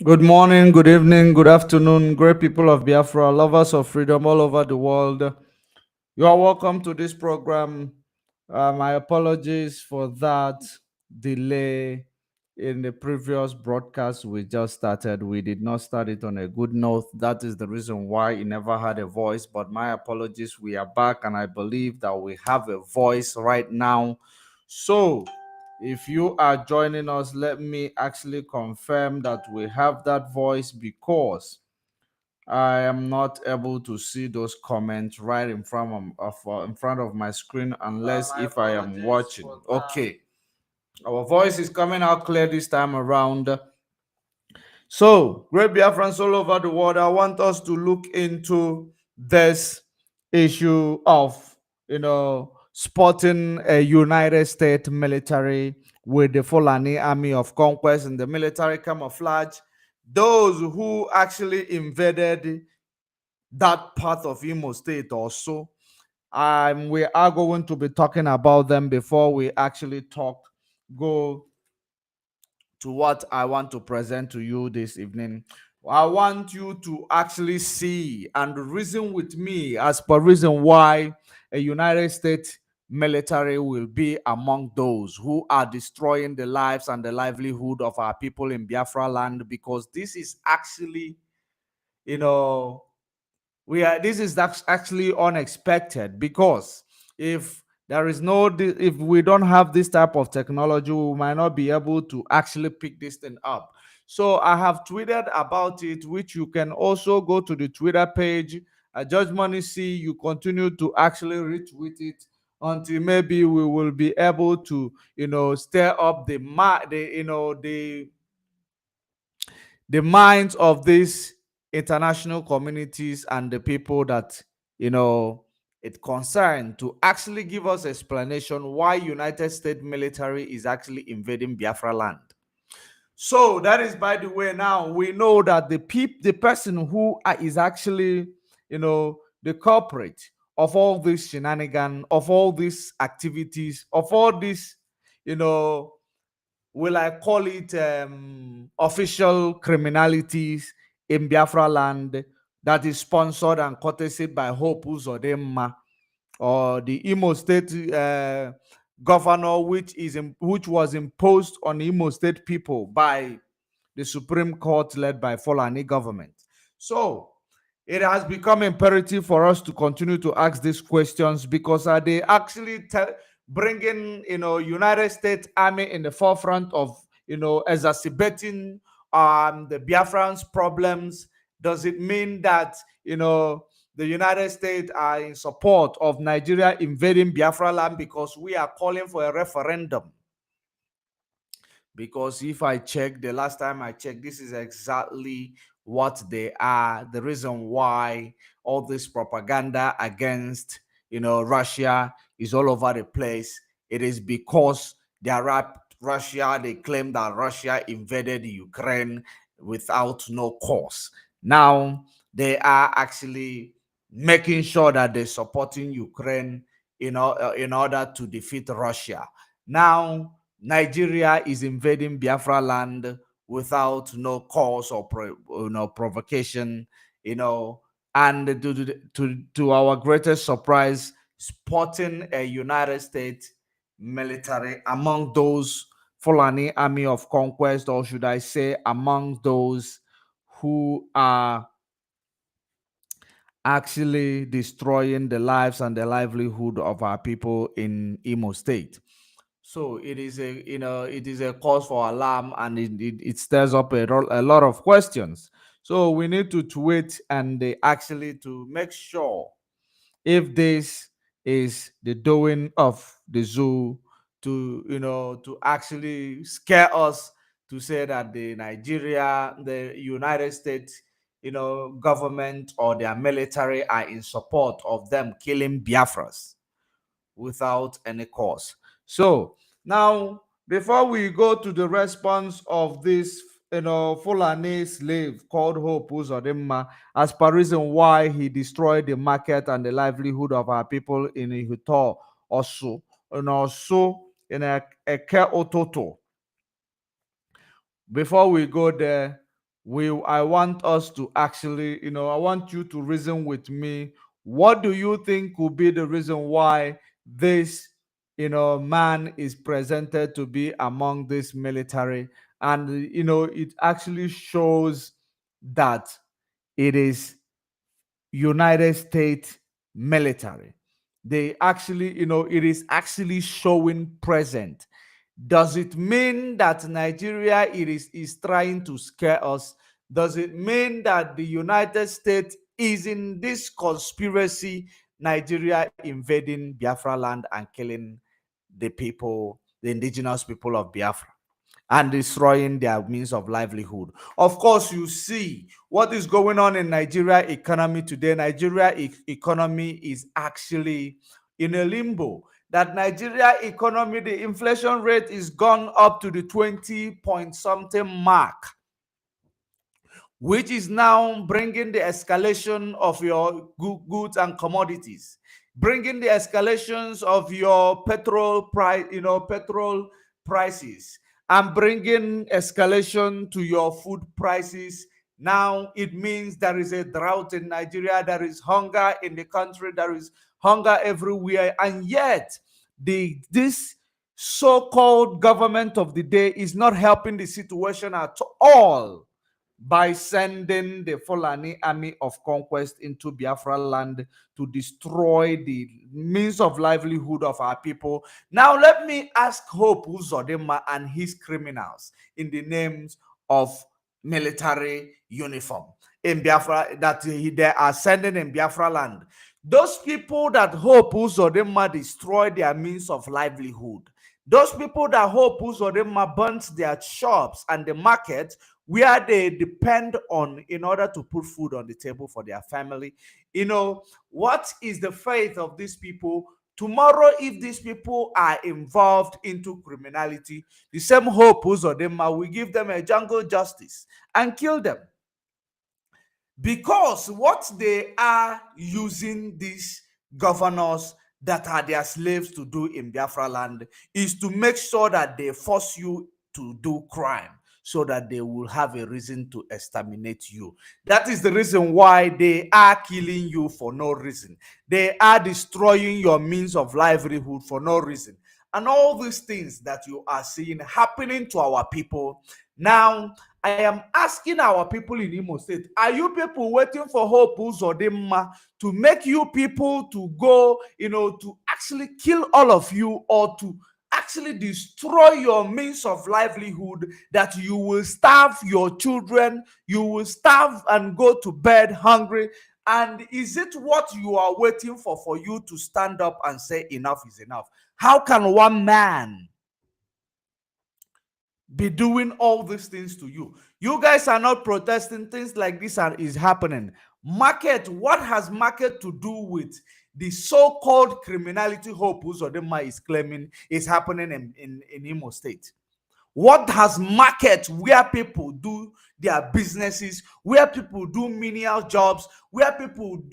Good morning, good evening, good afternoon, great people of Biafra, lovers of freedom all over the world. You are welcome to this program. My apologies for that delay in the previous broadcast we just started. We did not start it on a good note. That is the reason why it never had a voice. But my apologies. We are back, and I believe that we have a voice right now. So, if you are joining us, let me actually confirm that we have that voice because I am not able to see those comments right in front of my screen unless if I am watching. Okay, our voice is coming out clear this time around. So, great Biafrans all over the world, I want us to look into this issue of, spotting a United States military with the Fulani Army of Conquest and the military camouflage. Those who actually invaded that part of Imo State also. We are going to be talking about them before we actually go to what I want to present to you this evening. I want you to actually see and reason with me as per reason why a United States military will be among those who are destroying the lives and the livelihood of our people in Biafra land, because this is actually, you know, this is actually unexpected, because if if we don't have this type of technology, we might not be able to actually pick this thing up. So I have tweeted about it, which you can also go to the Twitter page, Judge Money C. You continue to actually retweet it until maybe we will be able to, stir up the minds of these international communities and the people that it concerned, to actually give us explanation why United States military is actually invading Biafra land. So that is, by the way, now we know that the person who is actually, the culprit of all this shenanigan, of all these activities, of all this, you know will I call it, official criminalities in Biafra land, that is sponsored and courtesy by Hope Uzodima, or the Imo State governor, which was imposed on Imo State people by the Supreme Court led by Fulani government. So it has become imperative for us to continue to ask these questions, because are they actually bringing, United States Army in the forefront of, exacerbating the Biafrans problems? Does it mean that, the United States are in support of Nigeria invading Biafra land because we are calling for a referendum? Because if I check, the last time I checked, this is exactly what they are. The reason why all this propaganda against, Russia is all over the place, it is because Russia, they claim that Russia invaded Ukraine without no cause. Now they are actually making sure that they're supporting Ukraine in order to defeat Russia. Now Nigeria is invading Biafra land without no cause or provocation, you know, and to our greatest surprise, spotting a United States military among those Fulani Army of Conquest, or should I say, among those who are actually destroying the lives and the livelihood of our people in Imo State. So it is a cause for alarm, and it stirs up a lot of questions. So we need to wait and actually to make sure if this is the doing of the zoo, to actually scare us, to say that the United States, government or their military are in support of them killing Biafras without any cause. So now, before we go to the response of this, Fulani slave called Hope Uzodima, as per reason why he destroyed the market and the livelihood of our people in Ihuto, also, and also in a Eke Ototo. Before we go there, I want us to actually, I want you to reason with me. What do you think could be the reason why this, man is presented to be among this military? And, it actually shows that it is United States military. They actually, it is actually showing present. Does it mean that Nigeria is trying to scare us? Does it mean that the United States is in this conspiracy, Nigeria invading Biafra land and killing the people, the indigenous people of Biafra, and destroying their means of livelihood? Of course, you see what is going on in Nigeria economy today. Nigeria economy is actually in a limbo. That Nigeria economy, the inflation rate is gone up to the 20 point something mark, which is now bringing the escalation of your goods and commodities, bringing the escalations of your petrol price, petrol prices, and bringing escalation to your food prices. Now it means there is a drought in Nigeria, there is hunger in the country, there is hunger everywhere, and yet this so-called government of the day is not helping the situation at all by sending the Fulani army of conquest into Biafra land to destroy the means of livelihood of our people. Now, let me ask Hope Uzodima and his criminals in the names of military uniform in Biafra that they are sending in Biafra land. Those people that Hope Uzodima destroy their means of livelihood, those people that Hope Uzodima burns their shops and the market where they depend on in order to put food on the table for their family. What is the faith of these people? Tomorrow, if these people are involved into criminality, the same Hope Uzodima will give them a jungle justice and kill them. Because what they are using these governors that are their slaves to do in Biafra land is to make sure that they force you to do crime so that they will have a reason to exterminate you. That is the reason why they are killing you for no reason. They are destroying your means of livelihood for no reason. And all these things that you are seeing happening to our people now, I am asking our people in Imo State, are you people waiting for Hope Uzodima to make you people to go, to actually kill all of you, or to actually destroy your means of livelihood, that you will starve your children, you will starve and go to bed hungry? And is it what you are waiting for you to stand up and say enough is enough? How can one man be doing all these things to you? You guys are not protesting. Things like this is happening. Market, what has market to do with the so-called criminality Hope Uzodima is claiming is happening in Imo State? What has market, where people do their businesses, where people do menial jobs, where people,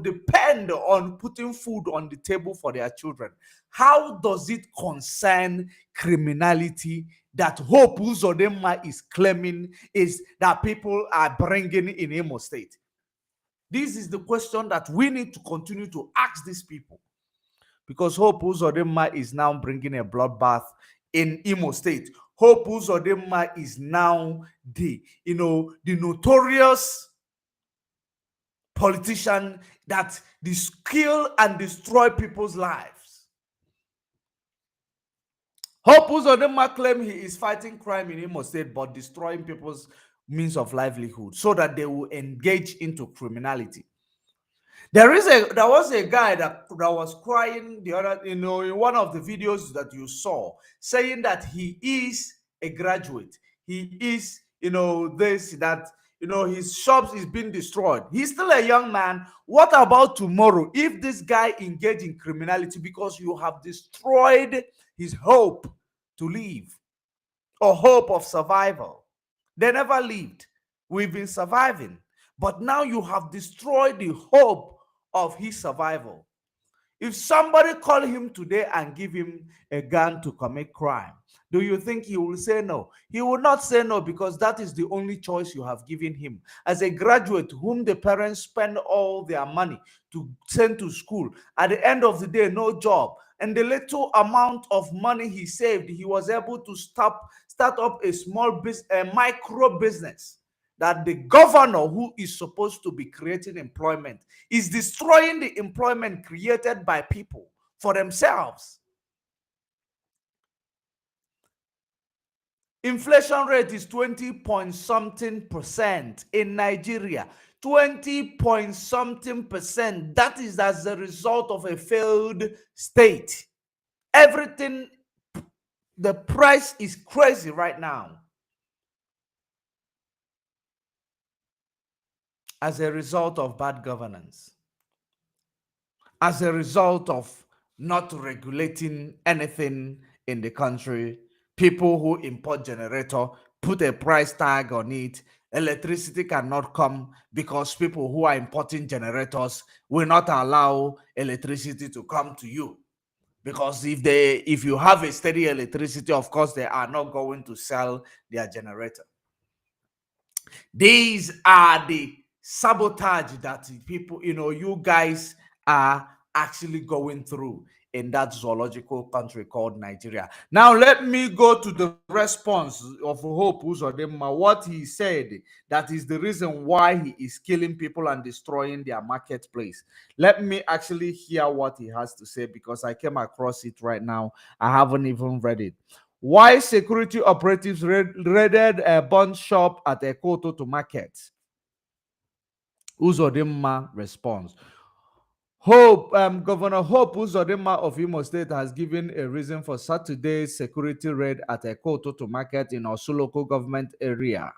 depend on putting food on the table for their children? How does it concern criminality that Hope Uzodima is claiming is that people are bringing in Imo State? This is the question that we need to continue to ask these people, because Hope Uzodima is now bringing a bloodbath in Imo State. Hope Uzodima is now the notorious politician that kill and destroy people's lives. Hope Uzodima claim he is fighting crime in Imo State, but destroying people's means of livelihood so that they will engage into criminality. There was a guy that was crying the other, in one of the videos that you saw, saying that he is a graduate. He is, this, that, his shops is being destroyed. He's still a young man. What about tomorrow if this guy engage in criminality because you have destroyed his hope to live or hope of survival? They never lived. We've been surviving. But now you have destroyed the hope of his survival. If somebody call him today and give him a gun to commit crime, do you think he will say no? He will not say no, because that is the only choice you have given him. As a graduate whom the parents spend all their money to send to school, at the end of the day, no job. And the little amount of money he saved, he was able to start up a small business, a micro business, that the governor, who is supposed to be creating employment, is destroying the employment created by people for themselves. Inflation rate is 20 point something percent in Nigeria. 20 point something percent. That is as a result of a failed state. Everything, the price is crazy right now as a result of bad governance, as a result of not regulating anything in the country. People who import generator put a price tag on it. Electricity cannot come because people who are importing generators will not allow electricity to come to you, because if you have a steady electricity, of course they are not going to sell their generator. These are the sabotage that people, you guys are actually going through in that zoological country called Nigeria. Now, let me go to the response of Hope Uzodima, what he said that is the reason why he is killing people and destroying their marketplace. Let me actually hear what he has to say, because I came across it right now. I haven't even read it. Why security operatives raided a bond shop at Ekoto to market? Uzodima responds. Governor Hope Uzodima of IMO State has given a reason for Saturday's security raid at Ekoto to market in Osu local government area.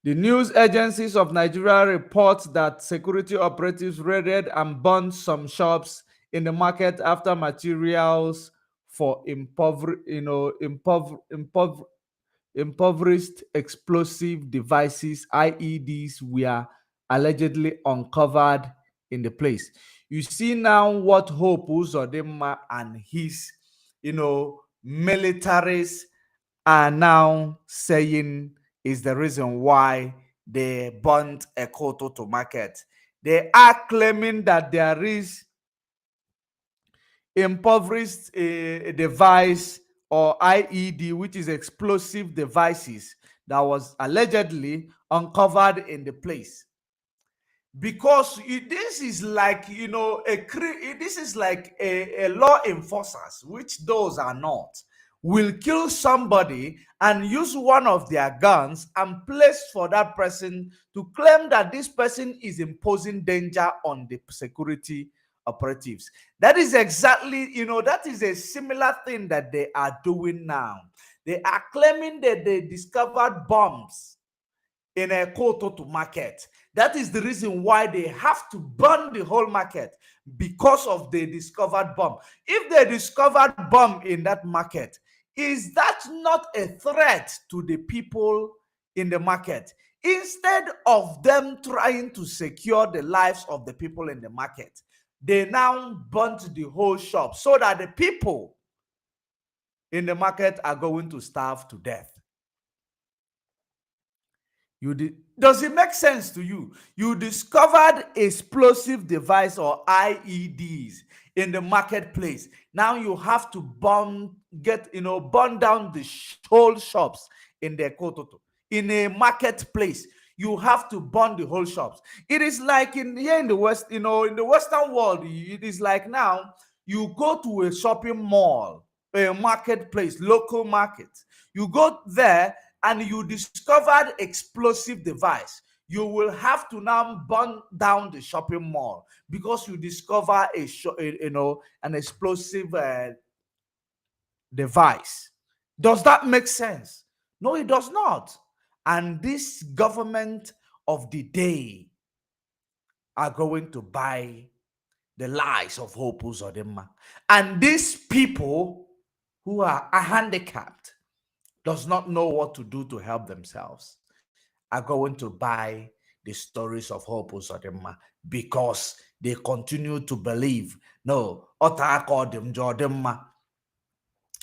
The news agencies of Nigeria report that security operatives raided and burned some shops in the market after materials for impoverished explosive devices (IEDs) were allegedly uncovered in the place. You see now what Hope Uzodima and his, militaries are now saying is the reason why they burnt Ekoto to market. They are claiming that there is impoverished device or IED, which is explosive devices, that was allegedly uncovered in the place. Because this is like, this is like a law enforcers, which those are not, will kill somebody and use one of their guns and place for that person to claim that this person is imposing danger on the security operatives. That is exactly, that is a similar thing that they are doing now. They are claiming that they discovered bombs in a Koto to market. That is the reason why they have to burn the whole market, because of the discovered bomb. If they discovered bomb in that market, is that not a threat to the people in the market? Instead of them trying to secure the lives of the people in the market, they now burnt the whole shop so that the people in the market are going to starve to death. Does it make sense to you? You discovered explosive device or IEDs in the marketplace. Now you have to burn down the whole shops in the Kototo. In a marketplace, you have to burn the whole shops. It is like here in the West, in the Western world, it is like now you go to a shopping mall, a marketplace, local market. You go there and you discovered explosive device, you will have to now burn down the shopping mall because you discover an explosive device. Does that make sense? No, it does not. And this government of the day are going to buy the lies of Hope Uzodima. And these people who are handicapped, does not know what to do to help themselves, are going to buy the stories of Hope Uzodima because they continue to believe. No, Jodima.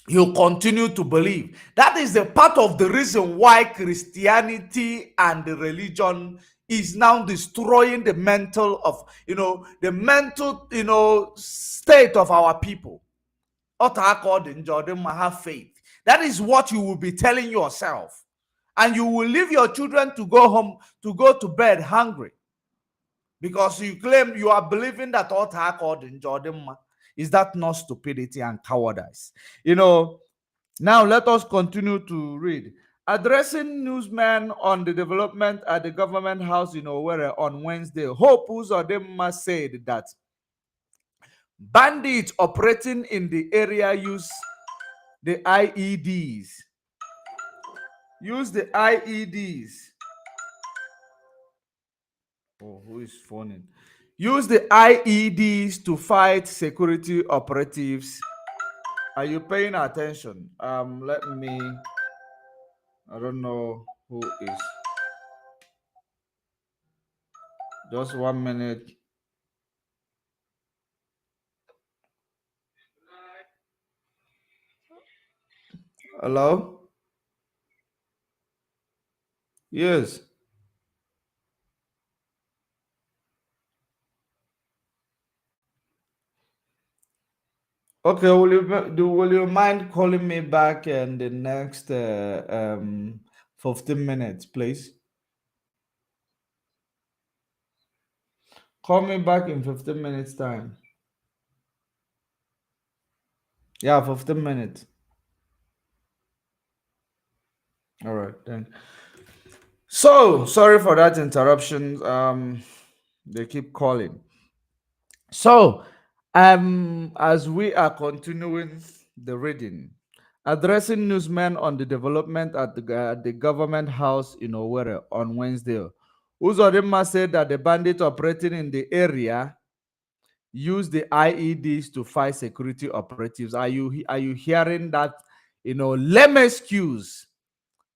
You continue to believe. That is the part of the reason why Christianity and the religion is now destroying the mental of, the mental, state of our people. Have faith. That is what you will be telling yourself. And you will leave your children to go home, to go to bed hungry. Because you claim you are believing that is that not stupidity and cowardice? Now let us continue to read. Addressing newsmen on the development at the government house in Owerri on Wednesday, Hope Uzodima said that bandits operating in the area use the IEDs. Use the IEDs. Oh, who is phoning? Use the IEDs to fight security operatives. Are you paying attention? Let me. I don't know who is. Just 1 minute. Hello? Yes. Okay, will you mind calling me back in the next 15 minutes, please? Call me back in 15 minutes time. Yeah, 15 minutes. All right, then. So, sorry for that interruption. They keep calling. So, as we are continuing the reading, addressing newsmen on the development at the government house in Owerri on Wednesday, Uzodima said that the bandits operating in the area use the IEDs to fight security operatives. Are you hearing that? Lame excuse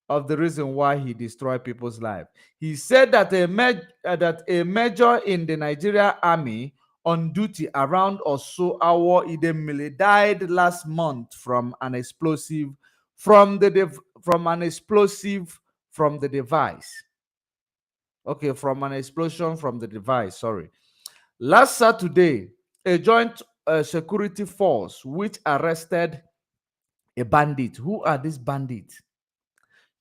of the reason why he destroyed people's life. He said that a major in the Nigeria army on duty around Oso Awo Idemili died last month from an explosive from the device. Okay, from an explosion from the device. Sorry. Last Saturday, a joint security force which arrested a bandit. Who are these bandits?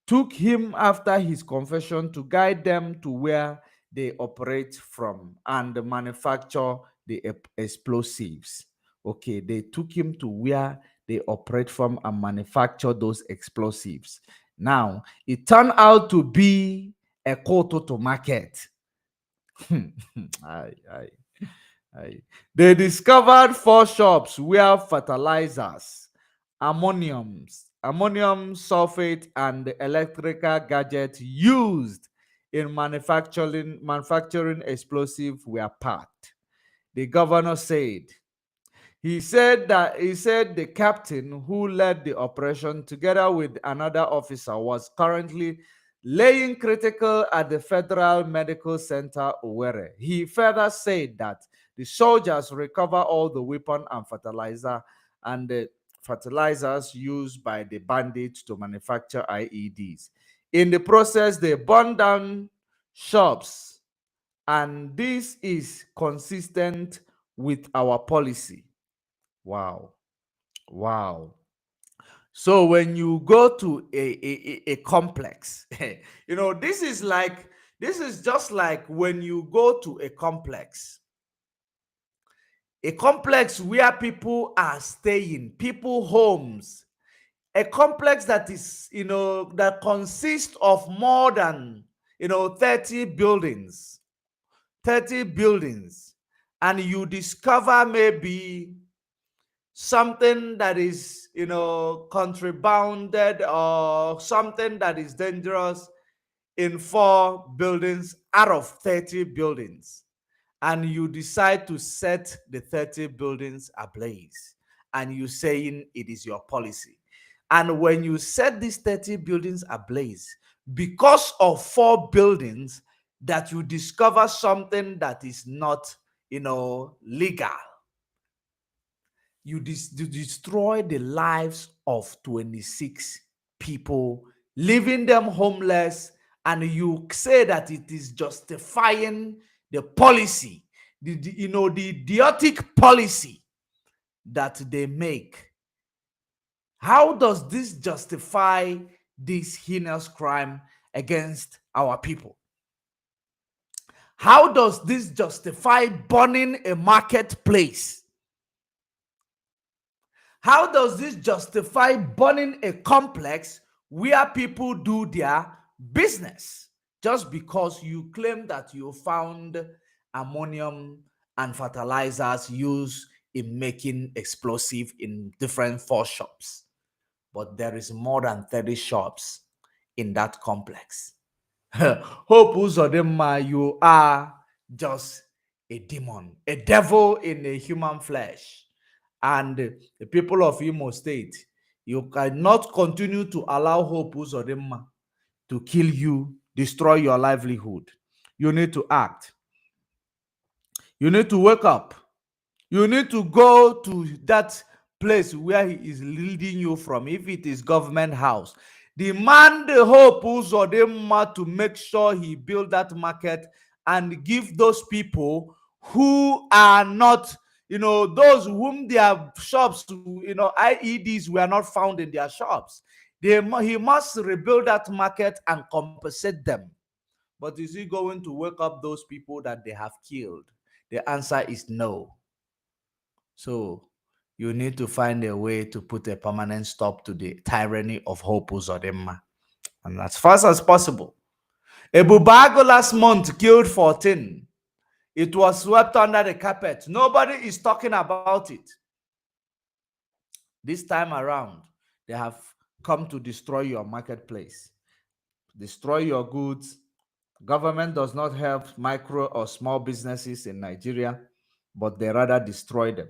Took him after his confession to guide them to where they operate from and manufacture the explosives. Okay, they took him to where they operate from and manufacture those explosives. Now, it turned out to be a quarter to market. Aye, aye, aye. They discovered 4 shops where fertilizers, ammonium sulfate, and the electrical gadgets used in manufacturing explosive were packed. The governor said. He said the captain who led the operation together with another officer was currently laying critical at the Federal Medical Center Owerri. He further said that the soldiers recover all the weapon and the fertilizers used by the bandits to manufacture IEDs. In the process, they burned down shops, and this is consistent with our policy. Wow. Wow. So when you go to a complex, this is just like when you go to a complex where people are staying, people homes, a complex that is, that consists of more than, 30 buildings, 30 buildings, and you discover maybe something that is, contrabanded or something that is dangerous in 4 buildings out of 30 buildings, and you decide to set the 30 buildings ablaze, and you saying it is your policy. And when you set these 30 buildings ablaze, because of 4 buildings, that you discover something that is not, legal. You destroy the lives of 26 people, leaving them homeless, and you say that it is justifying the policy, the idiotic policy that they make. How does this justify this heinous crime against our people? How does this justify burning a marketplace? How does this justify burning a complex where people do their business just because you claim that you found ammonium and fertilizers used in making explosive in different 4 shops? But there is more than 30 shops in that complex. Hope Uzodima, you are just a demon, a devil in a human flesh. And the people of IMO State, you cannot continue to allow Hope Uzodima to kill you, destroy your livelihood. You need to act. You need to wake up. You need to go to that place where he is leading you from. If it is government house, demand the Hope Uzodima to make sure he build that market and give those people who are not, those whom their shops, IEDs were not found in their shops. He must rebuild that market and compensate them. But is he going to wake up those people that they have killed? The answer is no. So you need to find a way to put a permanent stop to the tyranny of Hope Uzodima, and as fast as possible. Ebubago last month killed 14. It was swept under the carpet. Nobody is talking about it. This time around, they have come to destroy your marketplace, destroy your goods. Government does not help micro or small businesses in Nigeria, but they rather destroy them.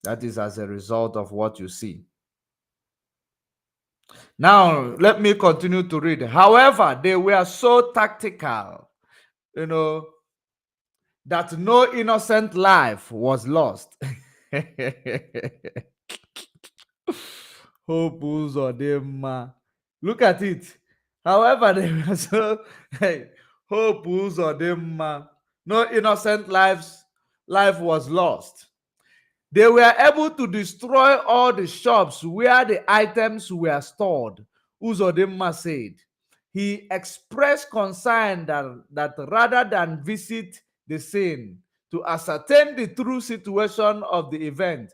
That is as a result of what you see. Now, let me continue to read. However, they were so tactical, that no innocent life was lost. Hope Uzodima. Look at it. However, they were so Hope Uzodima. No innocent life was lost. They were able to destroy all the shops where the items were stored, Uzodima said. He expressed concern that rather than visit the scene to ascertain the true situation of the event,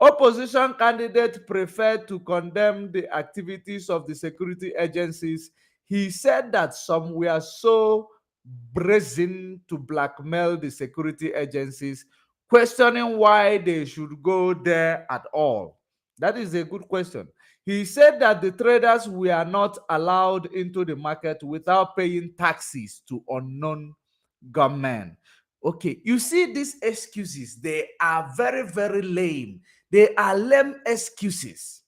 opposition candidates preferred to condemn the activities of the security agencies. He said that some were so brazen to blackmail the security agencies, questioning why they should go there at all. That is a good question. He said that the traders were not allowed into the market without paying taxes to unknown gunmen. Okay, you see these excuses, they are very, very lame. They are lame excuses.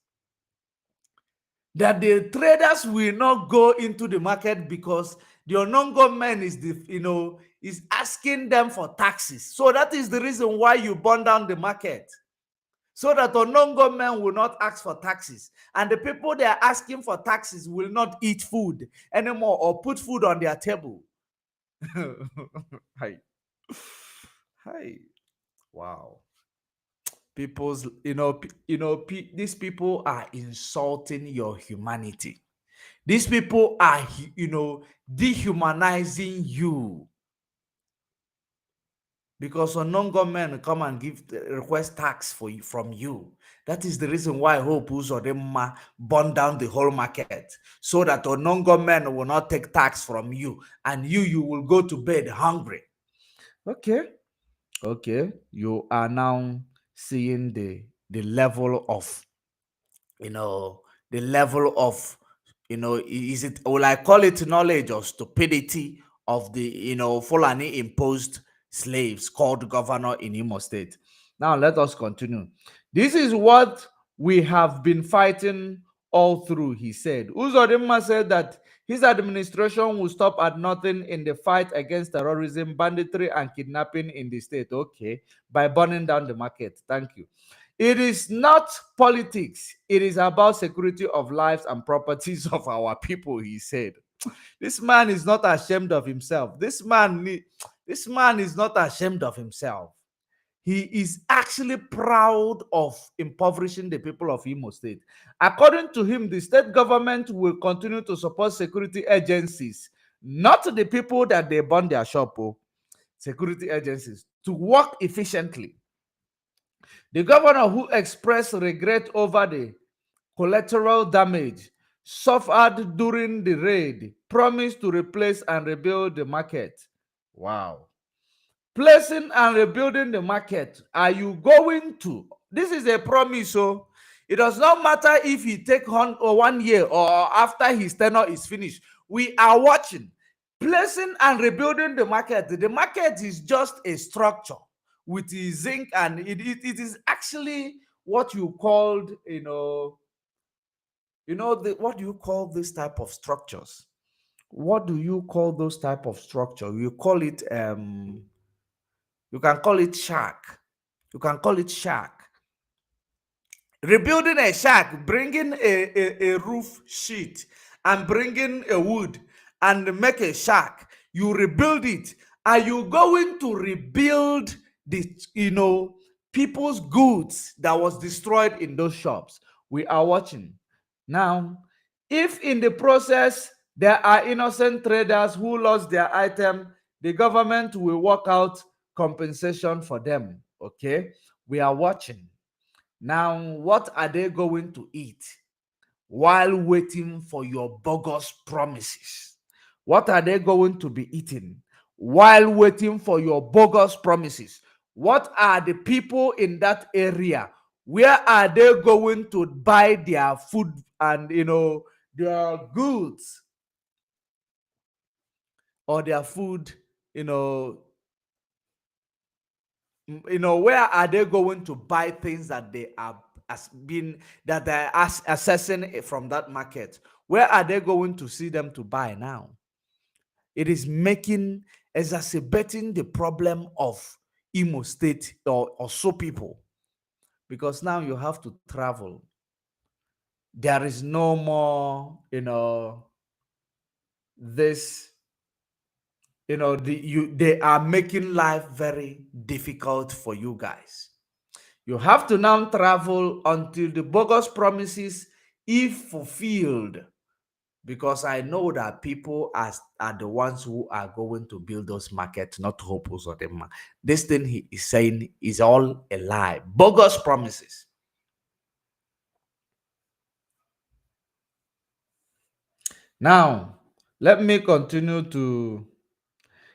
That the traders will not go into the market because the unknown government is asking them for taxes. So that is the reason why you burn down the market, so that unknown government will not ask for taxes, and the people they are asking for taxes will not eat food anymore or put food on their table. Hi. Hi. Wow. People's, these people are insulting your humanity. These people are, dehumanizing you. Because unknown government come and request tax from you. That is the reason why Hope Uzodima burn down the whole market, so that unknown government will not take tax from you, and you will go to bed hungry. Okay, you are now seeing the level of, the level of, is it, will I call it knowledge or stupidity of the, Fulani imposed slaves called governor in Imo State. Now let us continue. This is what we have been fighting all through, he said. Uzodima said that His administration will stop at nothing in the fight against terrorism, banditry, and kidnapping in the state. Okay, by burning down the market. Thank you. It is not politics. It is about security of lives and properties of our people, he said. This man is not ashamed of himself. This man is not ashamed of himself. He is actually proud of impoverishing the people of Imo State. According to him, the state government will continue to support security agencies, not the people that they burn their shop, security agencies, to work efficiently. The governor, who expressed regret over the collateral damage suffered during the raid, promised to replace and rebuild the market. Wow. Placing and rebuilding the market. Are you going to? This is a promise. So it does not matter if he take 1 year or after his tenure is finished. We are watching. Placing and rebuilding the market. The market is just a structure with the zinc, and it is actually what you called, what do you call this type of structures? What do you call those type of structure? You call it you can call it shack. You can call it shack. Rebuilding a shack, bringing a roof sheet and bringing a wood and make a shack. You rebuild it. Are you going to rebuild the people's goods that was destroyed in those shops? We are watching. Now, if in the process there are innocent traders who lost their item, the government will work out compensation for them. Okay, we are watching. Now, what are they going to eat while waiting for your bogus promises? What are they going to be eating while waiting for your bogus promises? What are the people in that area? Where are they going to buy their food and their goods or their food? Where are they going to buy things that they are assessing from that market? Where are they going to see them to buy now? It is exacerbating the problem of Imo State or so people, because now you have to travel. There is no more, this, they are making life very difficult for you guys. You have to now travel until the bogus promises, if fulfilled, because I know that people are the ones who are going to build those markets, not Hope Uzodima. This thing he is saying is all a lie. Bogus promises. Now, let me continue to.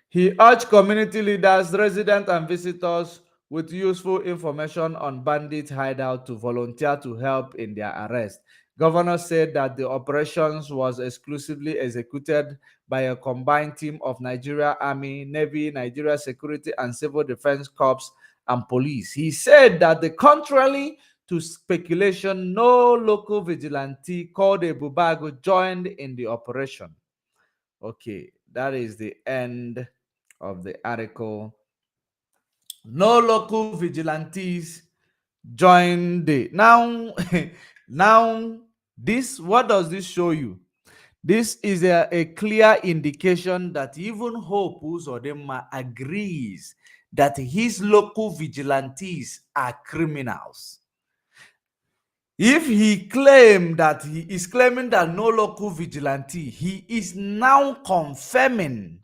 He urged community leaders, residents, and visitors with useful information on bandit hideout to volunteer to help in their arrest. Governor said that the operations was exclusively executed by a combined team of Nigeria Army, Navy, Nigeria Security and Civil Defense Corps, and police. He said that contrary to speculation, no local vigilante called a Bubago joined in the operation. Okay, that is the end of the article. No local vigilantes joined the now. Now, what does this show you? This is a clear indication that even Hope Uzodima agrees that his local vigilantes are criminals. If he claimed that he is claiming that no local vigilante, he is now confirming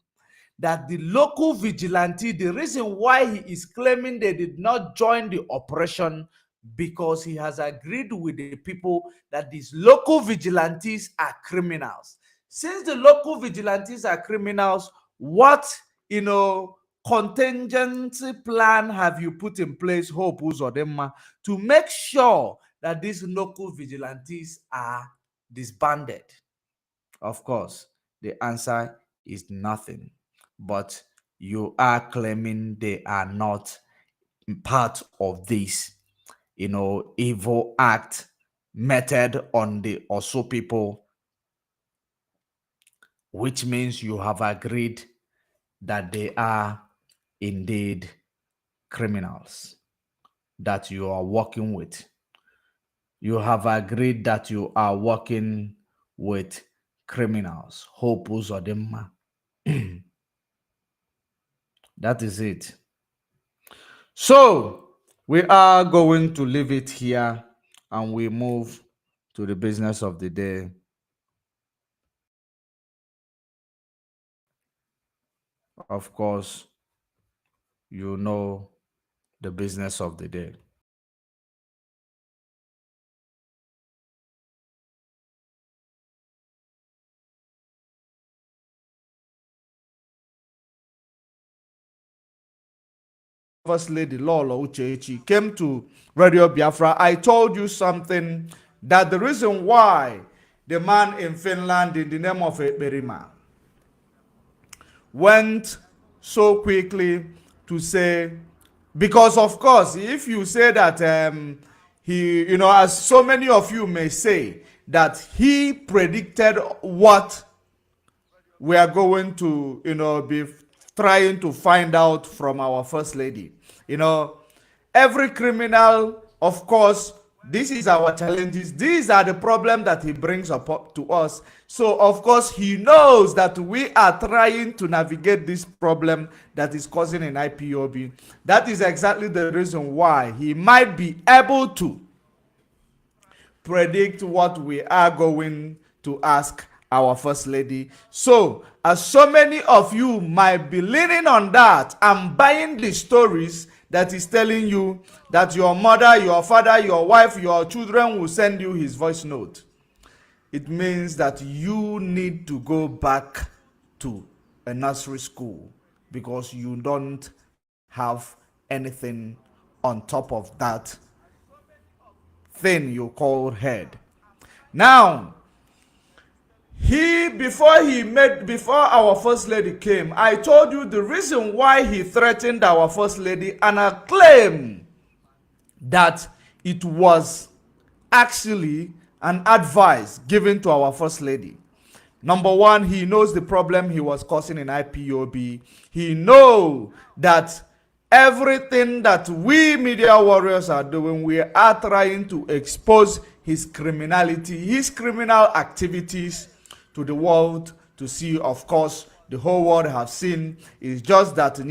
that the local vigilante, the reason why he is claiming they did not join the operation, because he has agreed with the people that these local vigilantes are criminals. Since the local vigilantes are criminals, what contingency plan have you put in place, Hope Uzodima, to make sure that these local vigilantes are disbanded? Of course, the answer is nothing. But you are claiming they are not part of this, evil act method on the Oso people. which means you have agreed that they are indeed criminals that you are working with. You have agreed that you are working with criminals. Hope Uzodima. That is it. So we are going to leave it here and we move to the business of the day. Of course, you know the business of the day. First Lady Lolo Uchechi came to Radio Biafra. I told you something, that the reason why the man in Finland in the name of Berima went so quickly to say, because of course, if you say that he, as so many of you may say, that he predicted what we are going to, be trying to find out from our First Lady. Every criminal, of course, this is our challenges. These are the problems that he brings up to us. So, of course, he knows that we are trying to navigate this problem that is causing an IPOB. That is exactly the reason why he might be able to predict what we are going to ask our First Lady. So, as so many of you might be leaning on that and buying the stories that is telling you that your mother, your father, your wife, your children will send you his voice note, it means that you need to go back to a nursery school, because you don't have anything on top of that thing you call head. Now, before our First Lady came, I told you the reason why he threatened our First Lady, and I claim that it was actually an advice given to our First Lady. Number one, he knows the problem he was causing in IPOB. He knows that everything that we media warriors are doing, we are trying to expose his criminality, his criminal activities to the world to see. Of course, the whole world have seen. It's just that a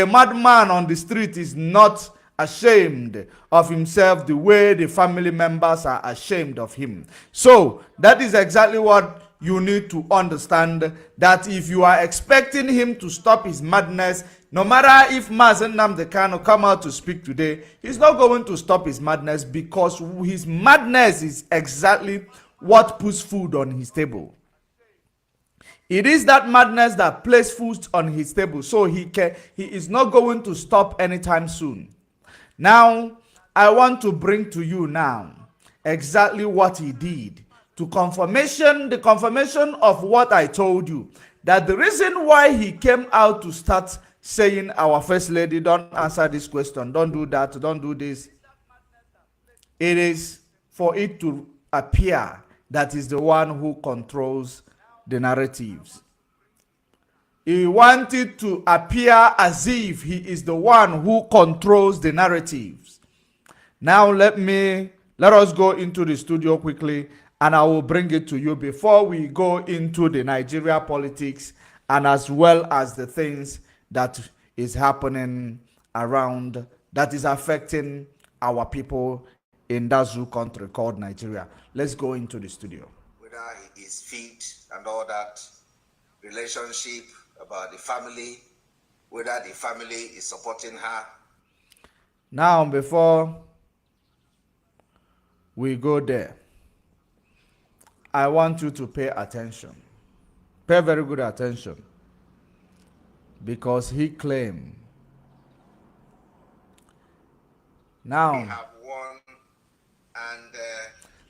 madman on the street is not ashamed of himself the way the family members are ashamed of him. So that is exactly what you need to understand, that if you are expecting him to stop his madness, no matter if Mazen Nnamdi Kanu come out to speak today, he's not going to stop his madness, because his madness is exactly what puts food on his table. It is that madness that places food on his table, so he is not going to stop anytime soon. Now, I want to bring to you now exactly what he did, to the confirmation of what I told you, that the reason why he came out to start saying, our First Lady, don't answer this question, don't do that, don't do this, it is for it to appear that is the one who controls the narratives. He wanted to appear as if he is the one who controls the narratives. Now let us go into the studio quickly, and I will bring it to you before we go into the Nigeria politics, and as well as the things that is happening around, that is affecting our people in that zoo country called Nigeria. Let's go into the studio. Whether he is fit and all that, relationship, about the family, whether the family is supporting her. Now, before we go there, I want you to pay attention. Pay very good attention. Because he claimed. Now, we have won, and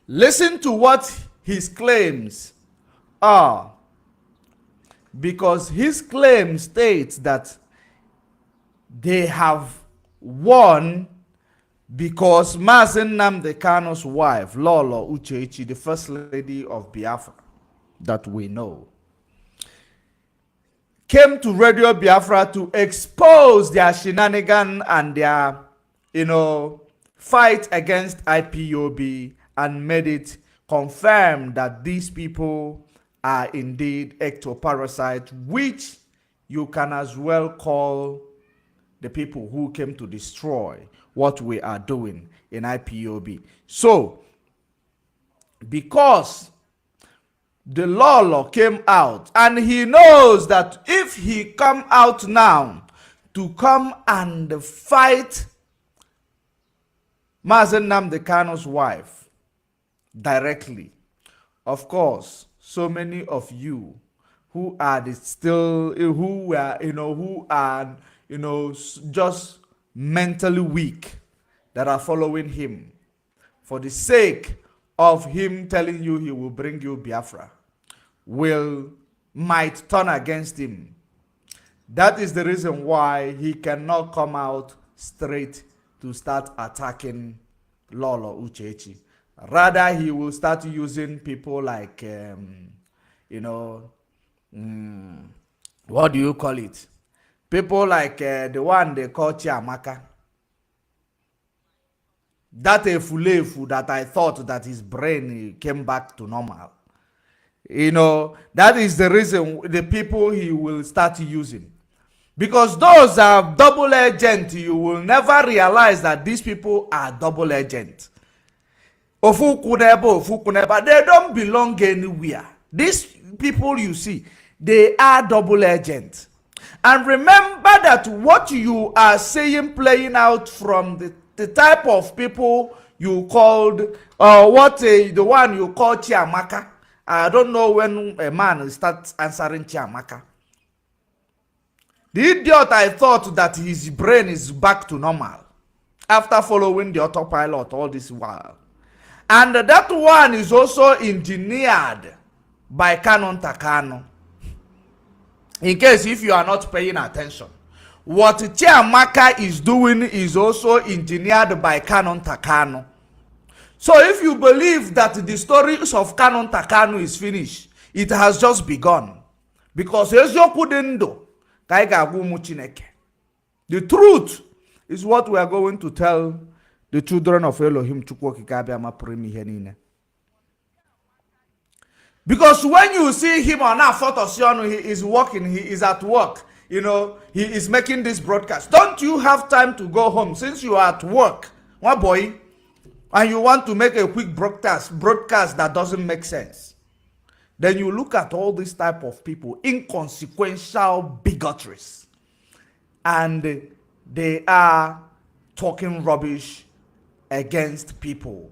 listen to what his claims are. Because his claim states that they have won because Mazen Nnamdi Kanu's wife, Lolo Uchechi, the First Lady of Biafra, that we know, came to Radio Biafra to expose their shenanigan and their, fight against IPOB, and made it confirm that these people are indeed ectoparasites, which you can as well call the people who came to destroy what we are doing in IPOB. So, because the Lolo came out, and he knows that if he come out now to come and fight Mazen Nnamdi Kanu's wife directly, of course, so many of you who are just mentally weak, that are following him for the sake of him telling you he will bring you Biafra, might turn against him. That is the reason why he cannot come out straight to start attacking Lolo Uchechi. Rather, he will start using people like, what do you call it? People like the one they call Chiamaka. That Efulefu that I thought that his brain came back to normal. That is the reason, the people he will start using. Because those are double agent. You will never realize that these people are double agent. Ofukuneba, they don't belong anywhere. These people you see, they are double agent. And remember that what you are saying playing out from the type of people you called, the one you call Chiamaka. I don't know when a man starts answering Chiamaka. The idiot, I thought that his brain is back to normal after following the autopilot all this while. And that one is also engineered by Canon Takano. In case if you are not paying attention, what Chiamaka is doing is also engineered by Canon Takano. So if you believe that the stories of Canon Takano is finished, it has just begun. Because the truth is what we are going to tell the children of Elohim. Because when you see him on our photos, he is working, he is at work, he is making this broadcast. Don't you have time to go home since you are at work, my boy, and you want to make a quick broadcast that doesn't make sense? Then you look at all this type of people, inconsequential bigotries, and they are talking rubbish against people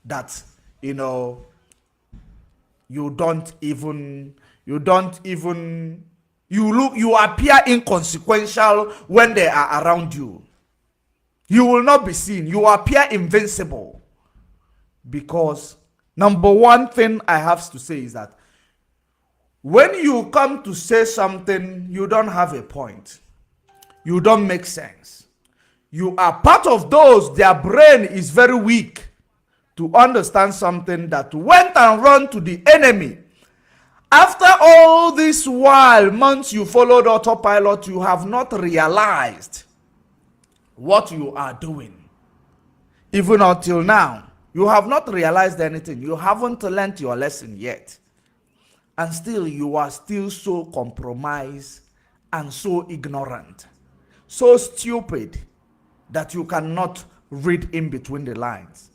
that you appear inconsequential when they are around you. You will not be seen. You appear invincible. Because number one thing I have to say is that when you come to say something, you don't have a point. You don't make sense. You are part of those, their brain is very weak to understand something, that went and run to the enemy. After all this while, months you followed autopilot, you have not realized what you are doing. Even until now, you have not realized anything. You haven't learned your lesson yet. And still, you are still so compromised and so ignorant, so stupid that you cannot read in between the lines.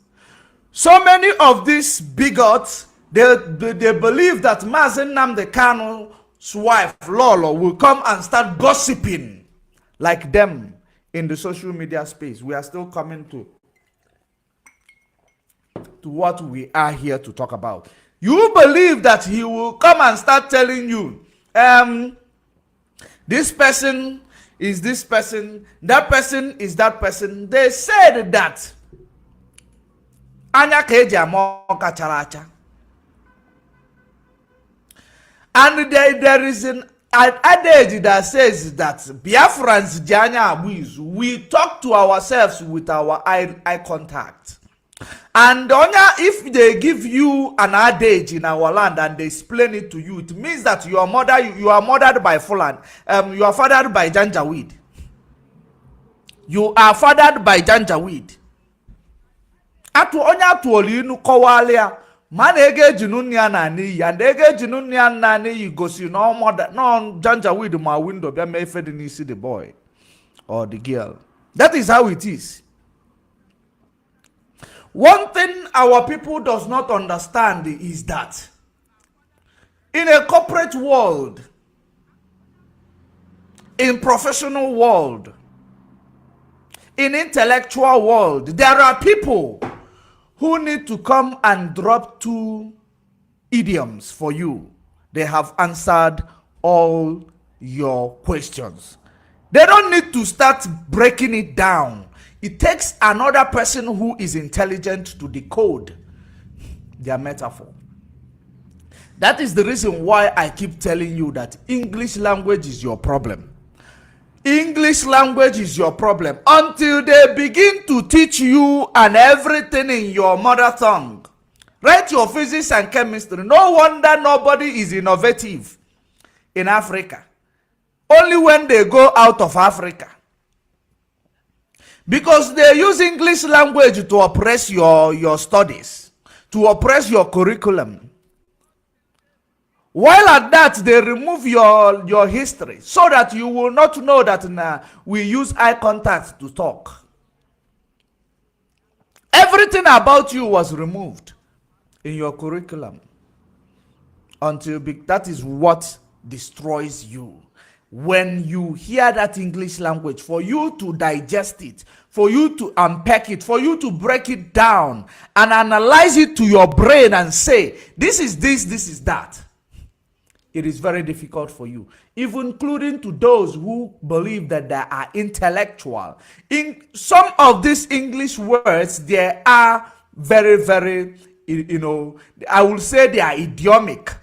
So many of these bigots, they believe that Mazen Nnamdi Kanu's wife, Lolo, will come and start gossiping like them in the social media space. We are still coming to what we are here to talk about. You believe that he will come and start telling you, this person is this person, that person is that person. They said that Anya Kejamo Kacharacha. And there is an adage that says that Biafrans Janya Abuiz, we talk to ourselves with our eye contact. And if they give you an adage in our land and they explain it to you, it means that you are murdered by Fulan. You are fathered by Janjaweed. You are fathered by Janjaweed. Atu onya atuoli inu kowalia. Man ege jinunya na niyi. And ege jinunya na niyi gosi no mother no Janjaweed ma window be me fed ni see the boy or the girl. That is how it is. One thing our people does not understand is that in a corporate world, in professional world, in intellectual world, there are people who need to come and drop 2 idioms for you. They have answered all your questions. They don't need to start breaking it down. It takes another person who is intelligent to decode their metaphor. That is the reason why I keep telling you that English language is your problem. English language is your problem until they begin to teach you and everything in your mother tongue. Write your physics and chemistry. No wonder nobody is innovative in Africa. Only when they go out of Africa. Because they use English language to oppress your studies, to oppress your curriculum. While at that, they remove your history so that you will not know that we use eye contact to talk. Everything about you was removed in your curriculum until that is what destroys you. When you hear that English language, for you to digest it, for you to unpack it, for you to break it down and analyze it to your brain and say, this is this is that, it is very difficult for you, even including to those who believe that they are intellectual. In some of these English words, they are very, very, I will say they are idiomic.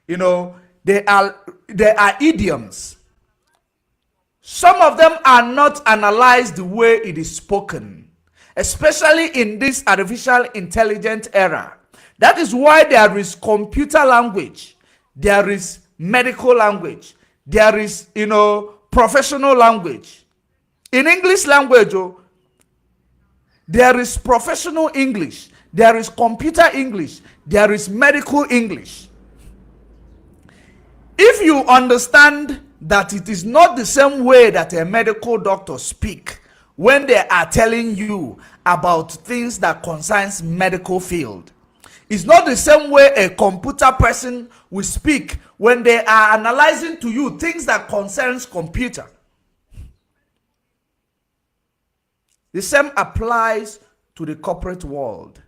They are idioms. Some of them are not analyzed the way it is spoken, especially in this artificial intelligence era. That is why there is computer language, there is medical language, there is, professional language. In English language, there is professional English, there is computer English, there is medical English. If you understand that it is not the same way that a medical doctor speak when they are telling you about things that concerns medical field, it's not the same way a computer person will speak when they are analyzing to you things that concerns computer. The same applies to the corporate world.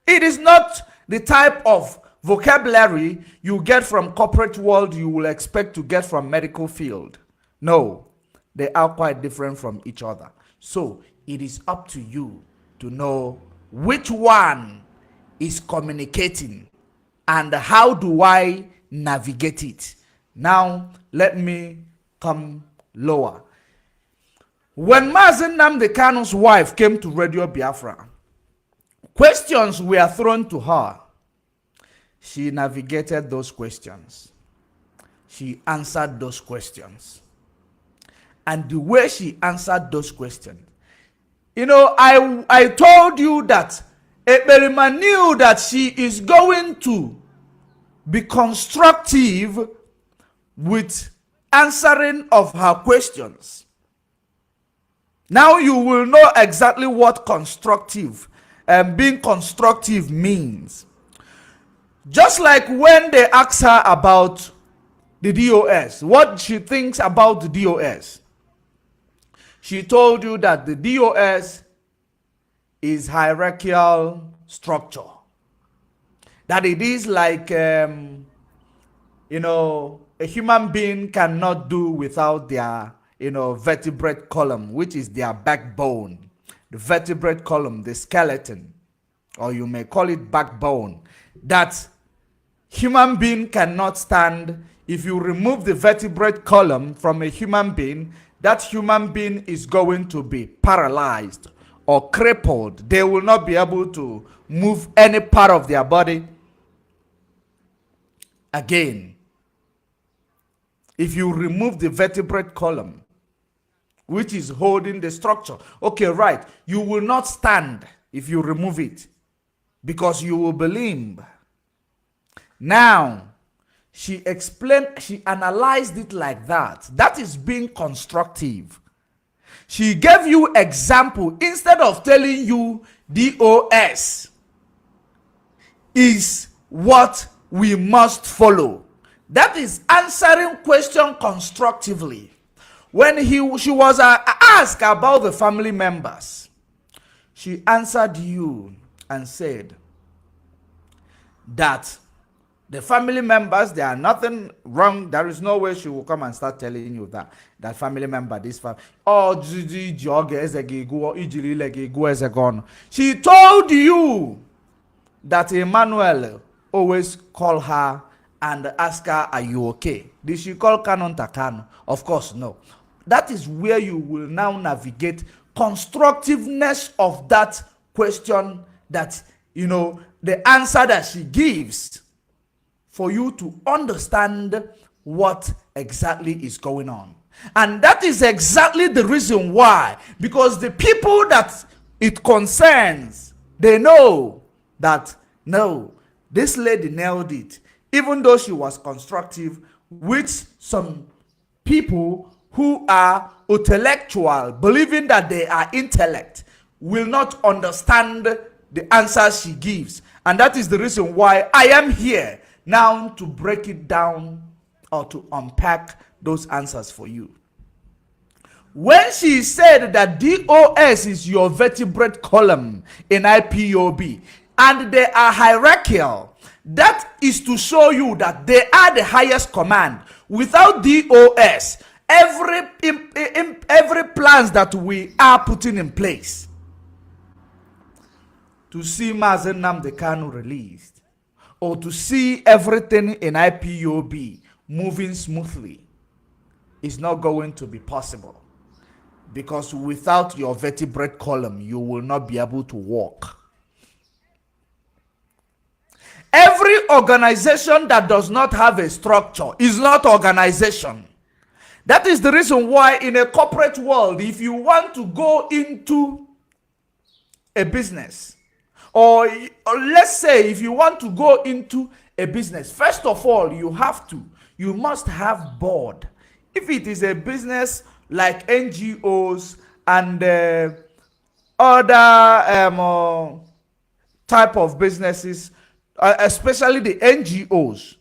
It is not the type of vocabulary you get from corporate world you will expect to get from medical field. No, they are quite different from each other. So it is up to you to know which one is communicating and how do I navigate it. Now let me come lower. When Mazi Nnamdi Kanu's wife came to Radio Biafra, questions were thrown to her. She navigated those questions. She answered those questions. And the way she answered those questions, I told you that Ekperima knew that she is going to be constructive with answering of her questions. Now you will know exactly what constructive and being constructive means. Just like when they asked her about the DOS, what she thinks about the DOS. She told you that the DOS is hierarchical structure. That it is like, a human being cannot do without their, vertebrate column, which is their backbone. The vertebrate column, the skeleton, or you may call it backbone. That human being cannot stand. If you remove the vertebrate column from a human being, that human being is going to be paralyzed or crippled. They will not be able to move any part of their body again. If you remove the vertebrate column, which is holding the structure, okay, right, you will not stand if you remove it because you will be limp. Now, she explained, she analyzed it like that. That is being constructive. She gave you example instead of telling you DOS is what we must follow. That is answering question constructively. When she was asked about the family members, she answered you and said that the family members, there are nothing wrong. There is no way she will come and start telling you that family member, this family. Oh, she told you that Emmanuel always call her and ask her, are you okay? Did she call Canon Takano? Of course, no. That is where you will now navigate constructiveness of that question, that, you know, the answer that she gives, for you to understand what exactly is going on. And that is exactly the reason why, because the people that it concerns, they know that, no, this lady nailed it, even though she was constructive, which some people who are intellectual, believing that they are intellect, will not understand the answers she gives. And that is the reason why I am here now to break it down or to unpack those answers for you. When she said that DOS is your vertebrate column in IPOB and they are hierarchical, that is to show you that they are the highest command. Without DOS, every plans that we are putting in place to see Mazen Nnamdi Kanu released, or to see everything in IPOB moving smoothly, is not going to be possible. Because without your vertebrate column, you will not be able to walk. Every organization that does not have a structure is not organization. That is the reason why in a corporate world, if you want to go into a business, or let's say if you want to go into a business, first of all, you must have board. If it is a business like NGOs and other type of businesses, especially the NGOs,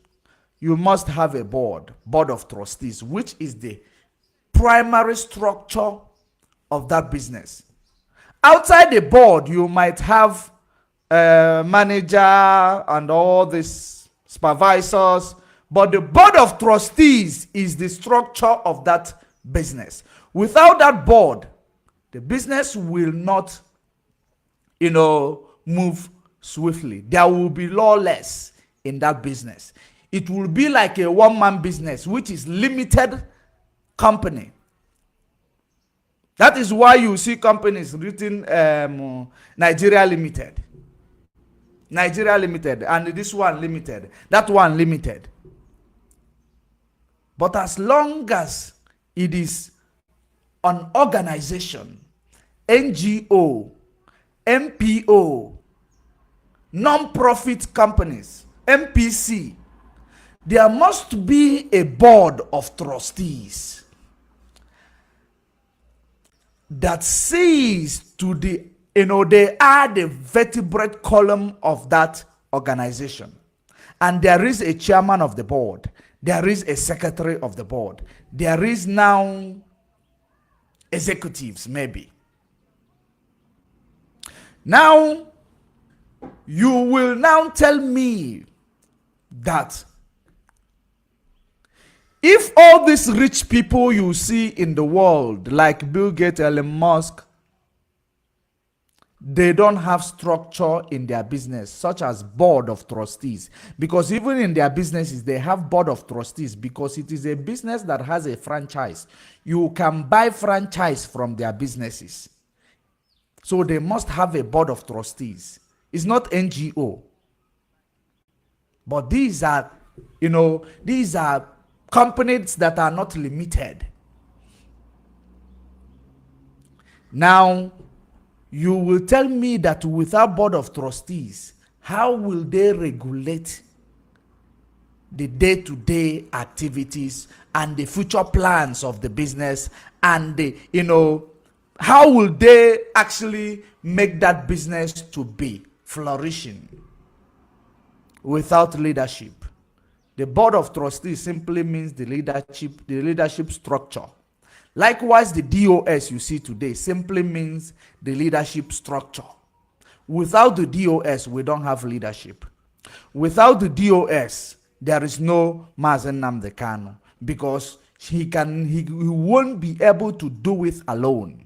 you must have a board of trustees, which is the primary structure of that business. Outside the board, you might have manager and all these supervisors, but the board of trustees is the structure of that business. Without that board, the business will not, move swiftly. There will be lawless in that business. It will be like a one-man business, which is limited company. That is why you see companies written Nigeria Limited, and this one limited, that one limited. But as long as it is an organization, NGO, MPO, non-profit companies, MPC, there must be a board of trustees that sees to the, they are the vertebrate column of that organization. And there is a chairman of the board. There is a secretary of the board. There is now executives, maybe. Now, you will now tell me that if all these rich people you see in the world, like Bill Gates, Elon Musk, they don't have structure in their business, such as board of trustees. Because even in their businesses, they have board of trustees, because it is a business that has a franchise. You can buy franchise from their businesses. So they must have a board of trustees. It's not NGO. But these are, these are companies that are not limited. Now, you will tell me that without board of trustees, how will they regulate the day-to-day activities and the future plans of the business, and the, how will they actually make that business to be flourishing without leadership? The board of trustees simply means the leadership structure. Likewise, the DOS you see today simply means the leadership structure. Without the DOS, we don't have leadership. Without the DOS, there is no Mazen Nnamdi Kanu, because he won't be able to do it alone.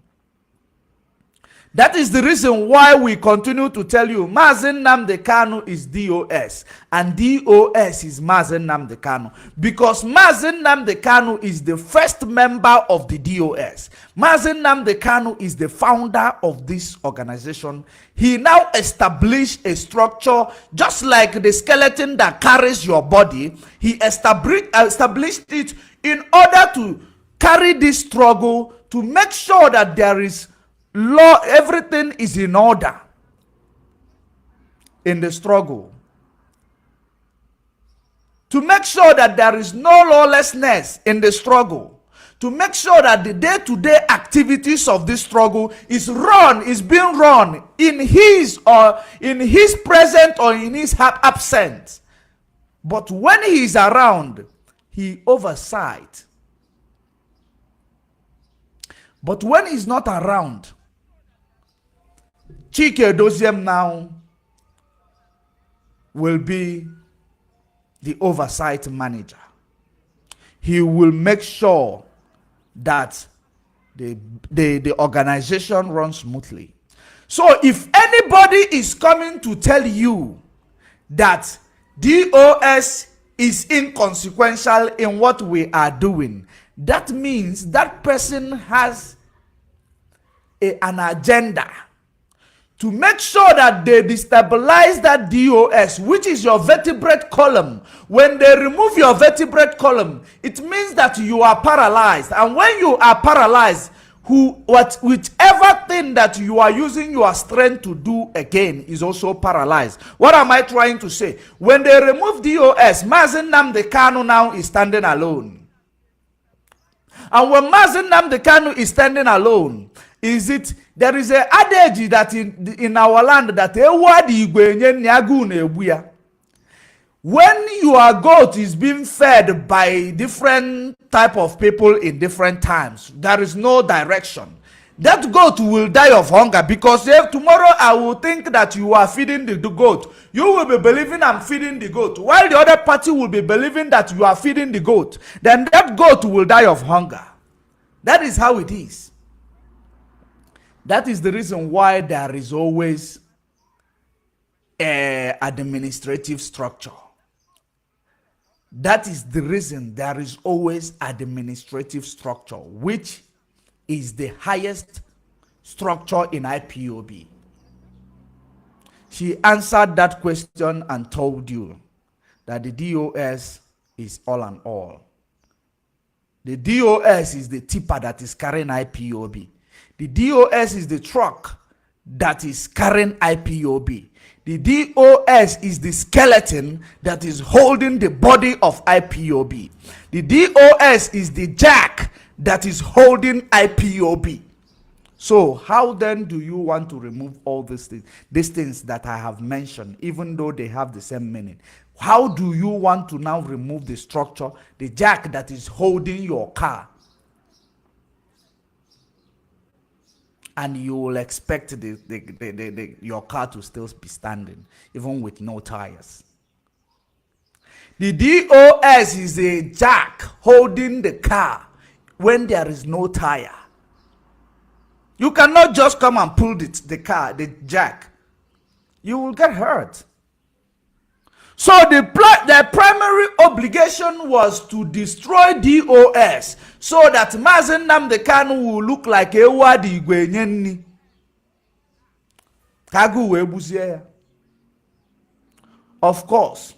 That is the reason why we continue to tell you Mazen Nnamdi Kanu is DOS and DOS is Mazen Nnamdi Kanu, because Mazen Nnamdi Kanu is the first member of the DOS. Mazen Nnamdi Kanu is the founder of this organization. He now established a structure just like the skeleton that carries your body. He established it in order to carry this struggle, to make sure that there is law, everything is in order in the struggle, to make sure that there is no lawlessness in the struggle, to make sure that the day-to-day activities of this struggle is being run in his present or in his absence. But when he is around, he oversight. But when he's not around, Chike Doziem now will be the oversight manager. He will make sure that the organization runs smoothly. So if anybody is coming to tell you that DOS is inconsequential in what we are doing, that means that person has an agenda to make sure that they destabilize that DOS, which is your vertebrate column. When they remove your vertebrate column, it means that you are paralyzed. And when you are paralyzed, whichever thing that you are using your strength to do again is also paralyzed. What am I trying to say? When they remove DOS, Mazen Nnamdi Kanu now is standing alone. And when Mazen Nnamdi Kanu is standing alone, there is an adage that in our land that when your goat is being fed by different type of people in different times, there is no direction. That goat will die of hunger, because if tomorrow I will think that you are feeding the goat, you will be believing I'm feeding the goat, while the other party will be believing that you are feeding the goat. Then that goat will die of hunger. That is how it is. That is the reason why there is always an administrative structure. That is the reason there is always administrative structure, which is the highest structure in IPOB. She answered that question and told you that the DOS is all and all. The DOS is the tipper that is carrying IPOB. The DOS is the truck that is carrying IPOB. The DOS is the skeleton that is holding the body of IPOB. The DOS is the jack that is holding IPOB. So how then do you want to remove all these things that I have mentioned, even though they have the same meaning? How do you want to now remove the structure, the jack that is holding your car? And you will expect your car to still be standing, even with no tires. The DOS is a jack holding the car when there is no tire. You cannot just come and pull the jack. You will get hurt. So the primary obligation was to destroy DOS so that Mazen Nnamdi Kanu will look like Ewa di Igwenyenni. Kagu we buzie. Of course,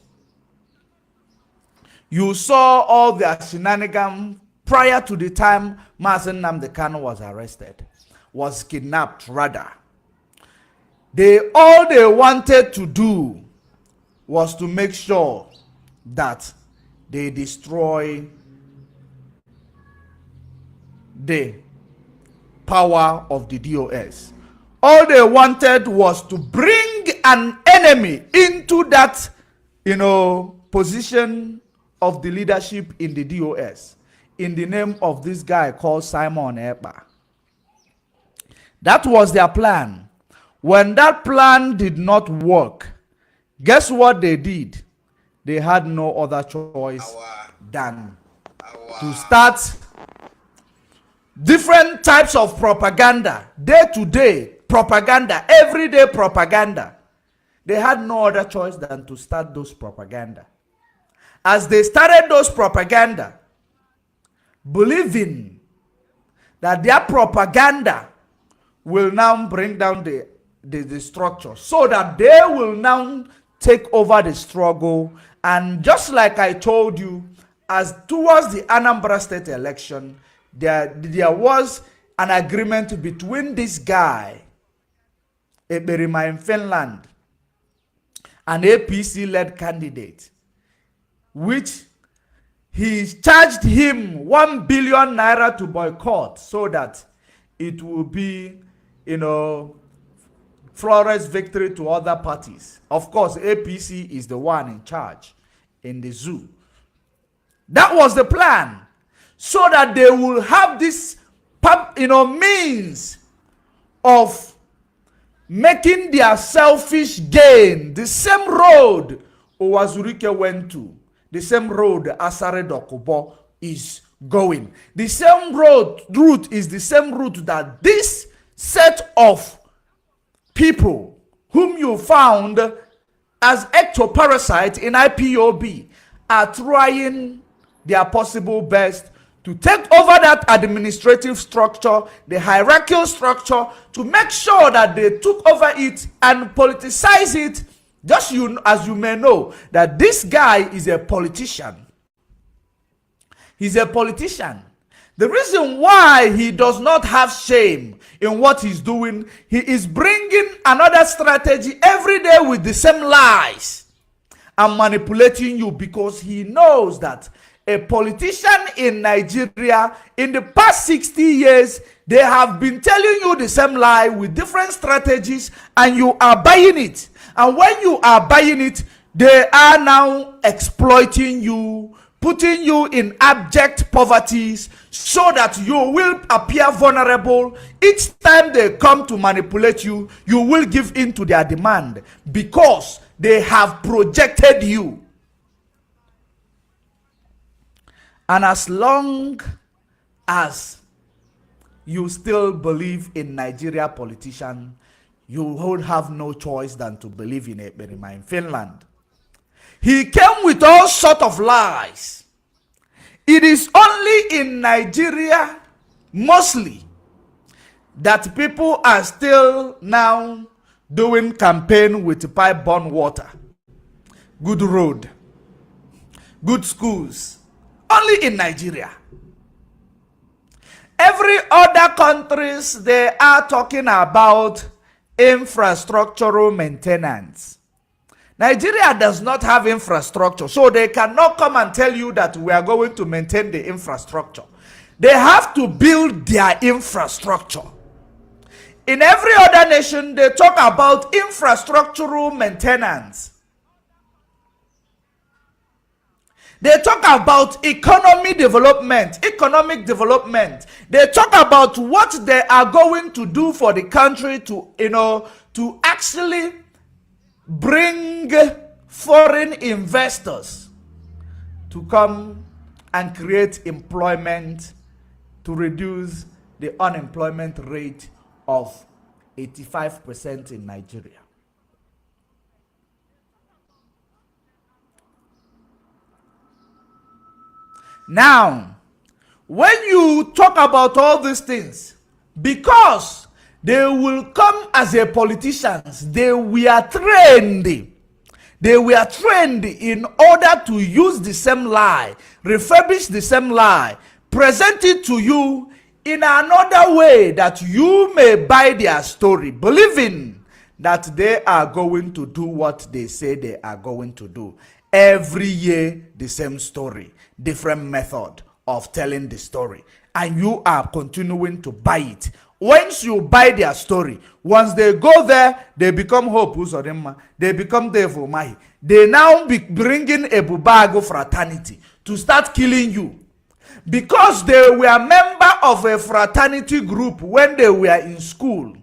you saw all their shenanigans prior to the time Mazen Nnamdi Kanu was arrested, was kidnapped rather. All they wanted to do was to make sure that they destroy the power of the DOS. All they wanted was to bring an enemy into that, position of the leadership in the DOS in the name of this guy called Simon Ekpa. That was their plan. When that plan did not work, guess what they did? They had no other choice than to start different types of propaganda, day-to-day propaganda, everyday propaganda. They had no other choice than to start those propaganda. As they started those propaganda, believing that their propaganda will now bring down the structure, so that they will now take over the struggle. And just like I told you, as towards the Anambra State election, there was an agreement between this guy, Eberima in Finland, an APC-led candidate, which he charged him 1 billion naira to boycott, so that it will be, Flores victory to other parties. Of course, APC is the one in charge in the zoo. That was the plan, so that they will have this, means of making their selfish gain. The same road Owazurike went to, the same road Asare Dokubo is going. The same route is the same route that this set of people whom you found as ectoparasites in IPOB are trying their possible best to take over that administrative structure, the hierarchical structure, to make sure that they took over it and politicize it. Just as you may know, that this guy is a politician. He's a politician. The reason why he does not have shame in what he's doing, he is bringing another strategy every day with the same lies and manipulating you, because he knows that a politician in Nigeria, in the past 60 years, they have been telling you the same lie with different strategies, and you are buying it. And when you are buying it, they are now exploiting you, putting you in abject poverty, so that you will appear vulnerable. Each time they come to manipulate you, you will give in to their demand, because they have projected you. And as long as you still believe in Nigeria politician, you will have no choice than to believe in Eberima in Finland. He came with all sorts of lies. It is only in Nigeria, mostly, that people are still now doing campaign with pipe-borne water, good road, good schools. Only in Nigeria. Every other countries, they are talking about infrastructural maintenance. Nigeria does not have infrastructure, so they cannot come and tell you that we are going to maintain the infrastructure. They have to build their infrastructure. In every other nation, they talk about infrastructural maintenance. They talk about economic development. They talk about what they are going to do for the country to actually bring foreign investors to come and create employment, to reduce the unemployment rate of 85% in Nigeria. Now, when you talk about all these things, because They will come as a politicians. They were trained. They were trained in order to use the same lie, refurbish the same lie, present it to you in another way that you may buy their story, believing that they are going to do what they say they are going to do. Every year, the same story, different method of telling the story. And you are continuing to buy it. Once you buy their story, once they go there, they become Hope Uzodima, they become Dave Umahi. They now be bringing a Bubago fraternity to start killing you. Because they were member of a fraternity group when they were in school.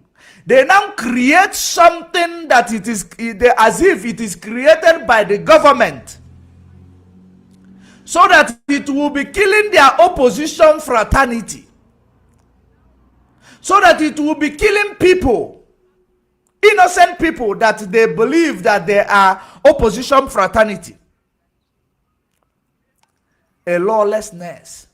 They now create something that it is as if it is created by the government, so that it will be killing their opposition fraternity, so that it will be killing people, innocent people that they believe that they are opposition fraternity. A lawlessness.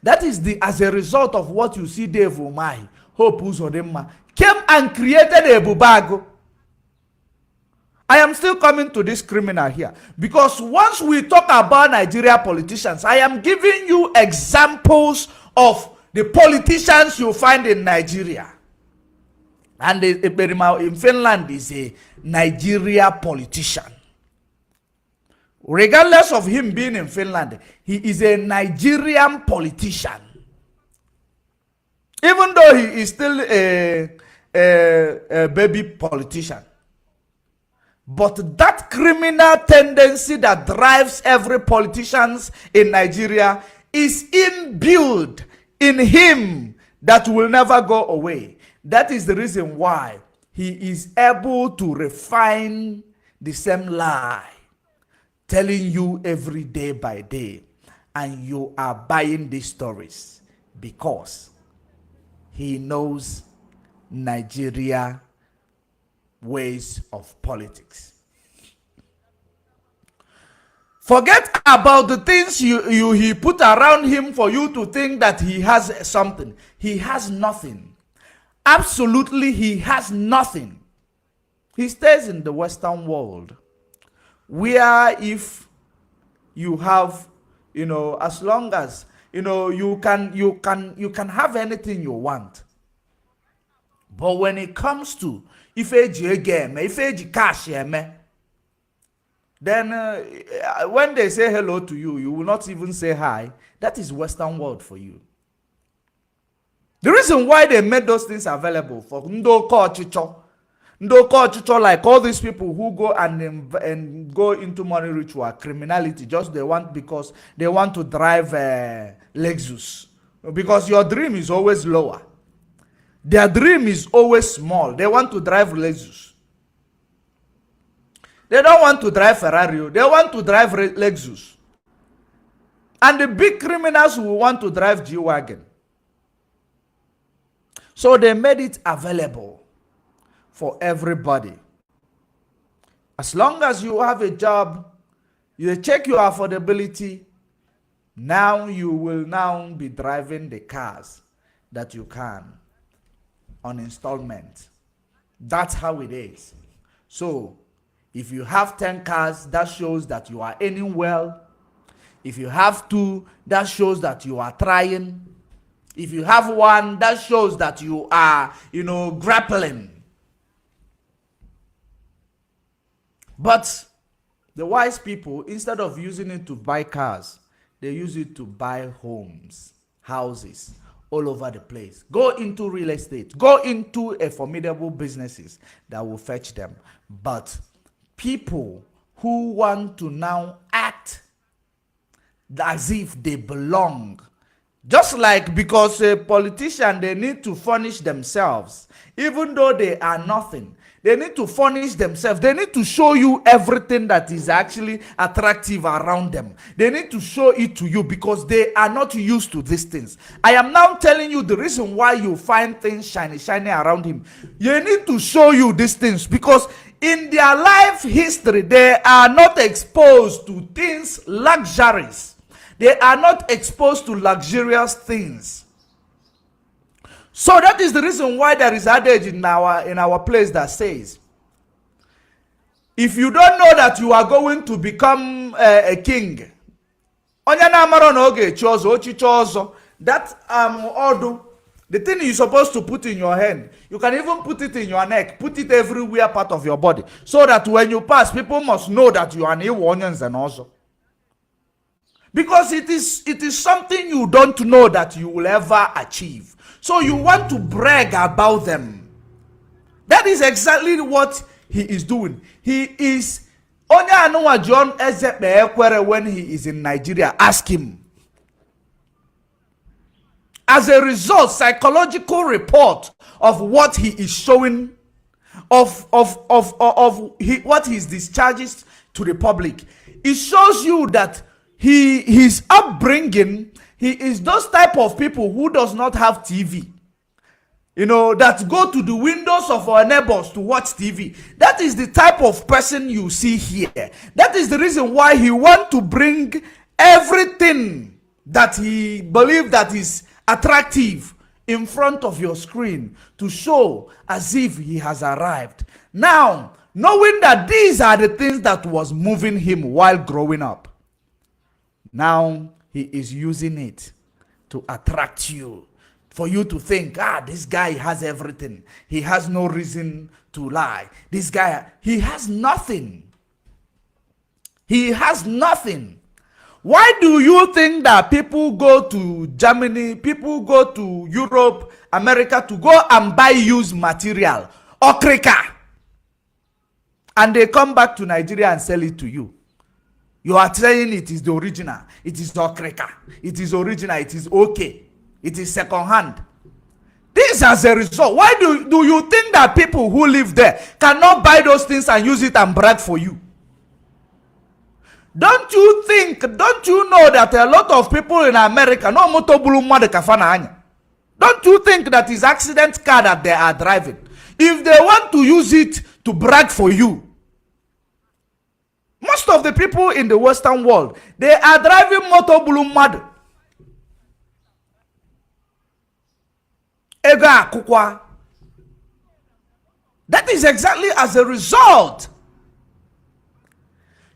That is as a result of what you see Dave Umahi, Hope Uzodima, came and created a Bubago. I am still coming to this criminal here, because once we talk about Nigeria politicians, I am giving you examples of the politicians you find in Nigeria. And in Finland is a Nigeria politician. Regardless of him being in Finland, he is a Nigerian politician. Even though he is still a baby politician. But that criminal tendency that drives every politician in Nigeria is inbuilt in him, that will never go away. That is the reason why he is able to refine the same lie, telling you every day by day, and you are buying these stories because he knows Nigeria ways of politics. Forget about the things he put around him for you to think that he has something. He has nothing. Absolutely, he has nothing. He stays in the Western world, where if you have, as long as you can have anything you want. But when it comes to if you cash, then when they say hello to you, you will not even say hi. That is Western world for you. The reason why they made those things available for Ndoko Chicho, like all these people who go and go into money ritual criminality, just because they want to drive Lexus, because your dream is always lower. Their dream is always small. They want to drive Lexus. They don't want to drive Ferrari. They want to drive Lexus. And the big criminals will want to drive G-Wagon. So they made it available for everybody. As long as you have a job, you check your affordability, now you will now be driving the cars that you can on installment. That's how it is. So if you have 10 cars, that shows that you are earning well. If you have 2, that shows that you are trying. If you have 1, that shows that you are, grappling. But the wise people, instead of using it to buy cars, they use it to buy homes, houses, all over the place. Go into real estate. Go into a formidable businesses that will fetch them. But people who want to now act as if they belong, just like, because a politician, they need to furnish themselves, even though they are nothing. They need to furnish themselves. They need to show you everything that is actually attractive around them. They need to show it to you because they are not used to these things. I am now telling you the reason why you find things shiny around him. You need to show you these things because in their life history, they are not exposed to things, luxuries. They are not exposed to luxurious things. So that is the reason why there is adage in our place that says, if you don't know that you are going to become a king, that order, the thing you're supposed to put in your hand, you can even put it in your neck, put it everywhere part of your body, so that when you pass, people must know that you are an onions and also. Because it is something you don't know that you will ever achieve. So you want to brag about them. That is exactly what he is doing. He is only Anoa John Ezepe when he is in Nigeria. Ask him. As a result, psychological report of what he is showing, of what he discharges to the public, it shows you that his upbringing, he is those type of people who does not have TV, that go to the windows of our neighbors to watch TV. That is the type of person you see here. That is the reason why he want to bring everything that he believes that is attractive in front of your screen to show as if he has arrived. Now, knowing that these are the things that was moving him while growing up, now he is using it to attract you, for you to think, this guy has everything. He has no reason to lie. This guy, he has nothing. He has nothing. Why do you think that people go to Germany, people go to Europe, America to go and buy used material, okrika, and they come back to Nigeria and sell it to you? You are saying it is the original. It is okrika. It is original. It is okay. It is second hand. This as a result. Why do you think that people who live there cannot buy those things and use it and brag for you? Don't you know that a lot of people in America, no don't you think that is accident car that they are driving? If they want to use it to brag for you, most of the people in the Western world, they are driving motobulu mad. Ega kukwa. That is exactly as a result.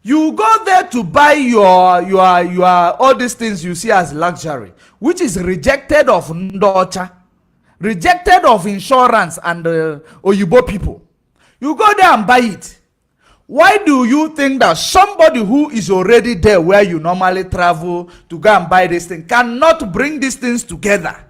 You go there to buy your all these things you see as luxury, which is rejected of Ndocha, rejected of insurance and Oyibo people. You go there and buy it. Why do you think that somebody who is already there where you normally travel to go and buy this thing cannot bring these things together?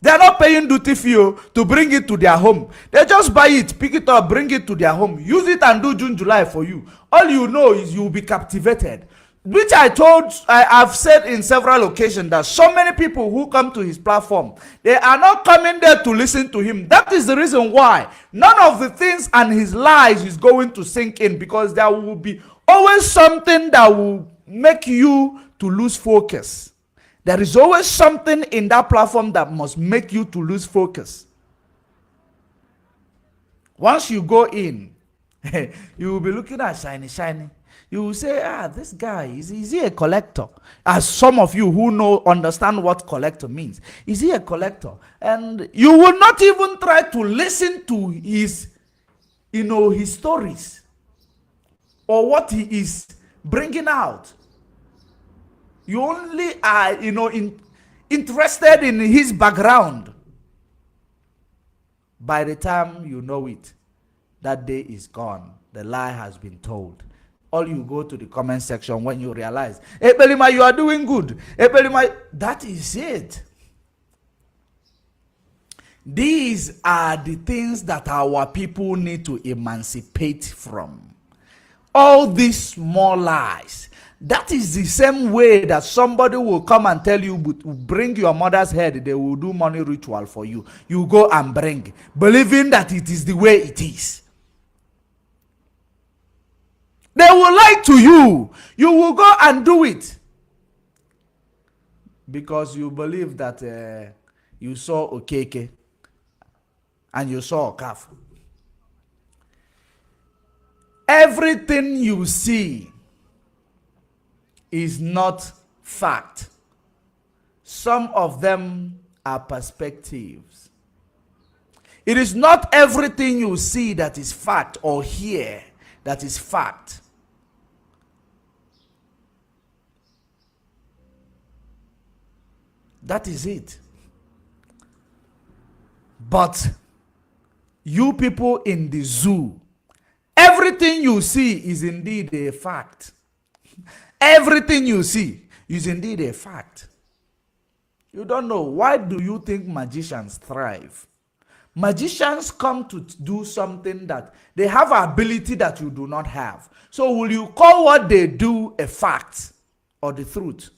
They are not paying duty fee to bring it to their home. They just buy it, pick it up, bring it to their home, use it and do June, July for you. All you know is you will be captivated. Which I've said in several occasions that so many people who come to his platform, they are not coming there to listen to him. That is the reason why none of the things and his lies is going to sink in, because there will be always something that will make you to lose focus. There is always something in that platform that must make you to lose focus. Once you go in, you will be looking at shiny. You will say, this guy, is he a collector? As some of you who understand what collector means. Is he a collector? And you will not even try to listen to his stories or what he is bringing out. You only are, interested in his background. By the time you know it, that day is gone. The lie has been told. All you go to the comment section when you realize, hey, Belima, you are doing good. Hey, Belima, that is it. These are the things that our people need to emancipate from. All these small lies. That is the same way that somebody will come and tell you, bring your mother's head, they will do money ritual for you. You go and bring, believing that it is the way it is. They will lie to you. You will go and do it. Because you believe that you saw a cake and you saw a calf. Everything you see is not fact. Some of them are perspectives. It is not everything you see that is fact or hear that is fact. That is it. But you people in the zoo, everything you see is indeed a fact. Everything you see is indeed a fact. You don't know. Why do you think magicians thrive? Magicians come to do something that they have ability that you do not have. So will you call what they do a fact or the truth?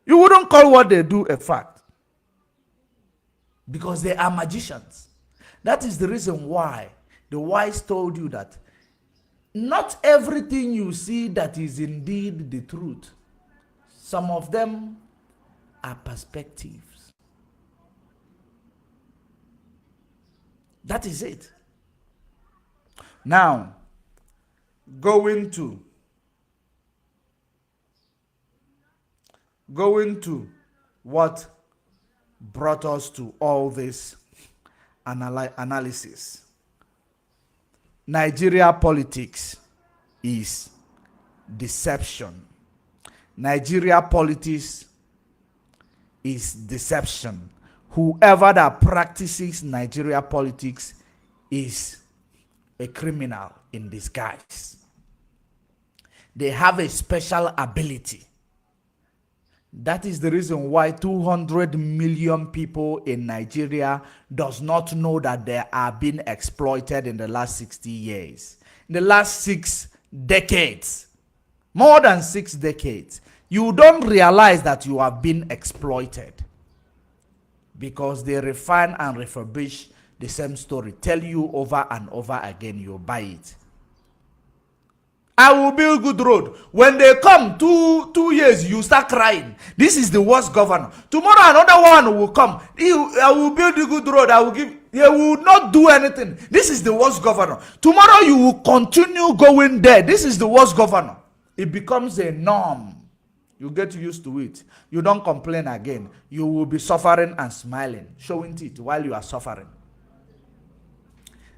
You wouldn't call what they do a fact, because they are magicians. That is the reason why the wise told you that not everything you see that is indeed the truth. Some of them are perspectives. That is it. Now, going to what brought us to all this analysis. Nigeria politics is deception. Nigeria politics is deception. Whoever that practices Nigeria politics is a criminal in disguise. They have a special ability. That is the reason why 200 million people in Nigeria does not know that they are being exploited in the last 60 years. In the last 6 decades, more than 6 decades, you don't realize that you are being exploited, because they refine and refurbish the same story, tell you over and over again, you buy it. I will build good road. When they come 2 years, you start crying. This is the worst governor. Tomorrow another one will come. I will build a good road. I will give. He will not do anything. This is the worst governor. Tomorrow you will continue going there. This is the worst governor. It becomes a norm. You get used to it. You don't complain again. You will be suffering and smiling, showing it while you are suffering.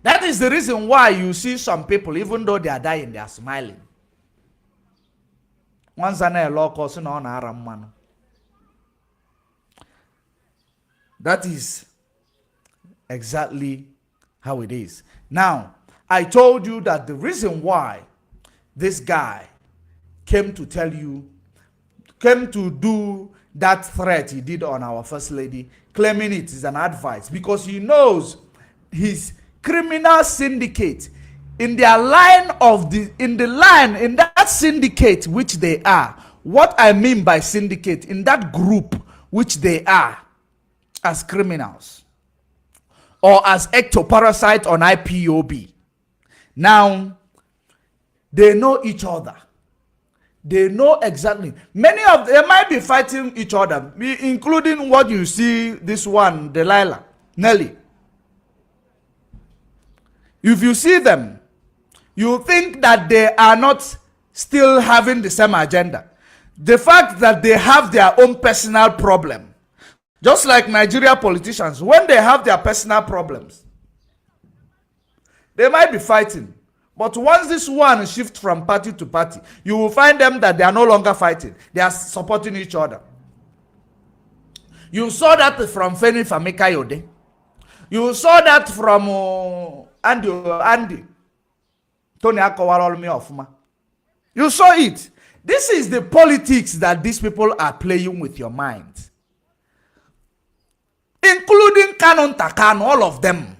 That is the reason why you see some people, even though they are dying, they are smiling. Once I know that is exactly how it is. Now, I told you that the reason why this guy came to do that threat he did on our first lady, claiming it is an advice, because he knows his criminal syndicate in their in that syndicate which they are. What I mean by syndicate, in that group which they are as criminals or as ectoparasite on IPOB. Now, they know each other. They know exactly. Many of them might be fighting each other, including what you see, this one, Delilah, Nelly. If you see them, you think that they are not still having the same agenda. The fact that they have their own personal problem, just like Nigeria politicians, when they have their personal problems, they might be fighting. But once this one shifts from party to party, you will find them that they are no longer fighting. They are supporting each other. You saw that from Femi Famikayode. You saw that from Andy. Tony Akowalolmi Ofuma. You saw it. This is the politics that these people are playing with your mind. Including Canon Takan, all of them.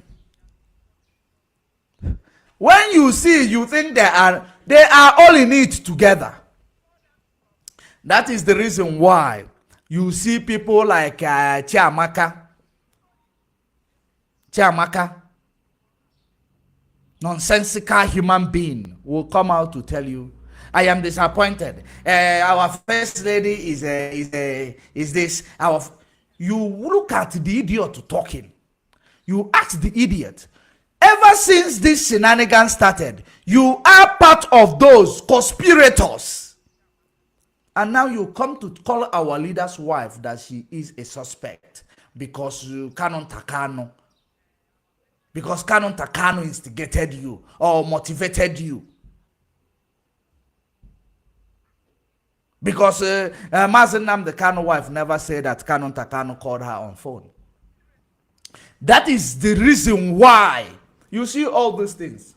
When you see, you think they are all in it together. That is the reason why you see people like Chiamaka, nonsensical human being, will come out to tell you, I am disappointed. Our first lady is this. You look at the idiot talking. You ask the idiot, ever since this shenanigans started, you are part of those conspirators. And now you come to call our leader's wife that she is a suspect because you cannot takano. because Kanu Takano instigated you or motivated you. Because Mazen the Kanu wife never said that Kanu Takano called her on phone. That is the reason why you see all these things.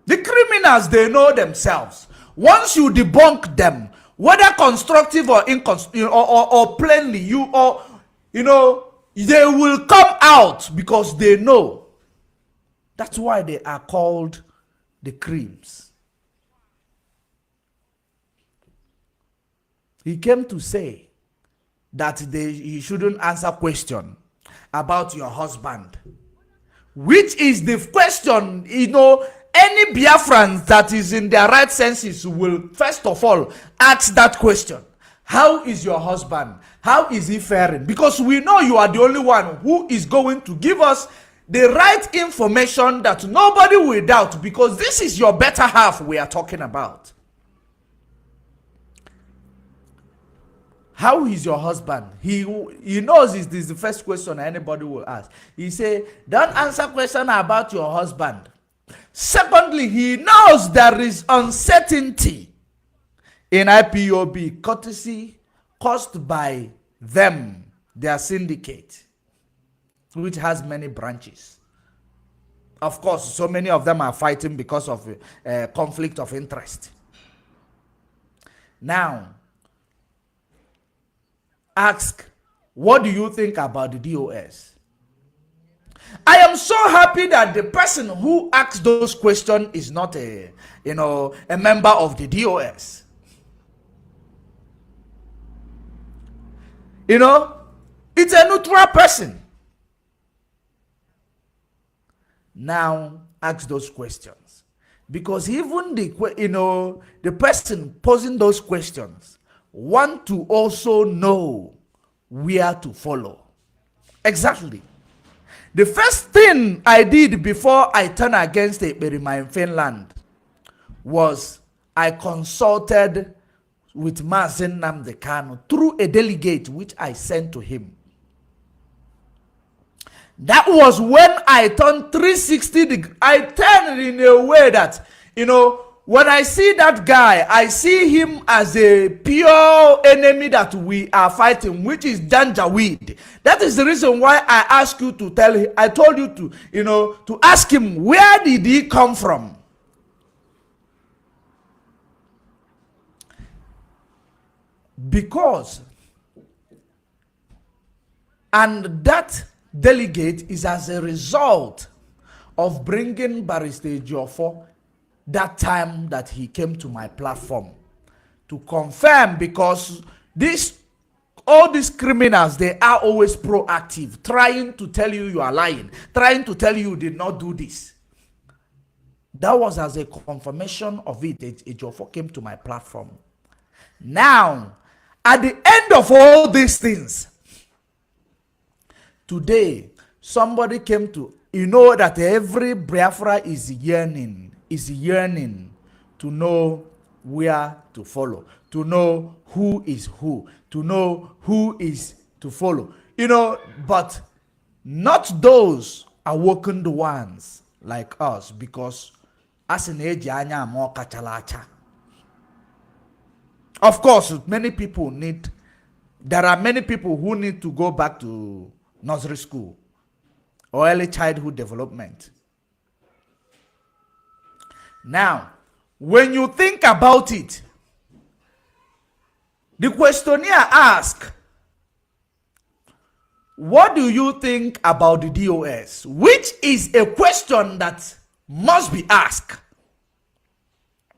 The criminals, they know themselves. Once you debunk them, whether constructive or or plainly, they will come out because they know. That's why they are called the creams. He came to say that he shouldn't answer question about your husband, which is the question, any Biafran that is in their right senses will first of all ask that question. How is your husband? How is he faring? Because we know you are the only one who is going to give us the right information that nobody will doubt, because this is your better half we are talking about. How is your husband? He knows this is the first question anybody will ask. He say, don't answer question about your husband. Secondly, he knows there is uncertainty in IPOB, courtesy caused by them, their syndicate, which has many branches. Of course, so many of them are fighting because of conflict of interest. Now, ask, what do you think about the DOS? I am so happy that the person who asked those questions is not a member of the DOS. It's a neutral person. Now ask those questions, because even the person posing those questions want to also know where to follow. Exactly. The first thing I did before I turned against Ekperima in Finland was I consulted with Mazen Nnamdi Kanu through a delegate which I sent to him. That was when I turned 360 degrees. I turned in a way that, when I see that guy, I see him as a pure enemy that we are fighting, which is Janjaweed. That is the reason why I asked you to I told you to ask him, where did he come from? Because, and that delegate is as a result of bringing Barrister Ejiofor that time that he came to my platform to confirm, because all these criminals, they are always proactive, trying to tell you are lying, trying to tell you did not do this. That was as a confirmation of it. Ejiofor came to my platform. Now, at the end of all these things, today, somebody came to, that every Biafra is yearning to know where to follow, to know who is who, to know who is to follow. But not those awakened ones like us, because as an age more kachalacha. Of course, there are many people who need to go back to nursery school or early childhood development. Now, when you think about it, the questionnaire asks, what do you think about the DOS? Which is a question that must be asked,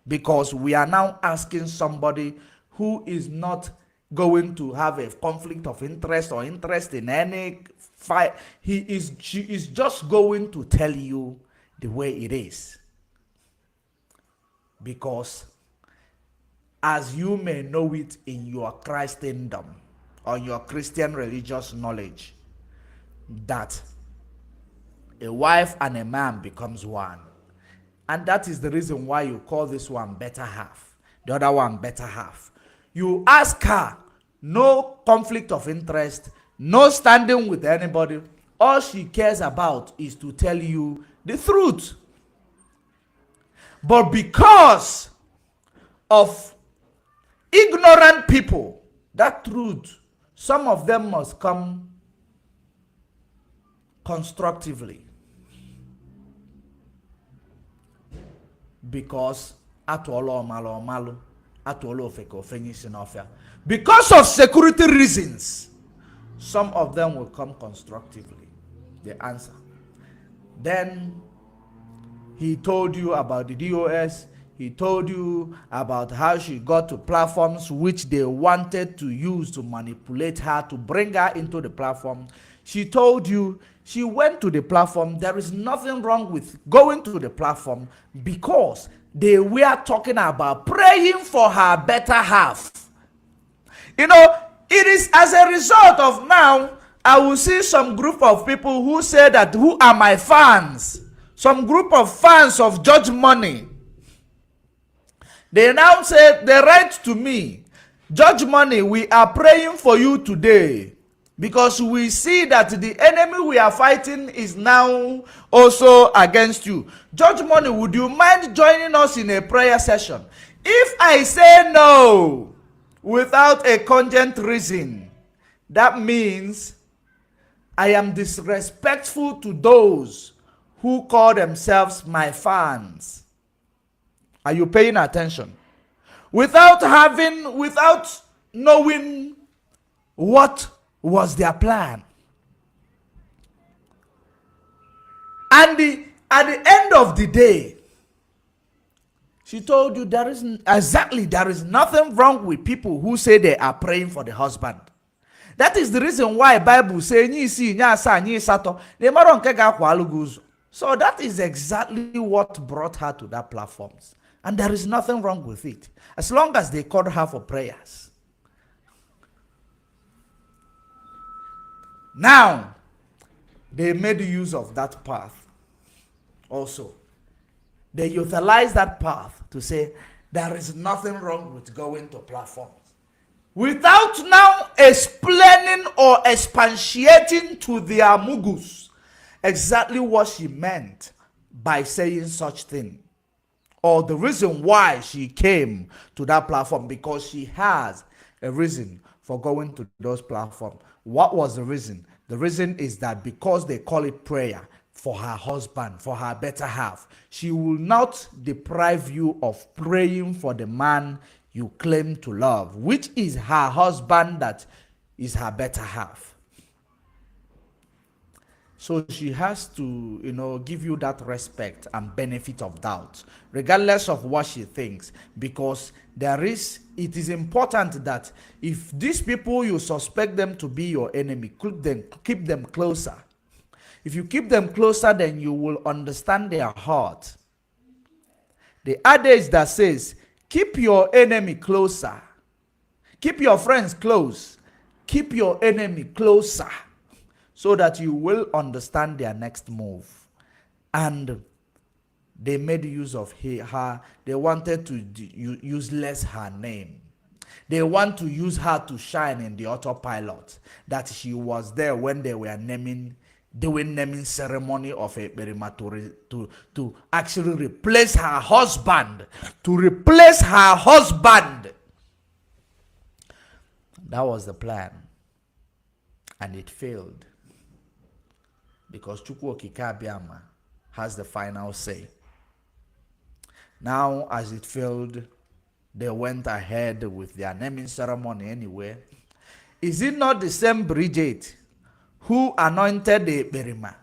because we are now asking somebody who is not going to have a conflict of interest or interest in any fight. She is just going to tell you the way it is. Because as you may know it in your Christendom or your Christian religious knowledge, that a wife and a man becomes one. And that is the reason why you call this one better half, the other one better half. You ask her, no conflict of interest, no standing with anybody. All she cares about is to tell you the truth. But because of ignorant people, that truth, some of them must come constructively. Because because of security reasons, some of them will come constructively. The answer. Then he told you about the DOS. He told you about how she got to platforms which they wanted to use to manipulate her, to bring her into the platform. She told you she went to the platform. There is nothing wrong with going to the platform because they were talking about praying for her better half. You know, it is as a result of now, I will see some group of people who say that, who are my fans, some group of fans of Judge Money. They now say, they write to me, Judge Money, we are praying for you today because we see that the enemy we are fighting is now also against you. Judge Money, would you mind joining us in a prayer session? If I say no without a cogent reason, that means I am disrespectful to those who call themselves my fans. Are you paying attention? Without knowing what was their plan. And at the end of the day, she told you there is nothing wrong with people who say they are praying for the husband. That is the reason why Bible says, so that is exactly what brought her to that platform. And there is nothing wrong with it, as long as they called her for prayers. Now, they made use of that path also. They utilized that path to say there is nothing wrong with going to platforms, without now explaining or expatiating to their mugus exactly what she meant by saying such thing, or the reason why she came to that platform, because she has a reason for going to those platforms. What was the reason? The reason is that because they call it prayer for her husband, for her better half, she will not deprive you of praying for the man you claim to love, which is her husband, that is her better half. So she has to, give you that respect and benefit of doubt, regardless of what she thinks, because it is important that if these people, you suspect them to be your enemy, keep them closer. If you keep them closer, then you will understand their heart. The adage that says, keep your enemy closer. Keep your friends close. Keep your enemy closer, so that you will understand their next move. And they made use of her. They wanted to useless her name. They want to use her to shine in the autopilot, that she was there when they were doing naming ceremony of a Berima to actually replace her husband. To replace her husband. That was the plan. And it failed. Because Chukwu Okike Abiama has the final say. Now, as it failed, they went ahead with their naming ceremony anyway. Is it not the same Bridget who anointed the Ekperima,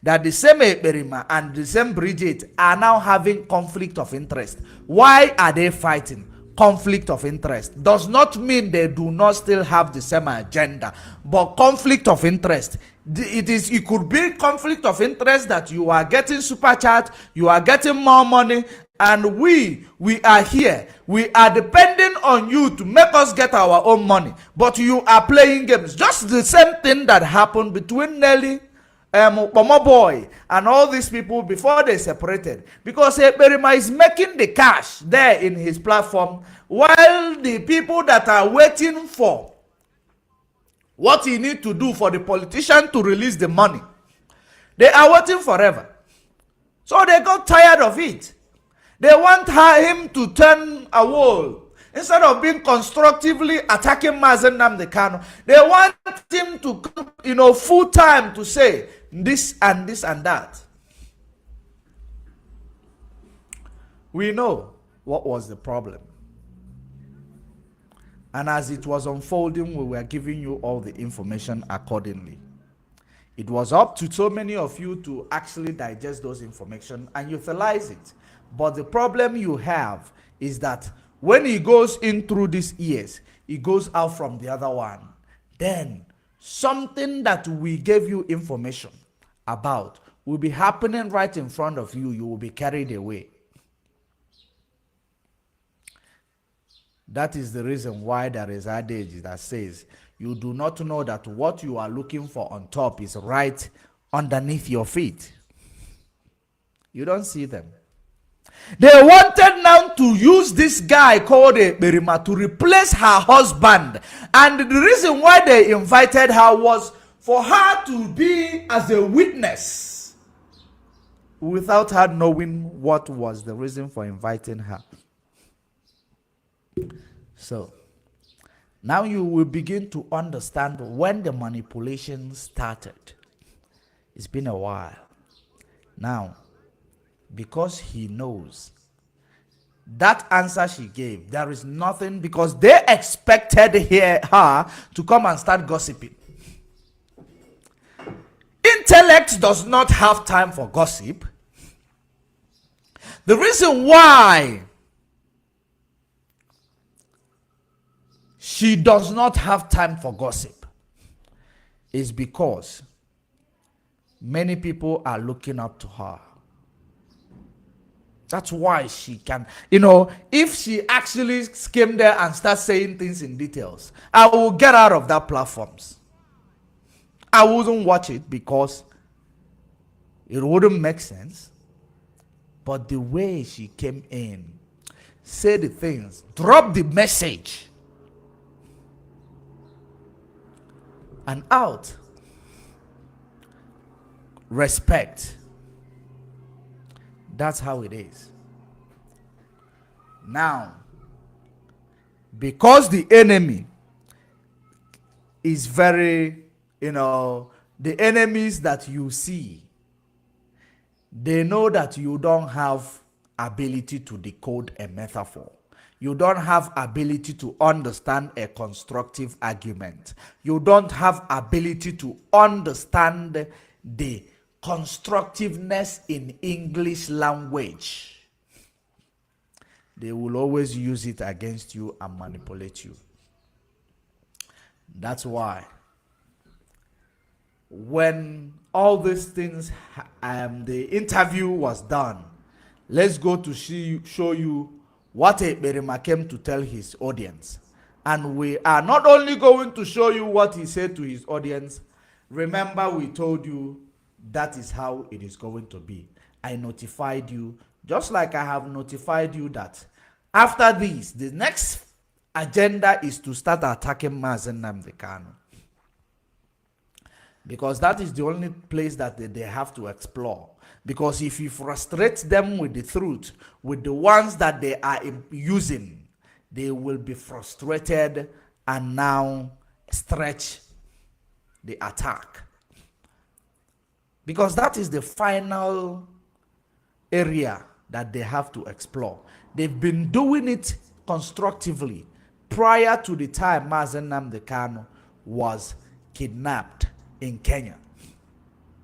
that the same Ekperima and the same Bridget are now having conflict of interest? Why are they fighting? Conflict of interest does not mean they do not still have the same agenda, but conflict of interest, it could be conflict of interest that you are getting super chat, you are getting more money, and we are here, we are depending on you to make us get our own money, but you are playing games. Just the same thing that happened between Nelly, Pomo Boy, and all these people before they separated, because Ekperima is making the cash there in his platform, while the people that are waiting for what he need to do for the politician to release the money. They are waiting forever. So they got tired of it. They want him to turn a wall. Instead of being constructively attacking Mazen Nnamdi Kanu, they want him to come, full time to say this and this and that. We know what was the problem. And as it was unfolding, we were giving you all the information accordingly. It was up to so many of you to actually digest those information and utilize it. But the problem you have is that when he goes in through these ears, he goes out from the other one. Then something that we gave you information about will be happening right in front of you. You will be carried away. That is the reason why there is adage that says, you do not know that what you are looking for on top is right underneath your feet. You don't see them. They wanted now to use this guy called Berima to replace her husband. And the reason why they invited her was for her to be as a witness, without her knowing what was the reason for inviting her. So now you will begin to understand when the manipulation started. It's been a while. Now, because he knows that answer she gave, there is nothing, because they expected her to come and start gossiping. Intellect does not have time for gossip. The reason why she does not have time for gossip is because many people are looking up to her. That's why she can, if she actually came there and start saying things in details, I will get out of that platforms. I wouldn't watch it because it wouldn't make sense. But the way she came in, said the things, dropped the message, and out. Respect. That's how it is. Now, because the enemy is very, the enemies that you see, they know that you don't have ability to decode a metaphor. You don't have ability to understand a constructive argument. You don't have ability to understand the constructiveness in English language. They will always use it against you and manipulate you. That's why when all these things, the interview was done, let's go to show you what Berima came to tell his audience. And we are not only going to show you what he said to his audience. Remember, we told you that is how it is going to be. I notified you, just like I have notified you that after this, the next agenda is to start attacking Mazen Nnamdi Kanu. Because that is the only place that they have to explore. Because if you frustrate them with the truth, with the ones that they are using, they will be frustrated and now stretch the attack. Because that is the final area that they have to explore. They've been doing it constructively prior to the time Mazen Nnamdi Kanu was kidnapped in Kenya.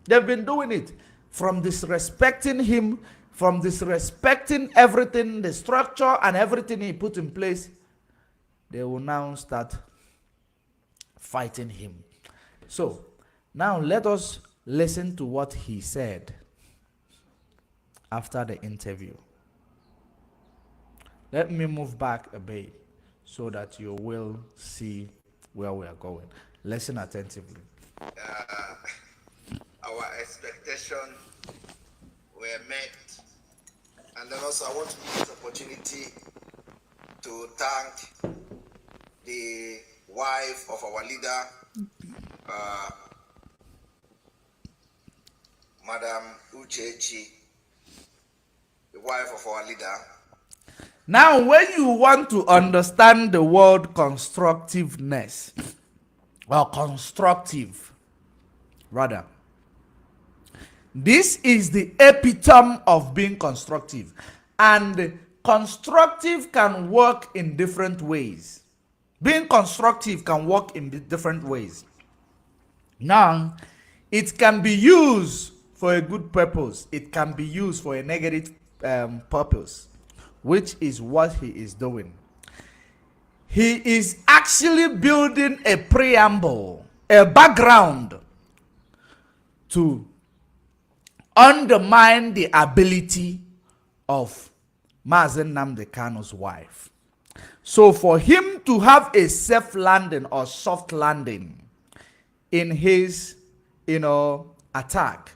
They've been doing it from disrespecting him, from disrespecting everything, the structure and everything he put in place. They will now start fighting him. So now let us listen to what he said after the interview. Let me move back a bit so that you will see where we are going. Listen attentively. Our expectations were met. And then also I want to use this opportunity to thank the wife of our leader, uh, Madam Uchechi, the wife of our leader. Now, when you want to understand the word constructiveness, or constructive, rather, this is the epitome of being constructive. And constructive can work in different ways. Being constructive can work in different ways. Now, it can be used for a good purpose, it can be used for a negative purpose, which is what he is doing. He is actually building a preamble, a background to undermine the ability of Mazen Nnamdi Kanu's wife. So for him to have a safe landing or soft landing in his, attack,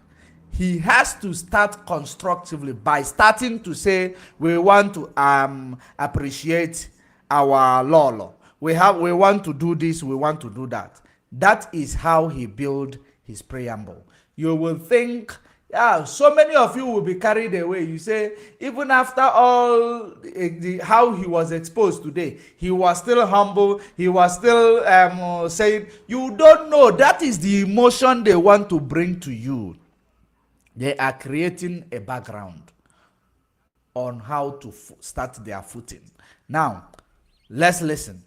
he has to start constructively by starting to say we want to appreciate our law. We want to do this, we want to do that. That is how he built his preamble. You will think, yeah, so many of you will be carried away. You say, even after all how he was exposed today, he was still humble. He was still saying, you don't know. That is the emotion they want to bring to you. They are creating a background on how to start their footing. Now, let's listen.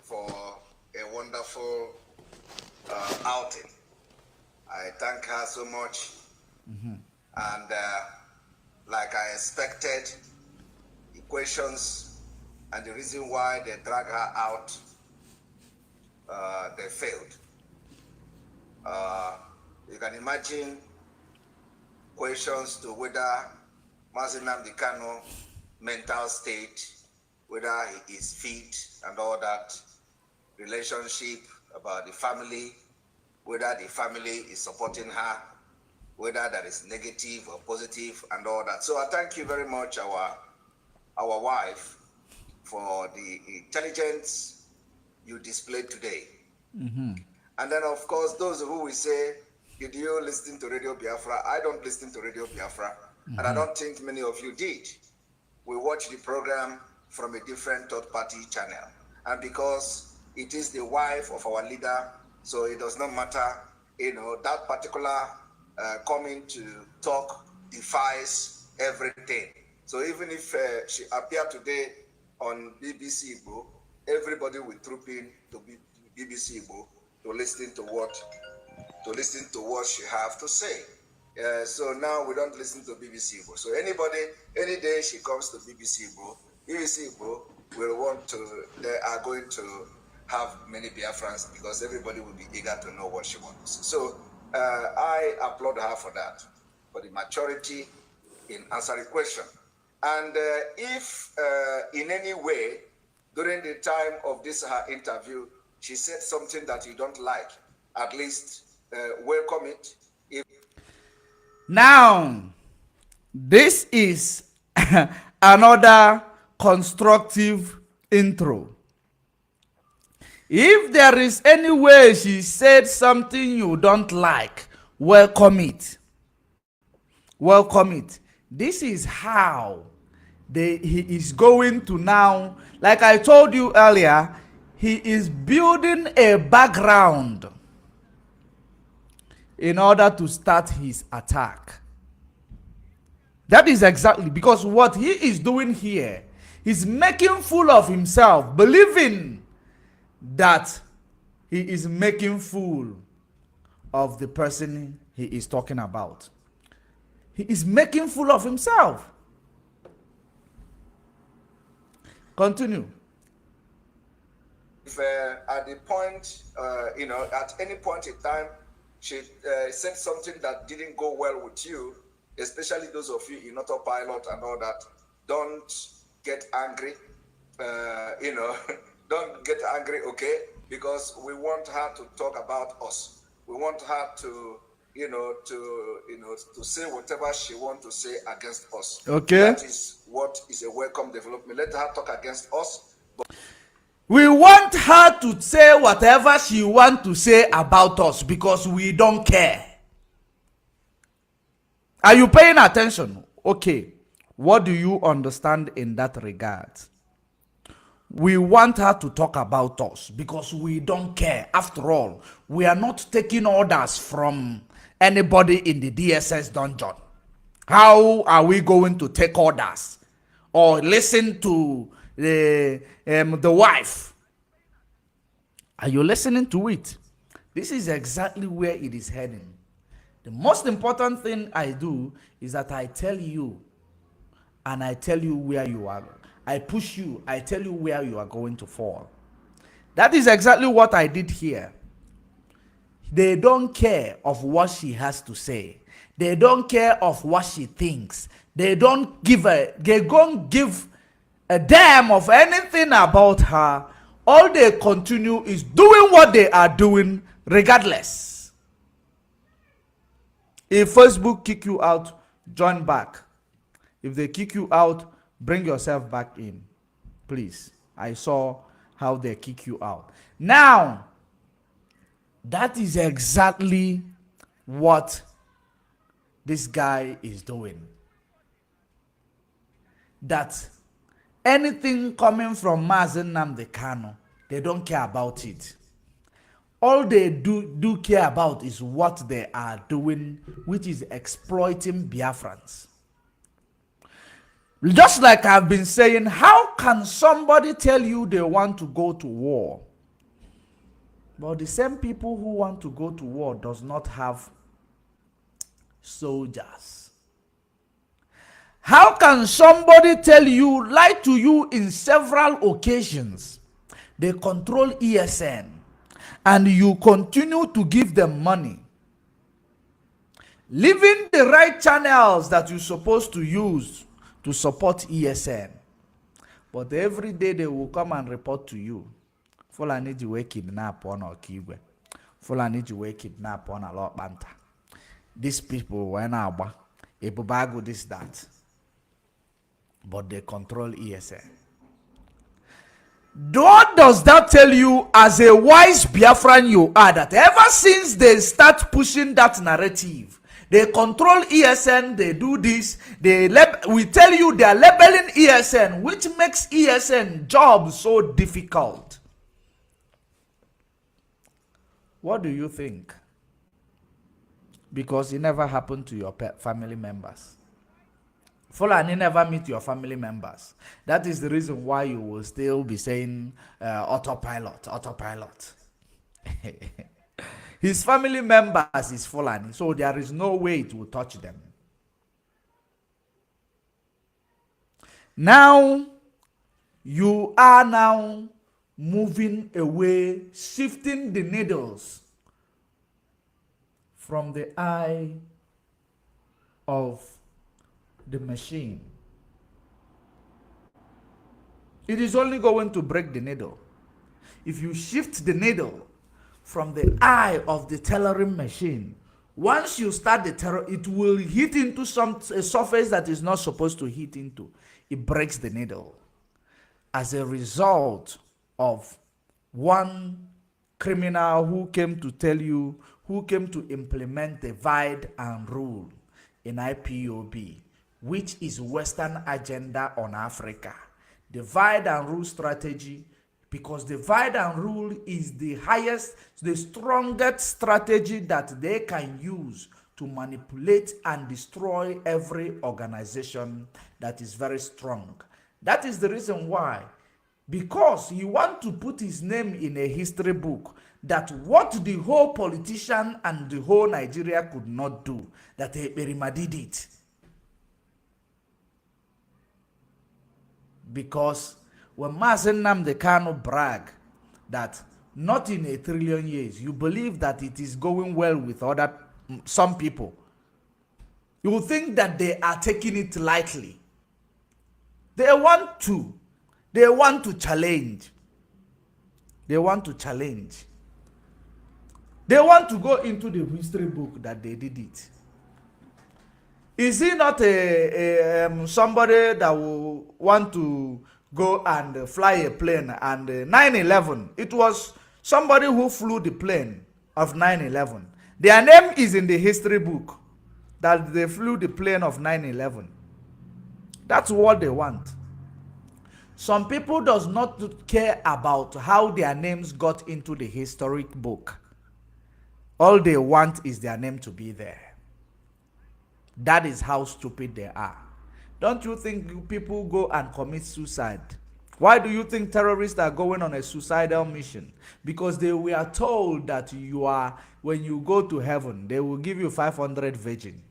For a wonderful outing. I thank her so much. And like I expected, the questions and the reason why they drag her out, they failed. You can imagine questions to whether Mazen Nnamdi Kanu mental state, whether he is fit and all that, relationship, about the family, whether the family is supporting her, whether that is negative or positive and all that. So I thank you very much, our wife, for the intelligence you displayed today. And then, of course, those who will say, did you listen to Radio Biafra? I don't listen to Radio Biafra, and I don't think many of you did. We watch the program from a different third-party channel. And because it is the wife of our leader, so it does not matter, that particular coming to talk defies everything. So even if she appeared today on BBC Igbo, everybody will troop in to BBC Igbo to listen to what she have to say. So now we don't listen to BBC Igbo. So any day she comes to BBC Igbo they are going to have many Biafrans because everybody will be eager to know what she wants. So I applaud her for that, for the maturity in answering question. And if in any way during the time of this her interview she said something that you don't like, at least welcome it. Now, this is another constructive intro. If there is any way she said something you don't like, welcome it. Welcome it. This is how he is going to now, like I told you earlier, he is building a background in order to start his attack. That is exactly because what he is doing here, he's making fool of himself, believing that he is making fool of the person he is talking about. He is making fool of himself. Continue. If at the point, at any point in time, she said something that didn't go well with you, especially those of you in autopilot and all that, don't get angry. Don't get angry, okay? Because we want her to talk about us. We want her to, to say whatever she wants to say against us. Okay. That is what is a welcome development. Let her talk against us. We want her to say whatever she wants to say about us because we don't care. Are you paying attention? Okay. What do you understand in that regard? We want her to talk about us because we don't care. After all, we are not taking orders from anybody in the DSS dungeon. How are we going to take orders or listen to the wife? Are you listening to it? This is exactly where it is heading. The most important thing I do is that I tell you, and I tell you where you are. I push you, I tell you where you are going to fall. That is exactly what I did here. They don't care of what she has to say. They don't care of what she thinks. They don't give a damn of anything about her. All they continue is doing what they are doing regardless. If Facebook kick you out, join back. If they kick you out, bring yourself back in. Please. I saw how they kick you out. Now, that is exactly what this guy is doing. That anything coming from Mazi Nnamdi Kanu, they don't care about it. All they do care about is what they are doing, which is exploiting Biafrans. Just like I've been saying, how can somebody tell you they want to go to war? But the same people who want to go to war does not have soldiers. How can somebody tell you, lie to you in several occasions, they control ESN, and you continue to give them money, leaving the right channels that you're supposed to use to support ESN? But every day they will come and report to you. Fulani ji we kidnap on Okigwe. Fulani ji we kidnap on a lot banta. These people were now Ebubago this that. But they control ESN. What does that tell you as a wise Biafran you are, that ever since they start pushing that narrative, they control ESN, they do this, we tell you they are labeling ESN, which makes ESN job so difficult. What do you think? Because it never happened to your family members. Fulani never meet your family members. That is the reason why you will still be saying autopilot. His family members is Fulani, so there is no way it will touch them. Now, you are now moving away, shifting the needles from the eye of the machine. It is only going to break the needle. If you shift the needle from the eye of the tailoring machine, once you start the terror, it will hit into a surface that is not supposed to hit into. It breaks the needle. As a result of one criminal who came to tell you, who came to implement divide and rule in IPOB, which is Western agenda on Africa. Divide and rule strategy, because divide and rule is the highest, the strongest strategy that they can use to manipulate and destroy every organization that is very strong. That is the reason why, because he wants to put his name in a history book, that what the whole politician and the whole Nigeria could not do, that Eberima did it. Because when Mazi Nnamdi Kanu brag that not in 1 trillion years, you believe that it is going well with some people, you will think that they are taking it lightly. They want to challenge. They want to challenge. They want to go into the history book that they did it. Is he not somebody that will want to go and fly a plane. And 9/11, it was somebody who flew the plane of 9/11. Their name is in the history book that they flew the plane of 9/11. That's what they want. Some people does not care about how their names got into the historic book. All they want is their name to be there. That is how stupid they are. Don't you think people go and commit suicide? Why do you think terrorists are going on a suicidal mission? Because they were told that when you go to heaven, they will give you 500 virgin.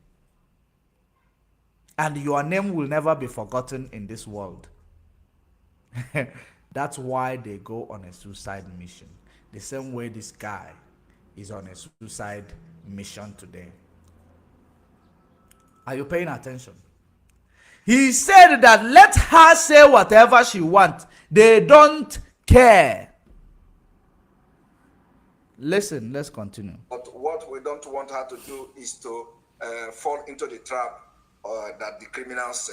And your name will never be forgotten in this world. That's why they go on a suicide mission. The same way this guy is on a suicide mission today. Are you paying attention? He said that let her say whatever she wants. They don't care. Listen, let's continue. But what we don't want her to do is to fall into the trap that the criminals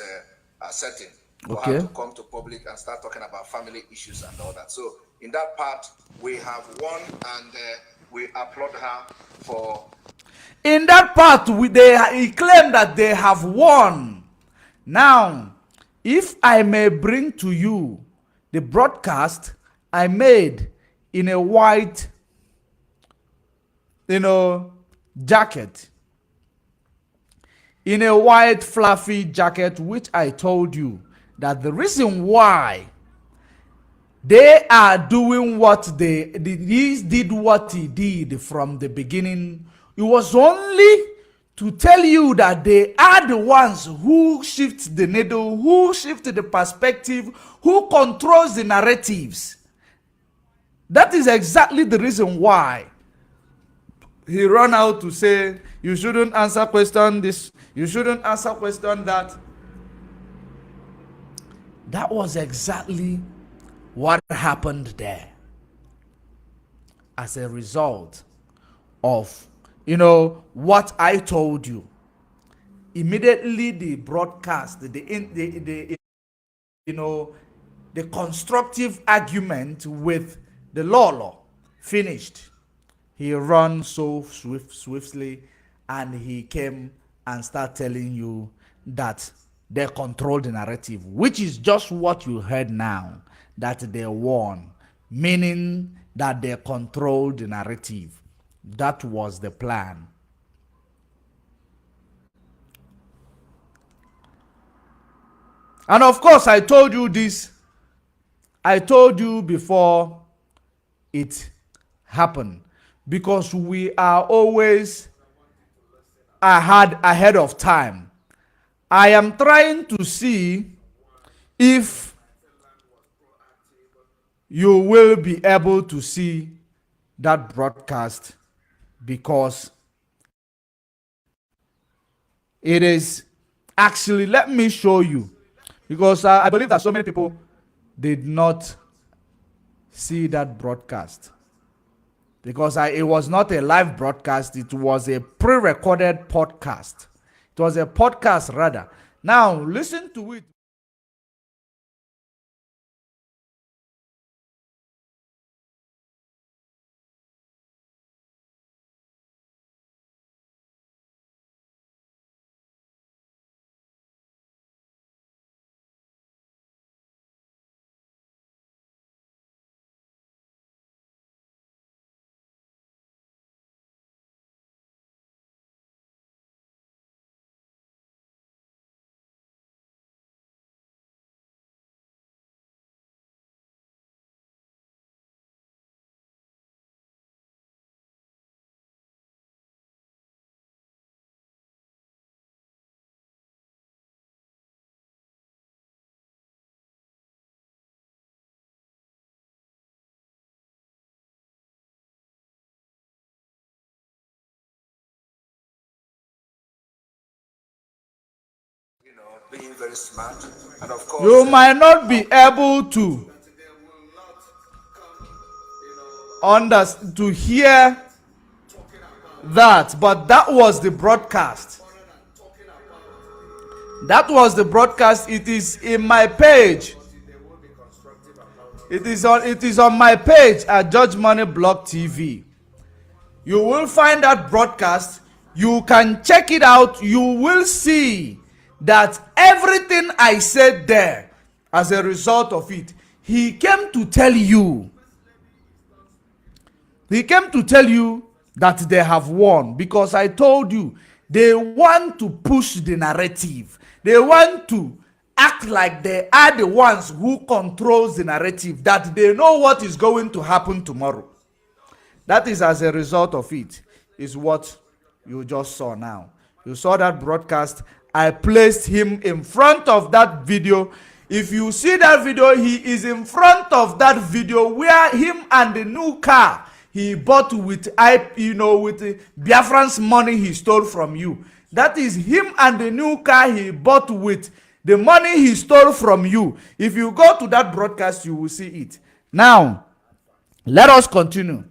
are setting. For her to come to public and start talking about family issues and all that. So in that part, we have won, and we applaud her for. In that part, he claimed that they have won. Now, if I may bring to you the broadcast I made in a white, jacket. In a white fluffy jacket, which I told you that the reason why they are doing what he did what he did from the beginning, it was only to tell you that they are the ones who shift the needle, who shift the perspective, who controls the narratives. That is exactly the reason why he ran out to say, you shouldn't answer question this, you shouldn't answer question that. That was exactly what happened there. As a result of, what I told you. Immediately the broadcast, the constructive argument with the law finished. He ran so swiftly, and he came and started telling you that they control the narrative, which is just what you heard now, that they won, meaning that they control the narrative. That was the plan. And of course, I told you this. I told you before it happened, because we are always ahead of time. I am trying to see if you will be able to see that broadcast, because it is actually, let me show you, because I believe that so many people did not see that broadcast, because it was not a live broadcast, it was a pre-recorded podcast. It was a podcast rather. Now listen to it. Being very smart, and of course, you might not be able to hear that, but that was the broadcast. That was the broadcast. It is in my page. It is on my page at Judge Money Blog TV. You will find that broadcast. You can check it out. You will see that everything I said there, as a result of it, he came to tell you. He came to tell you that they have won, because I told you they want to push the narrative. They want to act like they are the ones who controls the narrative, that they know what is going to happen tomorrow. That is as a result of it, is what you just saw now. You saw that broadcast. I placed him in front of that video. If you see that video, he is in front of that video where him and the new car he bought with with Biafran's money he stole from you. That is him and the new car he bought with the money he stole from you. If you go to that broadcast, you will see it. Now, let us continue.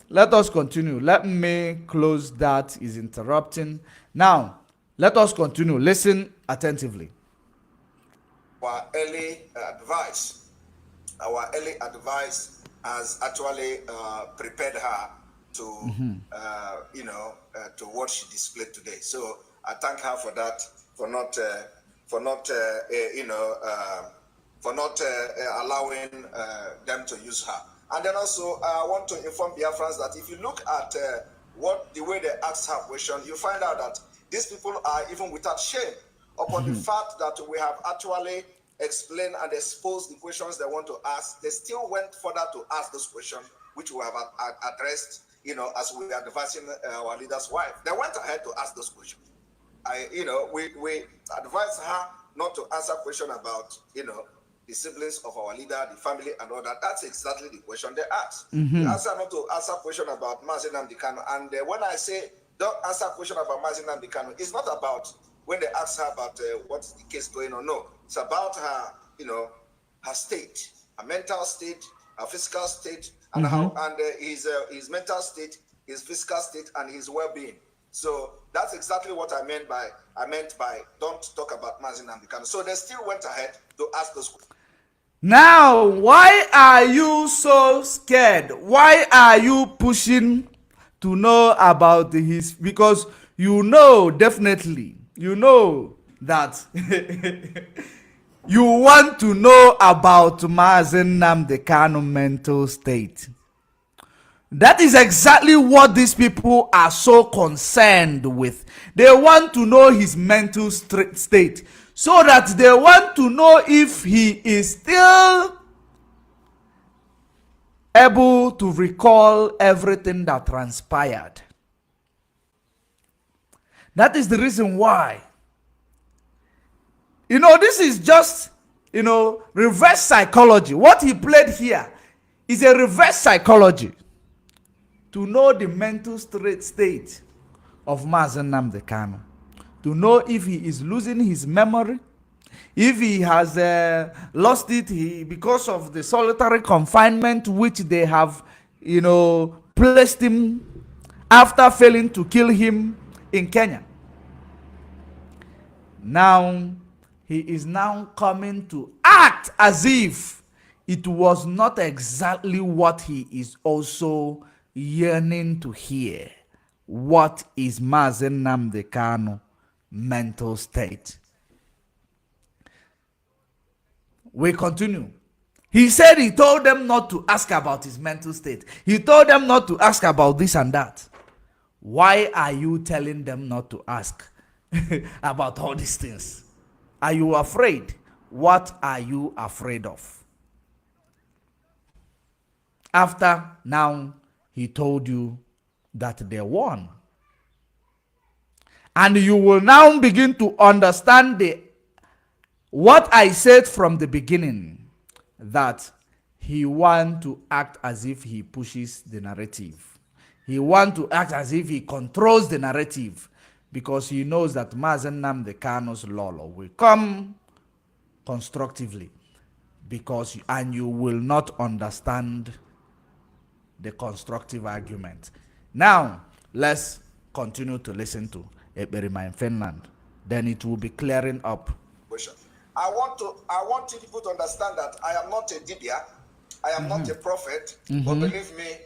Let us continue. Let me close that. Is interrupting. Now, let us continue. Listen attentively. Our early advice has actually prepared her to, to what she displayed today. So I thank her for that, for not allowing them to use her. And then also, I want to inform Biafrans that if you look at the way they ask her question, you find out that these people are even without shame upon the fact that we have actually explained and exposed the questions they want to ask. They still went further to ask this question, which we have addressed, as we are advising our leader's wife. They went ahead to ask this question. We advised her not to answer question about, the siblings of our leader, the family, and all that. That's exactly the question they asked. They answer not to answer question about Mazi Nnamdi Kanu. And when I say don't answer question about Mazi Nnamdi Kanu, it's not about when they ask her about what's the case going on. No, it's about her, her state, her mental state, her physical state, and his mental state, his physical state, and his well-being. So that's exactly what I meant by don't talk about Mazi Nnamdi Kanu. So they still went ahead to ask those questions. Now, why are you so scared? Why are you pushing to know about his? Because definitely, that you want to know about Mazi Nnamdi Kanu mental state. That is exactly what these people are so concerned with. They want to know his mental state, so that they want to know if he is still able to recall everything that transpired. That is the reason why. This is just, reverse psychology. What he played here is a reverse psychology to know the mental state of Mazi Nnamdi Kanu, to know if he is losing his memory, if he has lost it because of the solitary confinement which they have, placed him after failing to kill him in Kenya. Now, he is now coming to act as if it was not exactly what he is also yearning to hear. What is Mazi Nnamdi Kanu mental state? We continue. He said he told them not to ask about his mental state. He told them not to ask about this and that. Why are you telling them not to ask about all these things? Are you afraid? What are you afraid of? After now, he told you that they won. And you will now begin to understand what I said from the beginning, that he wants to act as if he pushes the narrative. He wants to act as if he controls the narrative, because he knows that Mazi Nnamdi Kanu's lolo will come constructively, and you will not understand the constructive argument. Now, let's continue to listen to Eberima in Finland. Then it will be clearing up. I want people to understand that I am not a dibia, I am not a prophet, but believe me,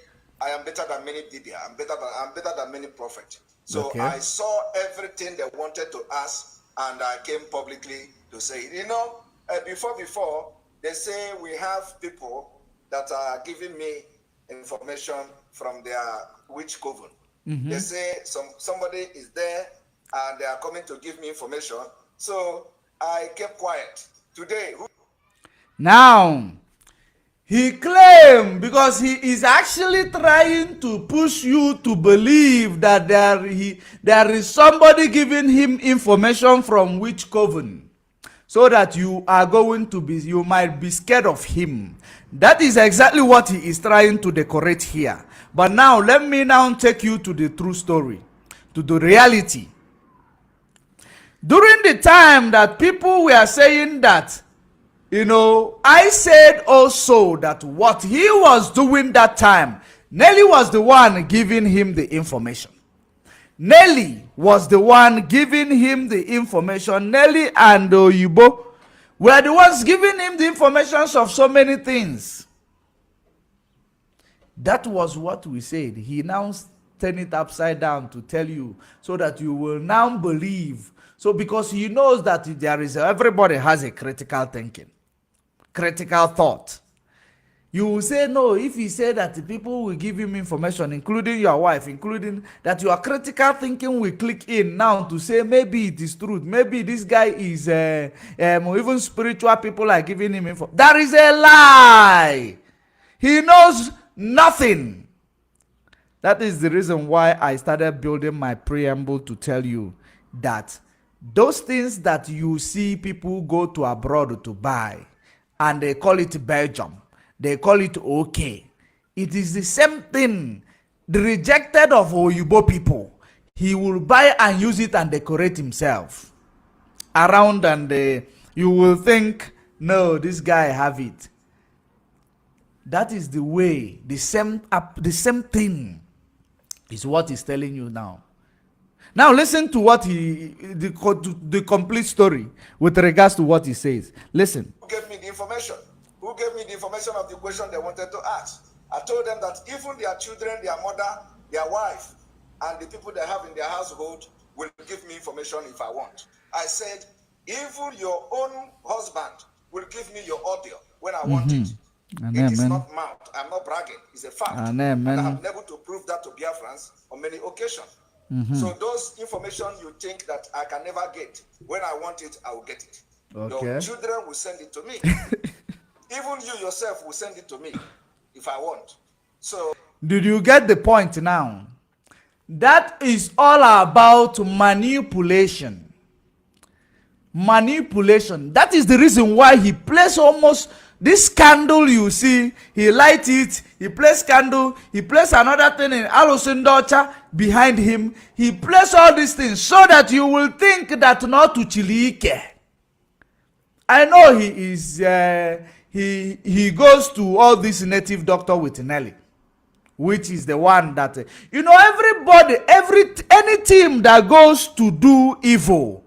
I am better than many dibia. I'm better than many prophets. So I saw everything they wanted to ask, and I came publicly to say it. You know, before they say we have people that are giving me information from their witch coven. They say somebody is there and they are coming to give me information. So I kept quiet. Today, now he claimed, because he is actually trying to push you to believe that there is somebody giving him information from which coven, so that you might be scared of him. That is exactly what he is trying to decorate here. But now let me now take you to the true story, to the reality. During the time that people were saying that, I said also that what he was doing that time, Nelly was the one giving him the information. Nelly was the one giving him the information. Nelly and Oyibo were the ones giving him the information of so many things. That was what we said. He now turned it upside down to tell you, so that you will now believe. So because he knows that everybody has a critical thinking, critical thought. You will say no if he said that the people will give him information, including your wife, including that your critical thinking will click in now to say maybe it is truth, maybe this guy is even spiritual people are giving him info. That is a lie. He knows nothing. That is the reason why I started building my preamble to tell you that those things that you see people go to abroad to buy, and they call it Belgium, they call it okay. It is the same thing. The rejected of Oyibo people, he will buy and use it and decorate himself around, and you will think, no, this guy have it. That is the way. The same thing is what he's telling you now. Now listen to what the complete story with regards to what he says. Listen. Who gave me the information? Who gave me the information of the question they wanted to ask? I told them that even their children, their mother, their wife, and the people they have in their household will give me information if I want. I said, even your own husband will give me your audio when I want it. It is not mouth. I'm not bragging. It's a fact. And I have been able to prove that to Biafrans on many occasions. So those information you think that I can never get, when I want it, I will get it. Okay. Your children will send it to me. Even you yourself will send it to me if I want. So did you get the point now? That is all about manipulation. Manipulation. That is the reason why he plays almost this candle. You see, he light it, he plays candle, he plays another thing in Alusindocha behind him. He plays all these things so that you will think that not to Chilike. I know he is he goes to all this native doctor with Nelly, which is the one that everybody, any team that goes to do evil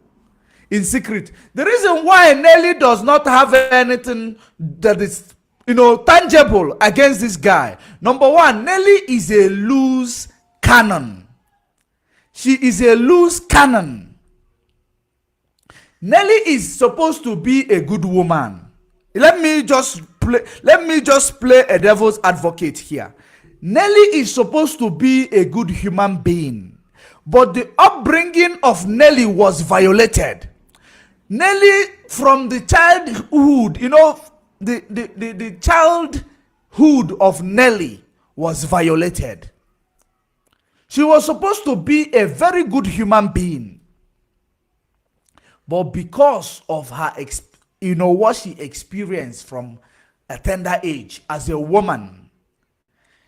in secret. The reason why Nelly does not have anything that is tangible against this guy. Number one, Nelly is a loose cannon. She is a loose cannon. Nelly is supposed to be a good woman. Let me just play a devil's advocate here. Nelly is supposed to be a good human being, but the upbringing of Nelly was violated. Nelly, from the childhood, the childhood of Nelly was violated. She was supposed to be a very good human being, but because of her what she experienced from a tender age as a woman,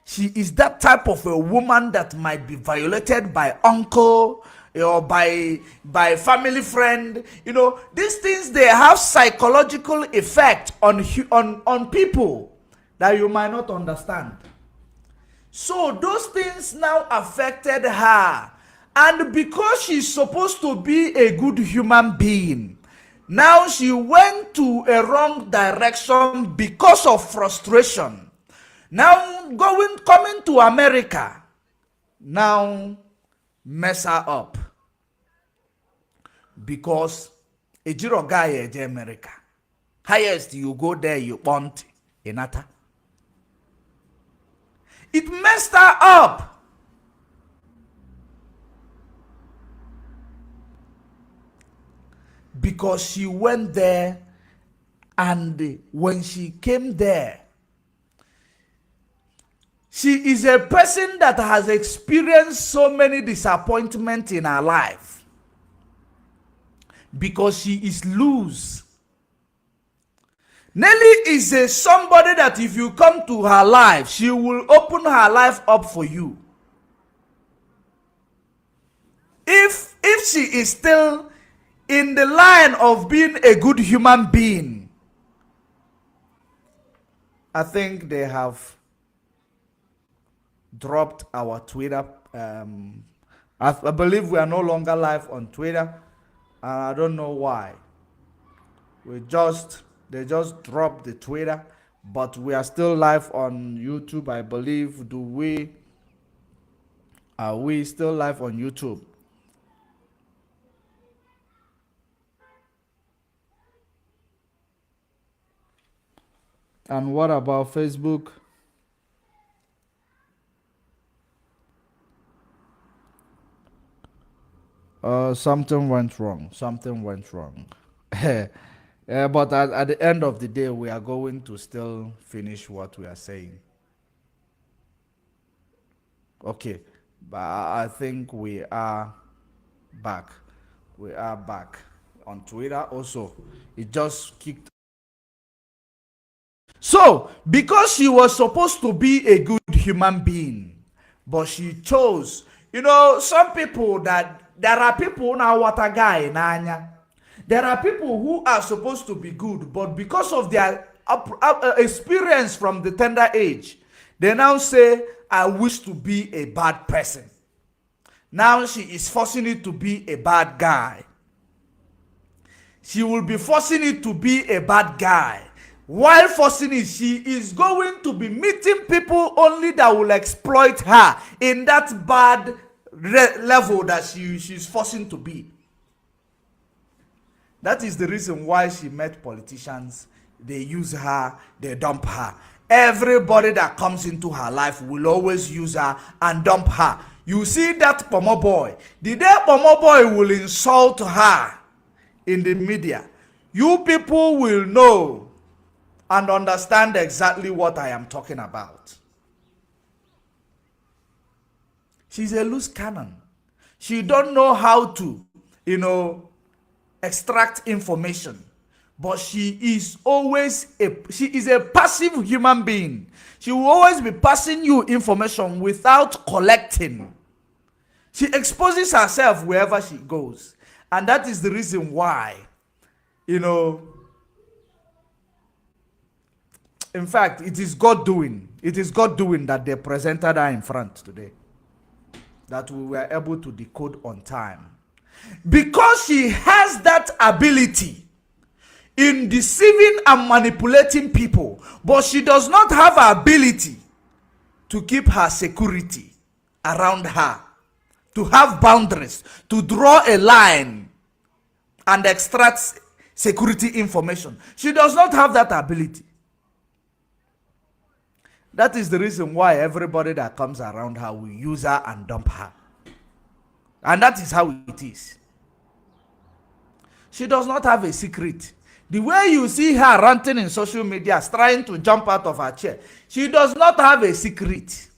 she is that type of a woman that might be violated by uncle or by family friend. These things, they have psychological effect on people that you might not understand. So those things now affected her, and because she's supposed to be a good human being, Now she went to a wrong direction because of frustration. Now coming to America, now mess her up because a jiro guy eje America. Highest you go there, you want inata. It messed her up. Because she went there, and when she came there, she is a person that has experienced so many disappointments in her life because she is loose. Nelly is somebody that if you come to her life, she will open her life up for you. If she is still in the line of being a good human being, I think they have dropped our Twitter. I believe we are no longer live on Twitter, and I don't know why. They just dropped the Twitter, but we are still live on YouTube, I believe. Are we still live on YouTube? And what about Facebook? Something went wrong. But at the end of the day, we are going to still finish what we are saying. Okay, but I think we are back. We are back on Twitter also. It just kicked. So, because she was supposed to be a good human being, but she chose, some people that there are people now what a guy nanya. There are people who are supposed to be good, but because of their experience from the tender age, they now say, I wish to be a bad person. Now she is forcing it to be a bad guy. She will be forcing it to be a bad guy. While forcing it, she is going to be meeting people only that will exploit her in that bad level that she's forcing to be. That is the reason why she met politicians. They use her, they dump her. Everybody that comes into her life will always use her and dump her. You see that Pomo boy. The day Pomo boy will insult her in the media, you people will know and understand exactly what I am talking about. She's a loose cannon. She don't know how to, extract information. But she is a passive human being. She will always be passing you information without collecting. She exposes herself wherever she goes. And that is the reason why, in fact, it is God doing. It is God doing that they presented her in front today. That we were able to decode on time. Because she has that ability in deceiving and manipulating people, but she does not have ability to keep her security around her, to have boundaries, to draw a line and extract security information. She does not have that ability. That is the reason why everybody that comes around her will use her and dump her. And that is how it is. She does not have a secret. The way you see her ranting in social media, trying to jump out of her chair, she does not have a secret.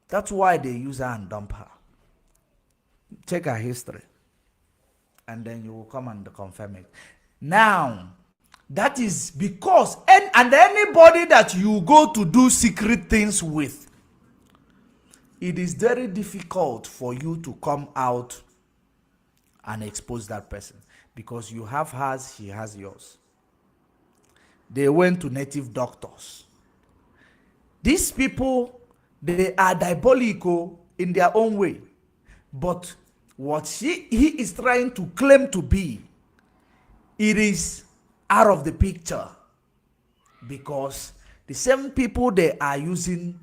That's why they use her and dump her. Check her history. And then you will come and confirm it. Now, that is because, and anybody that you go to do secret things with, it is very difficult for you to come out and expose that person. Because you have hers, she has yours. They went to native doctors. These people, they are diabolical in their own way. But what he is trying to claim to be it is out of the picture, because the same people they are using,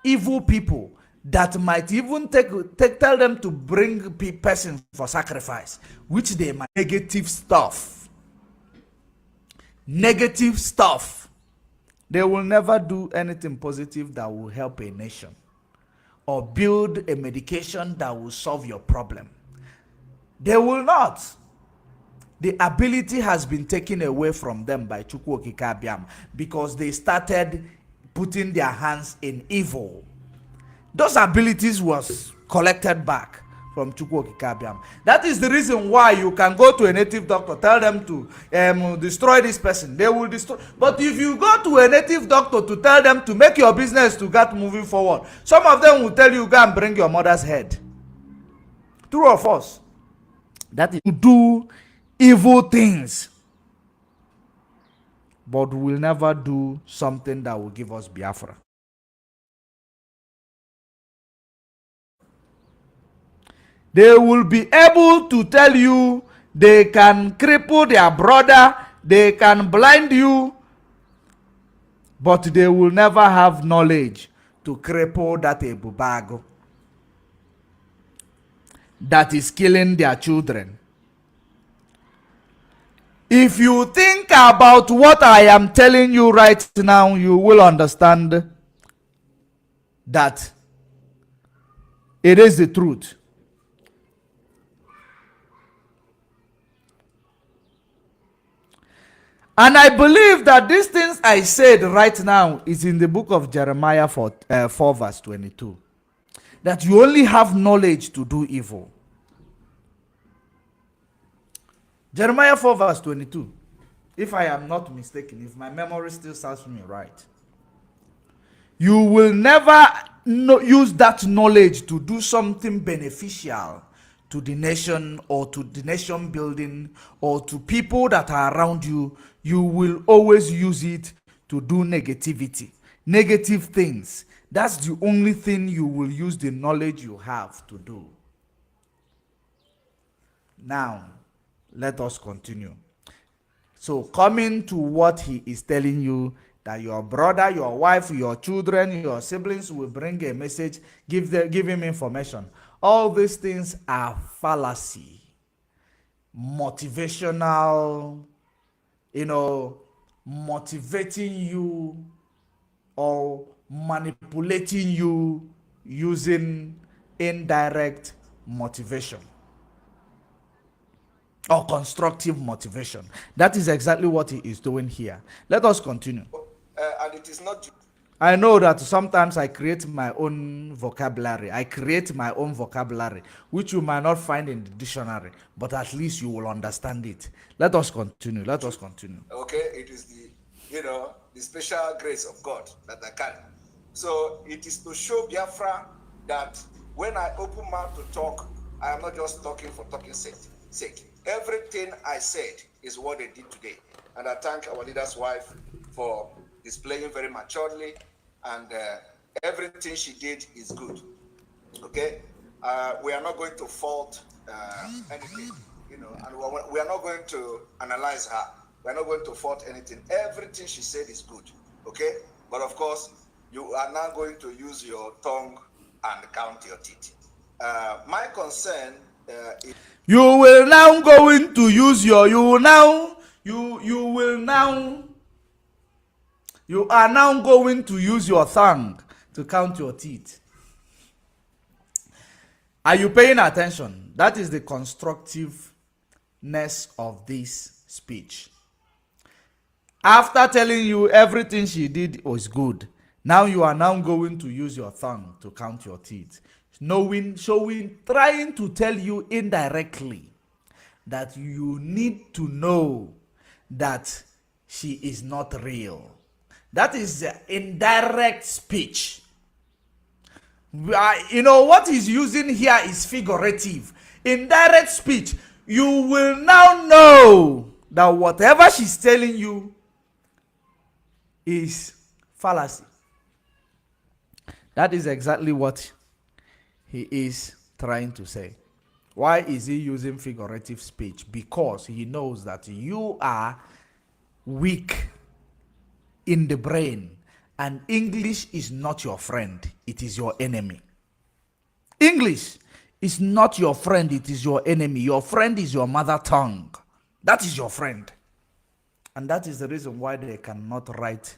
evil people that might even tell them to bring person for sacrifice, which they might negative stuff. They will never do anything positive that will help a nation or build a medication that will solve your problem. They will not. The ability has been taken away from them by Chukwu Okike Abiam, because they started putting their hands in evil. Those abilities was collected back from Chukwu Okike Abiam. That is the reason why you can go to a native doctor, tell them to destroy this person. They will destroy. But if you go to a native doctor to tell them to make your business to get moving forward, some of them will tell you, go and bring your mother's head. True or false? That is to do evil things, but will never do something that will give us Biafra. They will be able to tell you they can cripple their brother, they can blind you, but they will never have knowledge to cripple that ebubago that is killing their children. If you think about what I am telling you right now, you will understand that it is the truth. And I believe that these things I said right now is in the book of Jeremiah 4 verse 22. That you only have knowledge to do evil. Jeremiah 4 verse 22. If I am not mistaken, if my memory still serves me right. You will never use that knowledge to do something beneficial to the nation or to the nation building or to people that are around you. You will always use it to do negativity, negative things. That's the only thing you will use the knowledge you have to do. Now, let us continue. So, coming to what he is telling you, that your brother, your wife, your children, your siblings will bring a message, give him information. All these things are fallacy, motivational, motivating you or manipulating you using indirect motivation or constructive motivation. That is exactly what he is doing here. Let us continue. And it is not. I know that sometimes I create my own vocabulary. Which you might not find in the dictionary, but at least you will understand it. Let us continue. Okay, it is the special grace of God that I can. So it is to show Biafra that when I open mouth to talk, I am not just talking for talking sake. Everything I said is what they did today. And I thank our leader's wife for displaying very maturely, and everything she did is good. Okay, we are not going to fault anything, and we are not going to analyze her. We are not going to fault anything. Everything she said is good. Okay, but of course, you are now going to use your tongue and count your teeth. My concern is you will now going to use your you are now going to use your tongue to count your teeth. Are you paying attention? That is the constructiveness of this speech. After telling you everything she did was good, now you are now going to use your tongue to count your teeth. Showing, trying to tell you indirectly that you need to know that she is not real. That is indirect speech. What he's using here is figurative. Indirect speech. You will now know that whatever she's telling you is fallacy. That is exactly what he is trying to say. Why is he using figurative speech? Because he knows that you are weak in the brain, and English is not your friend, it is your enemy. English is not your friend, it is your enemy. Your friend is your mother tongue. That is your friend. And that is the reason why they cannot write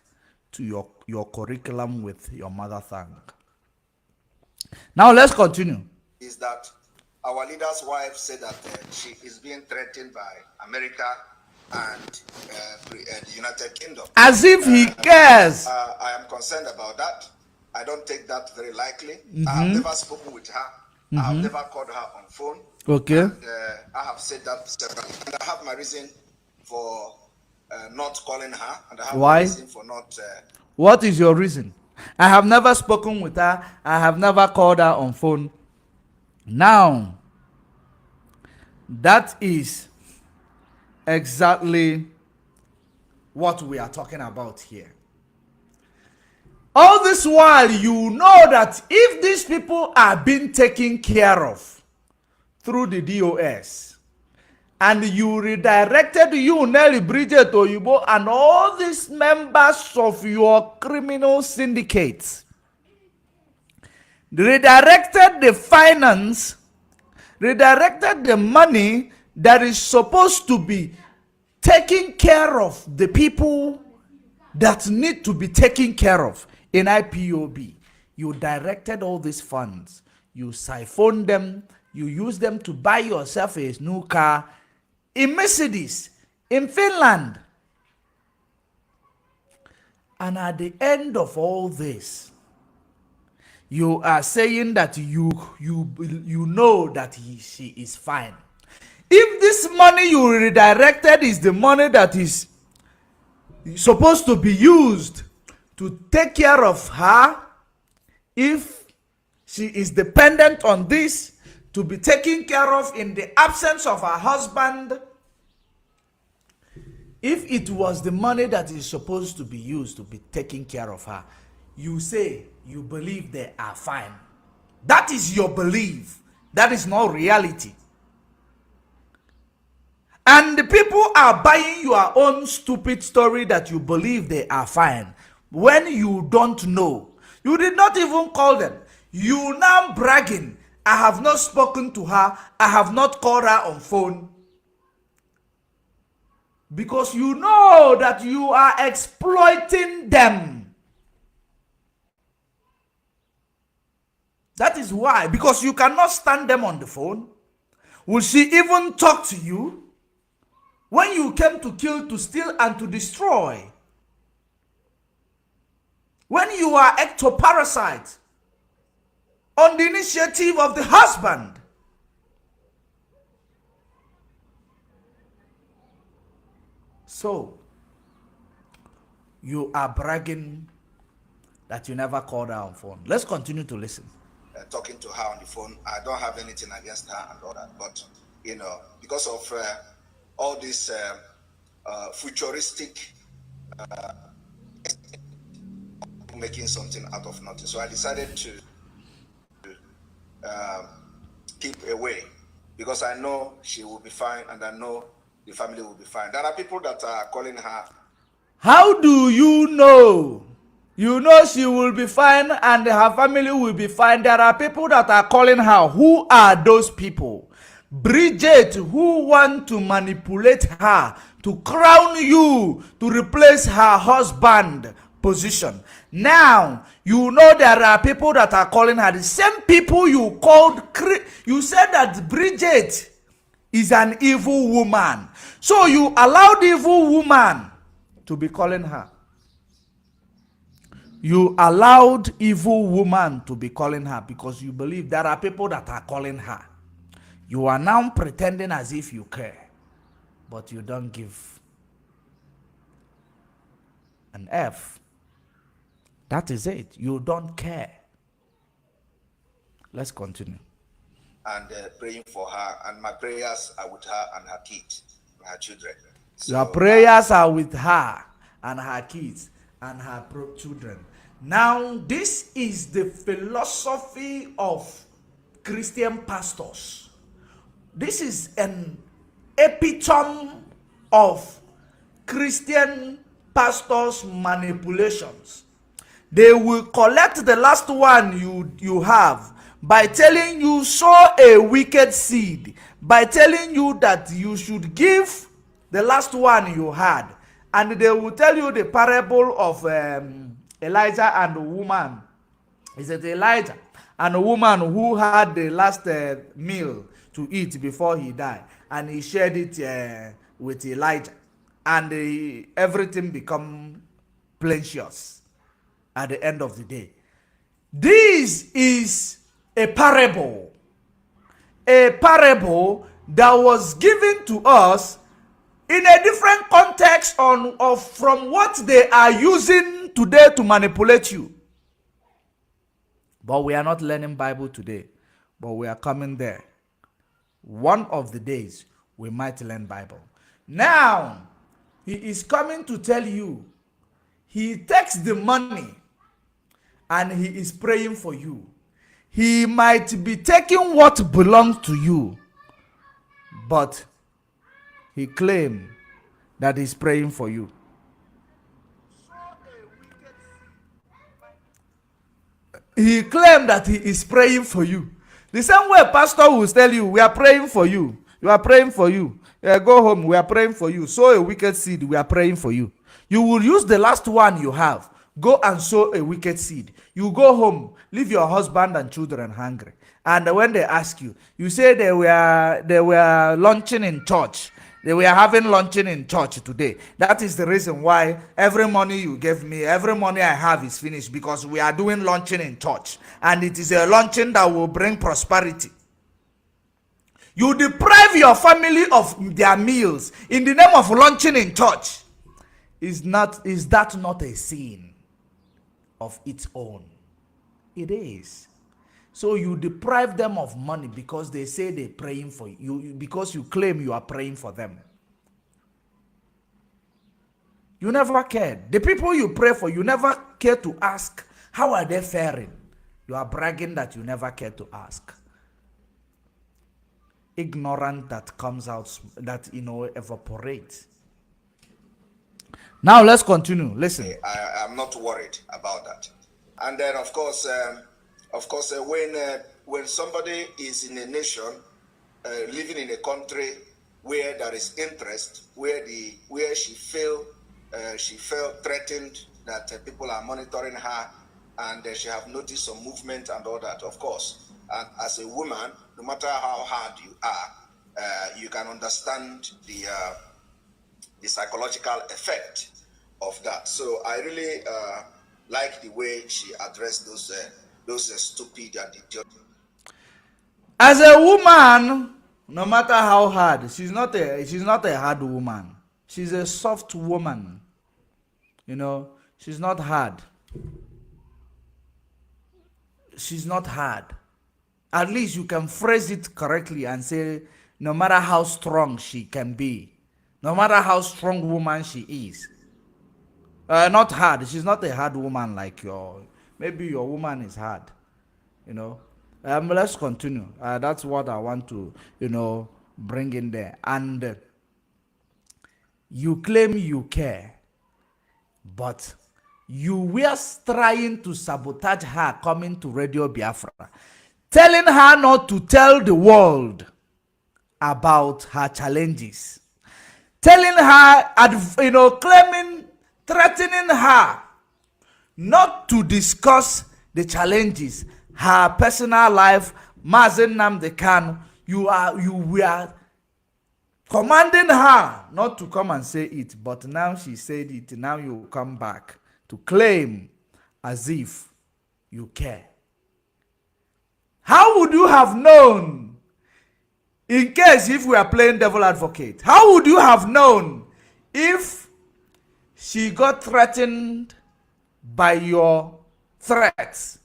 to your curriculum with your mother tongue. Now let's continue. Is that our leader's wife said that she is being threatened by America and the United Kingdom. As if he cares. I am concerned about that. I don't take that very lightly. I have never spoken with her. I have never called her on phone. Okay. And I have said that several times. And I have my reason for not calling her. And I have Why? my reason for not... What is your reason? I have never spoken with her. I have never called her on phone. Now, that is exactly what we are talking about here. All this while, you know that if these people are being taken care of through the DOS, and you redirected you, Nelly, Bridget, Oyibo, and all these members of your criminal syndicates, redirected the finance, redirected the money that is supposed to be taking care of the people that need to be taken care of in IPOB. You directed all these funds, you siphoned them, you used them to buy yourself a new car in Mercedes in Finland. And at the end of all this, you are saying that you know that she is fine. If this money you redirected is the money that is supposed to be used to take care of her, if she is dependent on this to be taken care of in the absence of her husband, if it was the money that is supposed to be used to be taking care of her, you say you believe they are fine. That is your belief. That is not reality. And the people are buying your own stupid story that you believe they are fine when you don't know. You did not even call them. You now bragging, I have not spoken to her, I have not called her on phone. Because you know that you are exploiting them. That is why. Because you cannot stand them on the phone. Will she even talk to you? When you came to kill, to steal, and to destroy. When you are ectoparasite on the initiative of the husband. So, you are bragging that you never called her on phone. Let's continue to listen. Talking to her on the phone. I don't have anything against her and all that. But, you know, because of all this futuristic making something out of nothing. So I decided to keep away because I know she will be fine and I know the family will be fine. There are people that are calling her. How do you know? You know she will be fine and her family will be fine. There are people that are calling her. Who are those people? Bridget, who want to manipulate her to crown you to replace her husband position. Now, you know there are people that are calling her. The same people you called, you said that Bridget is an evil woman. So you allowed evil woman to be calling her. You allowed evil woman to be calling her because you believe there are people that are calling her. You are now pretending as if you care, but you don't give an F. That is it. You don't care. Let's continue. And praying for her, and my prayers are with her and her kids, and her children. So, your prayers are with her and her kids and her children. Now, this is the philosophy of Christian pastors. This is an epitome of Christian pastors' manipulations. They will collect the last one you have by telling you sow a wicked seed, by telling you that you should give the last one you had, and they will tell you the parable of Elijah and the woman. He said Elijah and a woman who had the last meal to eat before he died, and he shared it with Elijah, and everything become plenteous at the end of the day. This is a parable that was given to us in a different context from what they are using today to manipulate you. But we are not learning Bible today, but we are coming there. One of the days we might learn Bible. Now, he is coming to tell you, he takes the money and he is praying for you. He might be taking what belongs to you, but he claims that he's praying for you. He claimed that he is praying for you. The same way pastor will tell you, we are praying for you. You are praying for you. Go home, we are praying for you. Sow a wicked seed, we are praying for you. You will use the last one you have. Go and sow a wicked seed. You go home, leave your husband and children hungry. And when they ask you, you say they were launching in church. They were having luncheon in church today. That is the reason why every money you gave me, every money I have is finished, because we are doing luncheon in church. And it is a luncheon that will bring prosperity. You deprive your family of their meals in the name of luncheon in church. Is that not a sin of its own? It is. So you deprive them of money because they say they're praying for you, because you claim you are praying for them. You never cared. The people you pray for, you never care to ask, how are they faring? You are bragging that you never care to ask. Ignorant that comes out, that evaporates. Now let's continue. Listen. I'm not worried about that. And then, of course, when somebody is in a nation, living in a country where there is interest, where she felt threatened that people are monitoring her, and she have noticed some movement and all that. Of course, and as a woman, no matter how hard you are, you can understand the psychological effect of that. So I really like the way she addressed those stupid and idiotic. As a woman, no matter how hard, she's not a hard woman. She's a soft woman. She's not hard. She's not hard. At least you can phrase it correctly and say, no matter how strong she can be, no matter how strong woman she is, not hard. She's not a hard woman like maybe your woman is hard. Let's continue. That's what I want to, bring in there. And you claim you care, but you were trying to sabotage her coming to Radio Biafra, telling her not to tell the world about her challenges, telling her, threatening her not to discuss the challenges, her personal life. Mazen Nnamdi Kanu, you were commanding her not to come and say it, but now she said it. Now you come back to claim as if you care. How would you have known, in case if we are playing devil advocate, how would you have known if she got threatened by your threats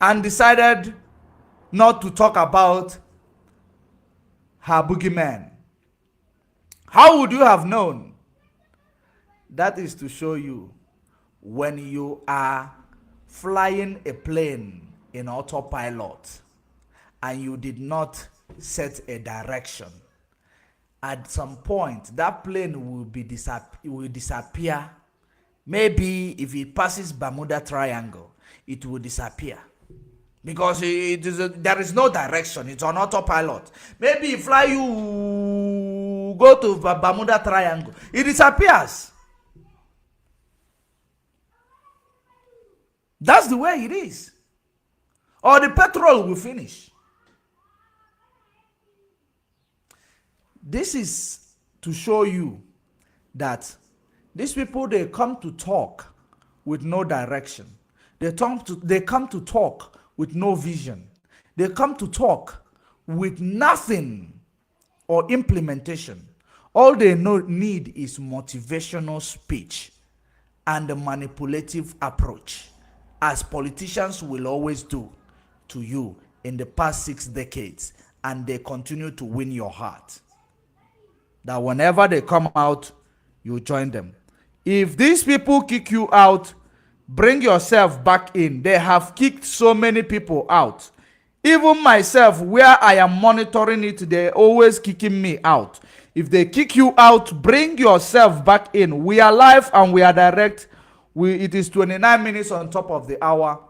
and decided not to talk about her boogeyman? How would you have known? That is to show you, when you are flying a plane in autopilot and you did not set a direction. At some point, that plane will disappear. Maybe if it passes Bermuda Triangle, it will disappear because there is no direction. It's on autopilot. Maybe if fly you go to Bermuda Triangle, it disappears. That's the way it is. Or the petrol will finish. This is to show you that these people, they come to talk with no direction. They come to talk with no vision. They come to talk with nothing or implementation. All they need is motivational speech and a manipulative approach, as politicians will always do to you in the past 6 decades, and they continue to win your heart. That whenever they come out, you join them. If these people kick you out, bring yourself back in. They have kicked so many people out. Even myself, where I am monitoring it, they're always kicking me out. If they kick you out, bring yourself back in. We are live and we are direct. It is 29 minutes on top of the hour.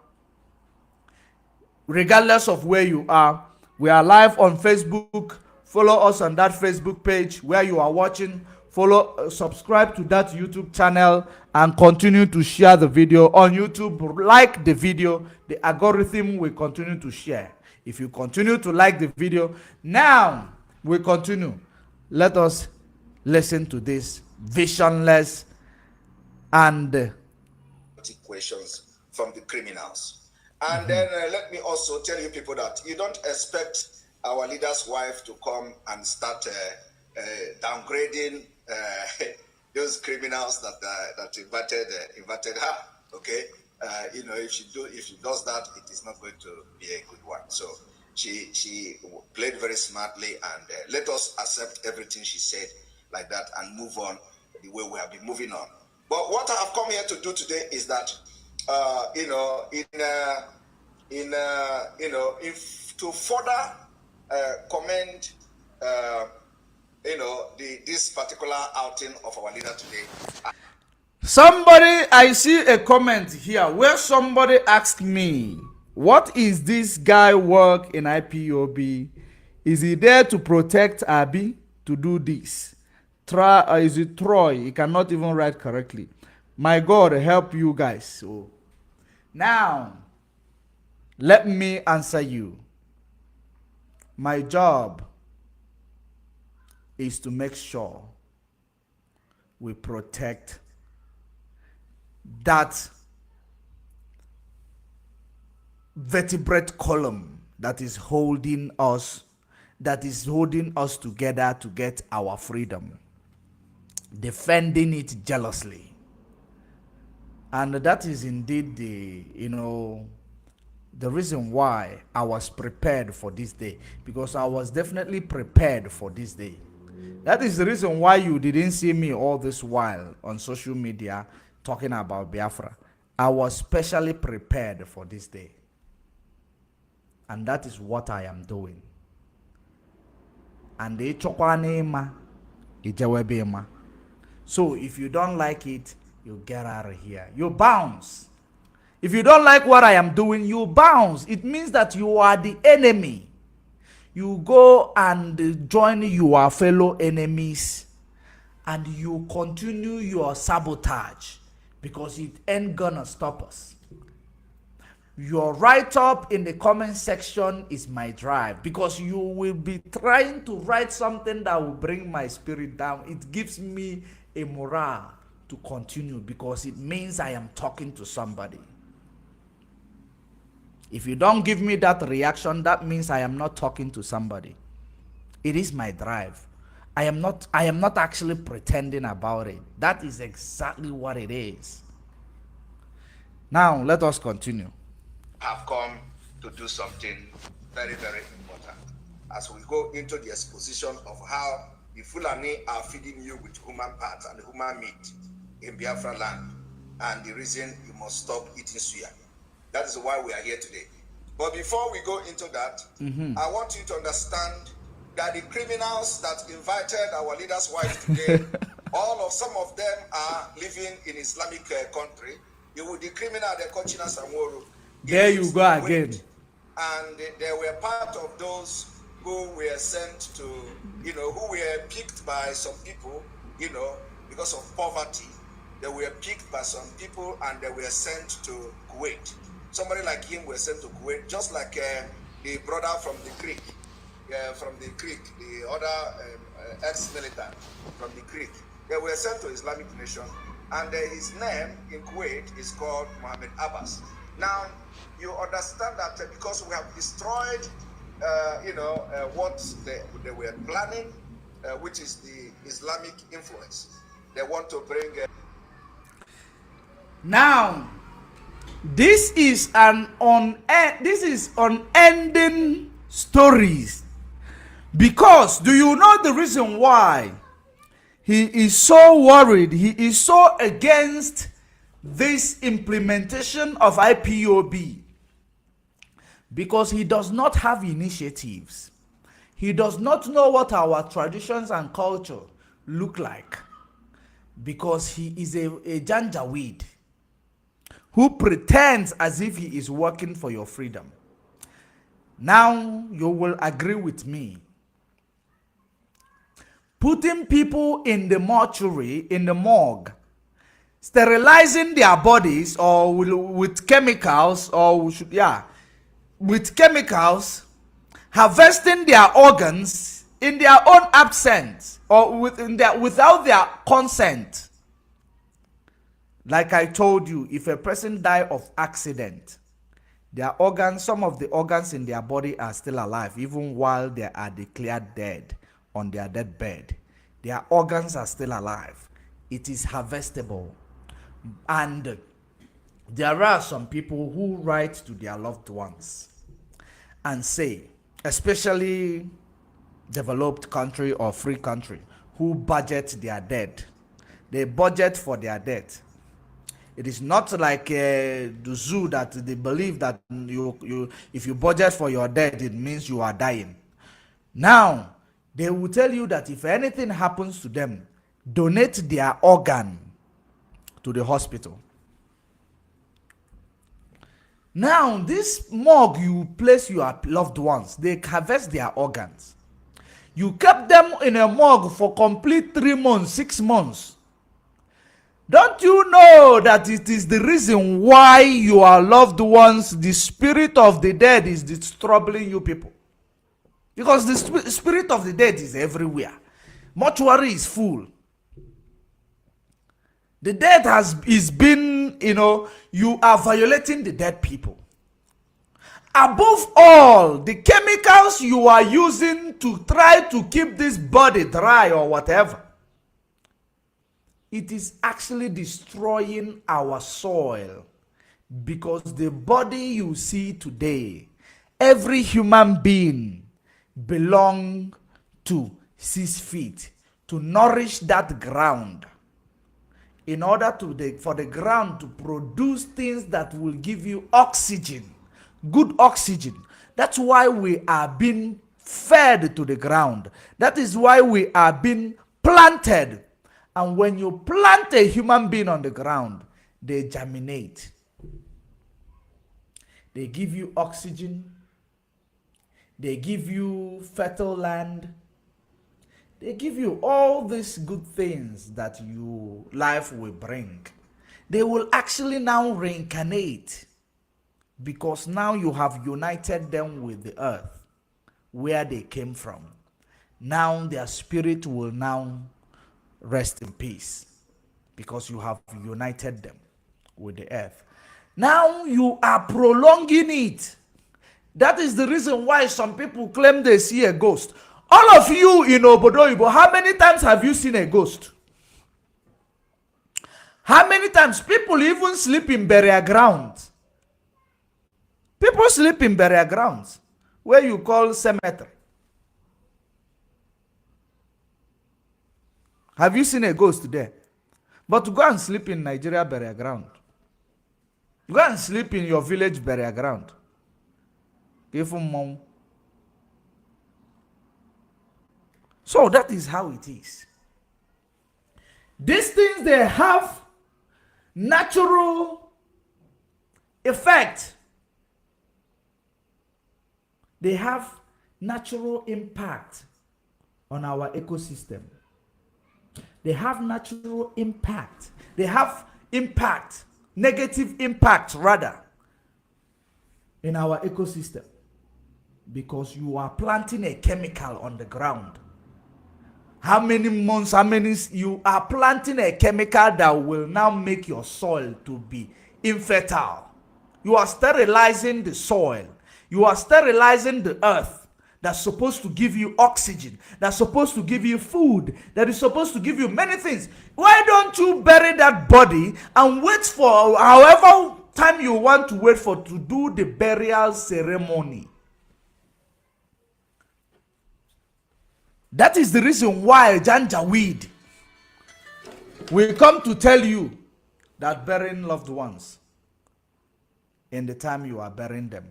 Regardless of where you are, we are live on Facebook. Follow us on that Facebook page where you are watching. Subscribe to that YouTube channel and continue to share the video on YouTube. Like the video, the algorithm will continue to share. If you continue to like the video, now we continue. Let us listen to this visionless and questions from the criminals. And then let me also tell you people that you don't expect our leader's wife to come and start downgrading those criminals that invited her. Okay, if she does that, it is not going to be a good one. So she played very smartly, and let us accept everything she said like that and move on the way we have been moving on. But what I have come here to do today is that to further commend this particular outing of our leader today. Somebody, I see a comment here where somebody asked me, what is this guy work in IPOB? Is he there to protect Abi to do this? Is it Troy? He cannot even write correctly. My God, help you guys. So now, let me answer you. My job is to make sure we protect that vertebrate column that is holding us together to get our freedom, defending it jealously. And that is indeed the reason why I was prepared for this day, because I was definitely prepared for this day. That is the reason why you didn't see me all this while on social media talking about Biafra. I was specially prepared for this day. And that is what I am doing. And so if you don't like it, you get out of here. You bounce. If you don't like what I am doing, you bounce. It means that you are the enemy. You go and join your fellow enemies and you continue your sabotage, because it ain't gonna stop us. Your write-up in the comment section is my drive, because you will be trying to write something that will bring my spirit down. It gives me a morale to continue, because it means I am talking to somebody. If you don't give me that reaction, that means I am not talking to somebody. It is my drive. I am not actually pretending about it. That is exactly what it is. Now, let us continue. Have come to do something very, very important. As we go into the exposition of how the Fulani are feeding you with human parts and human meat in Biafra land, and the reason you must stop eating suya. That is why we are here today. But before we go into that, I want you to understand that the criminals that invited our leader's wife today, some of them are living in Islamic country. The criminal, the Kochina Samoru. There you go again. And they were part of those who were sent to, who were picked by some people, because of poverty. They were picked by some people and they were sent to Kuwait. Somebody like him was sent to Kuwait, just like the brother from the Creek, the other ex-militant from the Creek. They were sent to Islamic Nation, and his name in Kuwait is called Mohammed Abbas. Now, you understand that because we have destroyed, what they were planning, which is the Islamic influence. They want to bring. Now, this is unending stories. Because do you know the reason why he is so worried? He is so against this implementation of IPOB. Because he does not have initiatives. He does not know what our traditions and culture look like. Because he is a janjaweed who pretends as if he is working for your freedom. Now you will agree with me. Putting people in the mortuary, in the morgue, sterilizing their bodies or with chemicals, with chemicals, harvesting their organs in their own absence or without their consent. Like I told you, if a person die of accident, their organs, some of the organs in their body are still alive, even while they are declared dead on their deathbed. Their organs are still alive. It is harvestable. And there are some people who write to their loved ones and say, especially developed country or free country, who budget their dead. They budget for their death. It is not like the zoo that they believe that if you budget for your death, it means you are dying. Now, they will tell you that if anything happens to them, donate their organ to the hospital. Now, this morgue you place your loved ones, they harvest their organs. You kept them in a morgue for complete 3 months, 6 months. Don't you know that it is the reason why your loved ones, the spirit of the dead is troubling you people? Because the spirit of the dead is everywhere. Mortuary is full. The dead is been, you are violating the dead people. Above all, the chemicals you are using to try to keep this body dry or whatever, it is actually destroying our soil. Because the body you see today, every human being belong to 6 feet to nourish that ground, in order for the ground to produce things that will give you oxygen, good oxygen. That's why we are being fed to the ground. That is why we are being planted. And when you plant a human being on the ground, they germinate. They give you oxygen. They give you fertile land. They give you all these good things that life will bring. They will actually now reincarnate, because now you have united them with the earth where they came from. Now their spirit will now rest in peace, because you have united them with the earth. Now you are prolonging it. That is the reason why some people claim they see a ghost. All of you in Obodo Ibo, how many times have you seen a ghost? How many times? People even sleep in burial grounds. People sleep in burial grounds, where you call cemetery. Have you seen a ghost there? But go and sleep in Nigeria burial ground. Go and sleep in your village burial ground. Give them more. So that is how it is. These things, they have natural effect. They have natural impact on our ecosystem. They have natural impact. They have impact, negative impact rather, in our ecosystem. Because you are planting a chemical on the ground. How many months, you are planting a chemical that will now make your soil to be infertile. You are sterilizing the soil. You are sterilizing the earth that's supposed to give you oxygen, that's supposed to give you food, that is supposed to give you many things. Why don't you bury that body and wait for however time you want to wait for to do the burial ceremony? That is the reason why Janjaweed will come to tell you that burying loved ones in the time you are burying them,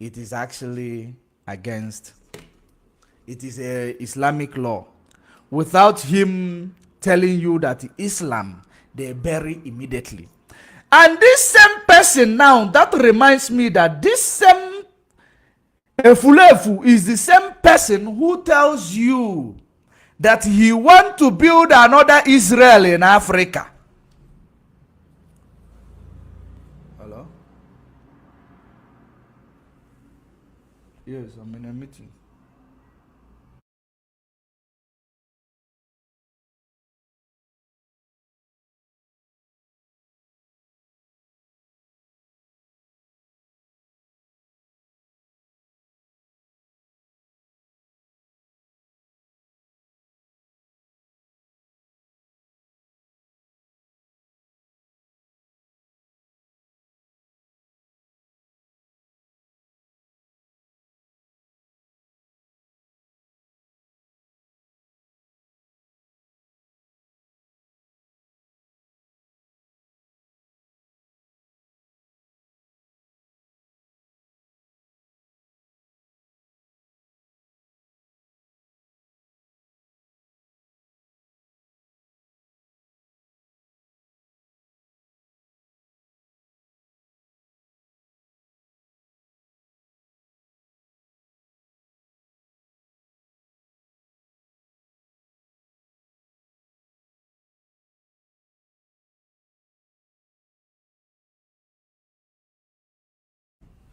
it is actually against, it is a Islamic law. Without him telling you that Islam, they bury immediately. And this same person now, that reminds me that this same Efulefu is the same person who tells you that he wants to build another Israel in Africa. Hello? Yes, I'm in a meeting.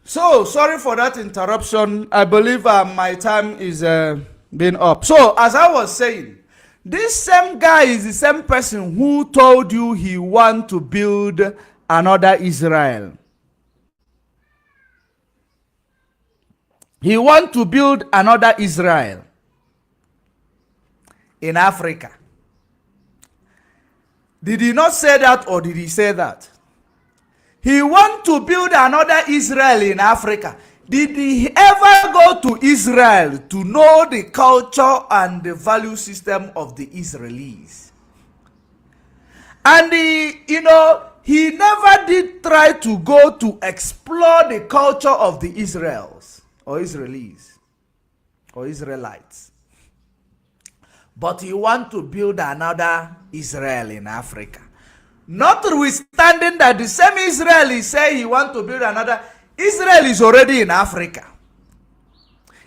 So, sorry for that interruption. I believe my time is being up. So, as I was saying, this same guy is the same person who told you he want to build another Israel. He want to build another Israel in Africa. Did he not say that, or did he say that? He want to build another Israel in Africa. Did he ever go to Israel to know the culture and the value system of the Israelis? And he never did try to go to explore the culture of the Israels or Israelis or Israelites. But he want to build another Israel in Africa. Notwithstanding that the same Israelis say he want to build another, Israel is already in Africa.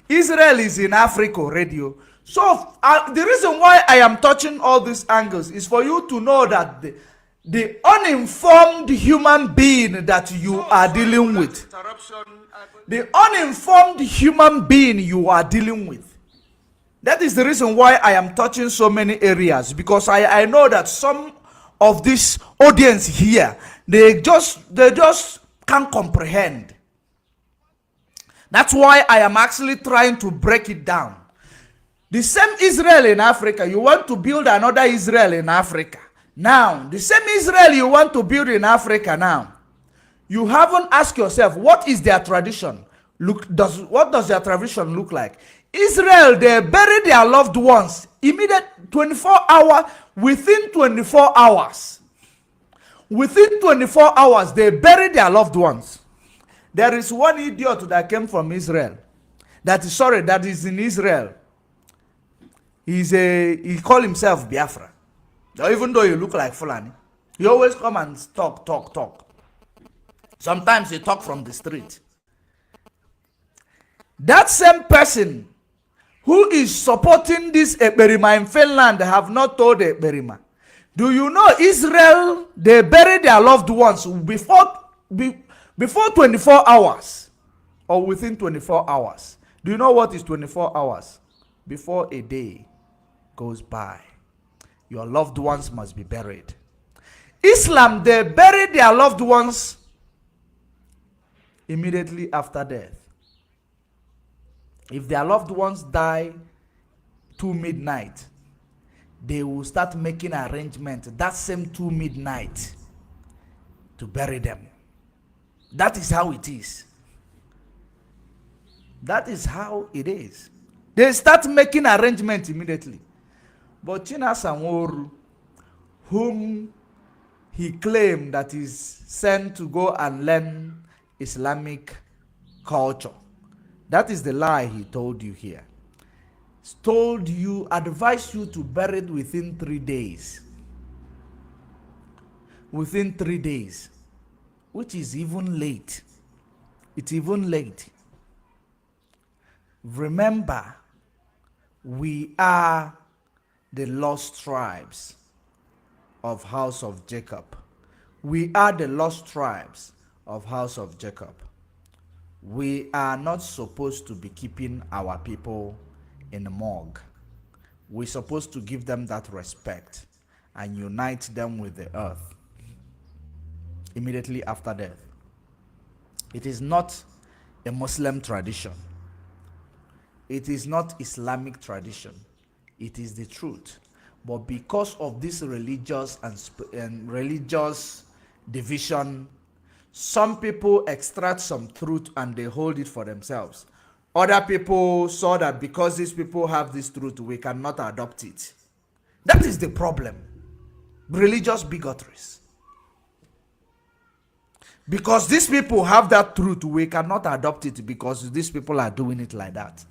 Israel is in Africa already. So the reason why I am touching all these angles is for you to know that the uninformed human being that you are dealing with, the uninformed human being you are dealing with, that is the reason why I am touching so many areas, because I know that some of this audience here, they just can't comprehend. That's why I am actually trying to break it down. The same Israel in Africa, you want to build another Israel in Africa. Now, the same Israel you want to build in Africa now, you haven't asked yourself, what is their tradition? What does their tradition look like? Israel, they bury their loved ones immediate 24 hours, within 24 hours. Within 24 hours, they bury their loved ones. There is one idiot that came from Israel. That is in Israel. He call himself Biafra. Even though he look like Fulani. He always come and talk. Sometimes he talk from the street. That same person who is supporting this Ekberima in Finland have not told Ekberima. Do you know Israel, they bury their loved ones before 24 hours or within 24 hours. Do you know what is 24 hours? Before a day goes by, your loved ones must be buried. Islam, they bury their loved ones immediately after death. If their loved ones die to midnight, they will start making arrangements that same 2 midnight to bury them. That is how it is. That is how it is. They start making arrangements immediately. But China Sanworu, whom he claimed that is sent to go and learn Islamic culture, that is the lie he told you here. Advised you to bury it within 3 days. Within 3 days. Which is even late. It's even late. Remember, we are the lost tribes of House of Jacob. We are the lost tribes of House of Jacob. We are not supposed to be keeping our people in the morgue. We're supposed to give them that respect and unite them with the earth immediately after death. It is not a Muslim tradition. It is not Islamic tradition. It is the truth. But because of this religious and religious division, some people extract some truth and they hold it for themselves. Other people saw that because these people have this truth, we cannot adopt it. That is the problem. Religious bigotries. Because these people have that truth, we cannot adopt it because these people are doing it like that.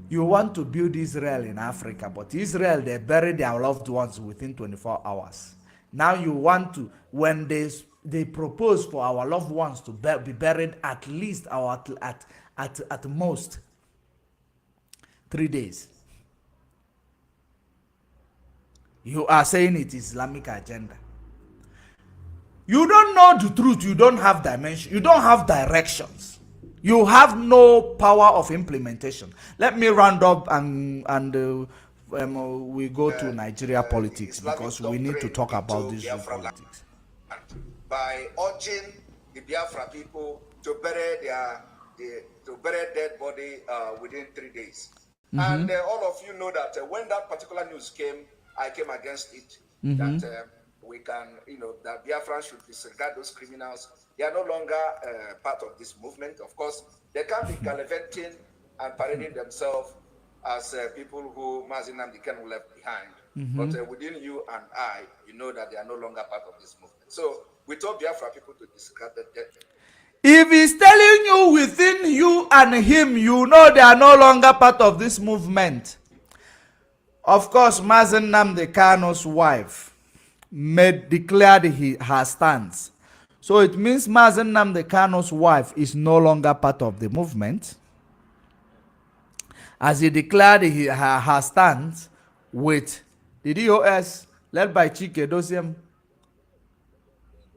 You want to build Israel in Africa, but Israel, they bury their loved ones within 24 hours. Now you want to, when they propose for our loved ones to be buried at least or at most 3 days. You are saying it is Islamic agenda. You don't know the truth. You don't have dimension. You don't have directions. You have no power of implementation. Let me round up and we go to Nigeria politics because we need to talk about this politics. By urging the Biafra people to bury their dead body within 3 days. And all of you know that when that particular news came, I came against it. That we can, that Biafra should disregard those criminals. They are no longer part of this movement. Of course, they can be gallivanting and parading themselves as people who Mazi Nnamdi Kanu left behind. But within you and I, you know that they are no longer part of this movement. So we told Biafra people to disregard that. If he's telling you within you and him, you know they are no longer part of this movement. Of course, Mazi Nnamdi Kanu's wife declared her stance. So it means Mazi Nnamdi Kanu's wife is no longer part of the movement. As he declared her stance with the DOS led by Chike Dosiem.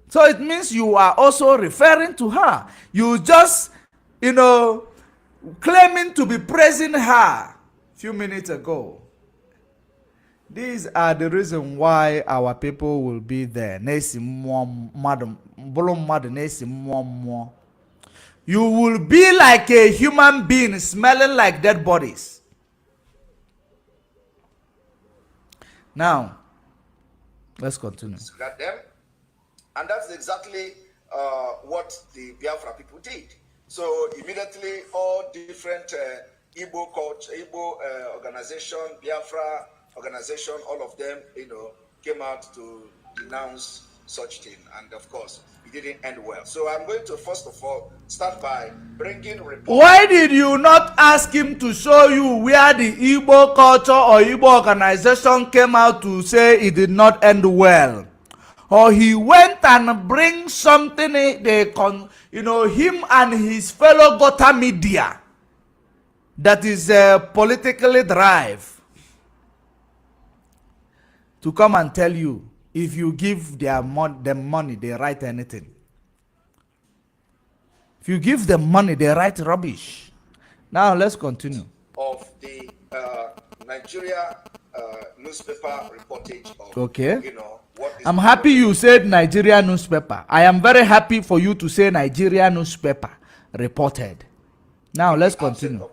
So it means you are also referring to her. You just, claiming to be praising her a few minutes ago. These are the reason why our people will be there. You will be like a human being smelling like dead bodies. Now, let's continue. Them. And that's exactly what the Biafra people did. So immediately all different Igbo culture, Igbo organization, Biafra organization, all of them, came out to denounce such thing. And of course, it didn't end well. So I'm going to first of all start by bringing reports. Why did you not ask him to show you where the Igbo culture or Igbo organization came out to say it did not end well? Or he went and bring something him and his fellow Gota media that is politically drive to come and tell you if you give them money, they write anything. If you give them money, they write rubbish. Now let's continue. Of the Nigeria newspaper reportage of, okay. What is I'm happy you said Nigeria newspaper. I am very happy for you to say Nigeria newspaper reported. Now let's continue. In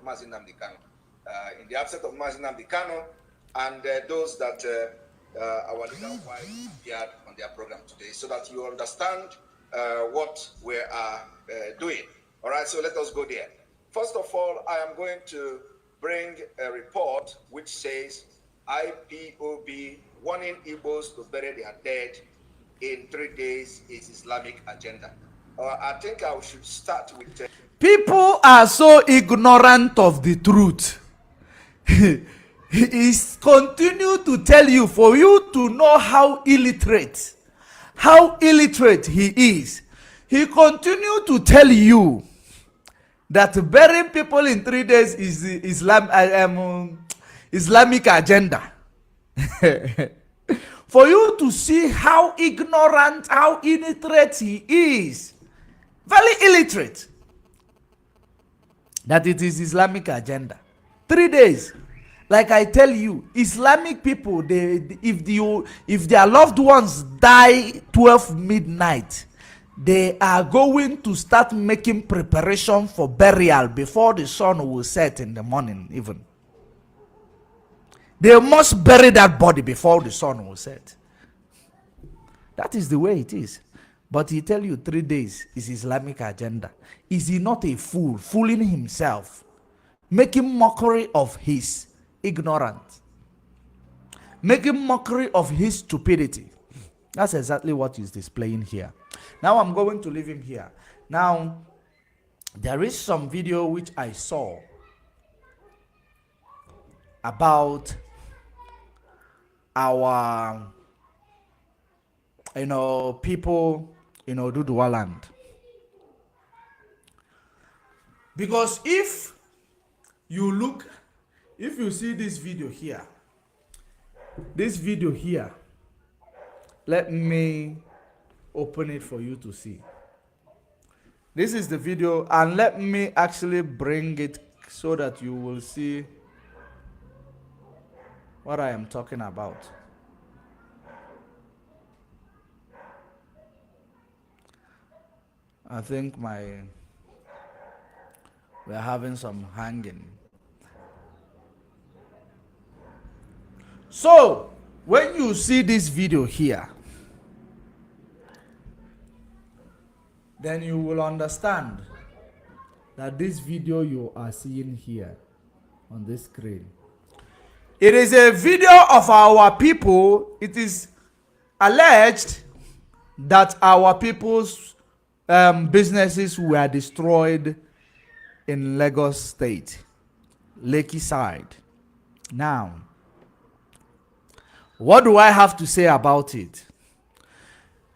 the absence of Mazi Nnamdi Kanu and those that our leader wife appeared on their program today, so that you understand what we are doing. All right, so let us go there. First of all, I am going to bring a report which says IPOB warning Igbos to bury their dead in 3 days is Islamic agenda. I think I should start with... People are so ignorant of the truth. He is continue to tell you for you to know how illiterate he is. He continue to tell you that burying people in 3 days is Islamic agenda. For you to see how ignorant, how illiterate he is. Very illiterate. That it is Islamic agenda. 3 days. Like I tell you, Islamic people, if their loved ones die 12 midnight, they are going to start making preparation for burial before the sun will set in the morning even. They must bury that body before the sun will set. That is the way it is. But he tell you 3 days is Islamic agenda. Is he not a fool, fooling himself, making mockery of his ignorance, making mockery of his stupidity? That's exactly what he's displaying here. Now I'm going to leave him here. Now, there is some video which I saw about our, people, Duduwa land. Because if you see this video here, let me open it for you to see. This is the video, and let me actually bring it so that you will see what I am talking about. I think we're having some hanging. So, when you see this video here, then you will understand that this video you are seeing here on this screen, it is a video of our people. It is alleged that our people's businesses were destroyed in Lagos State, Lekki side. Now, what do I have to say about it?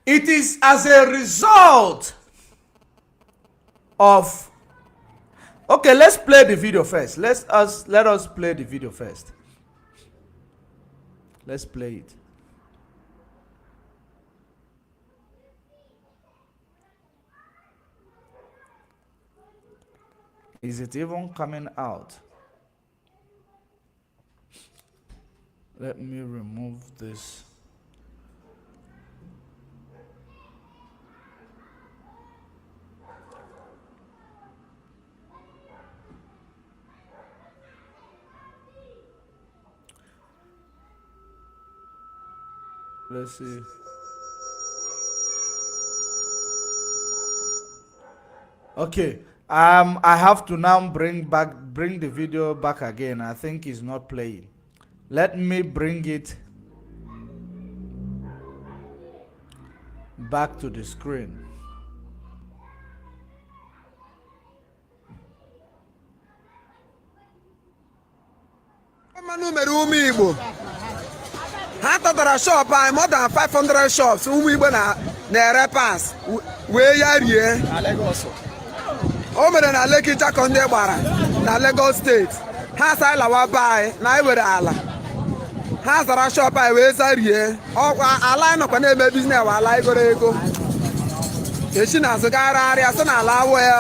It is as a result of... Okay, let's play the video first. Let us play the video first. Let's play it. Is it even coming out? Let me remove this. Let's see. Okay. I have to now bring the video back again. I think it's not playing. Let me bring it back to the screen. Manu mere ụmụ Igbo ha tatara shop anyị more than 500 shops ụmụ Igbo na-ere pass wee ya rie o mere na Lekki Chakọ ndị gbara na Lagos State ha sa lawa be anyị na anyị were ala ha zara shop anyị wee zarie ọkwa ala anyị nọkwa na-eme biznes wa ala igoro ego echi na-azụ gagharịa sị na ala wee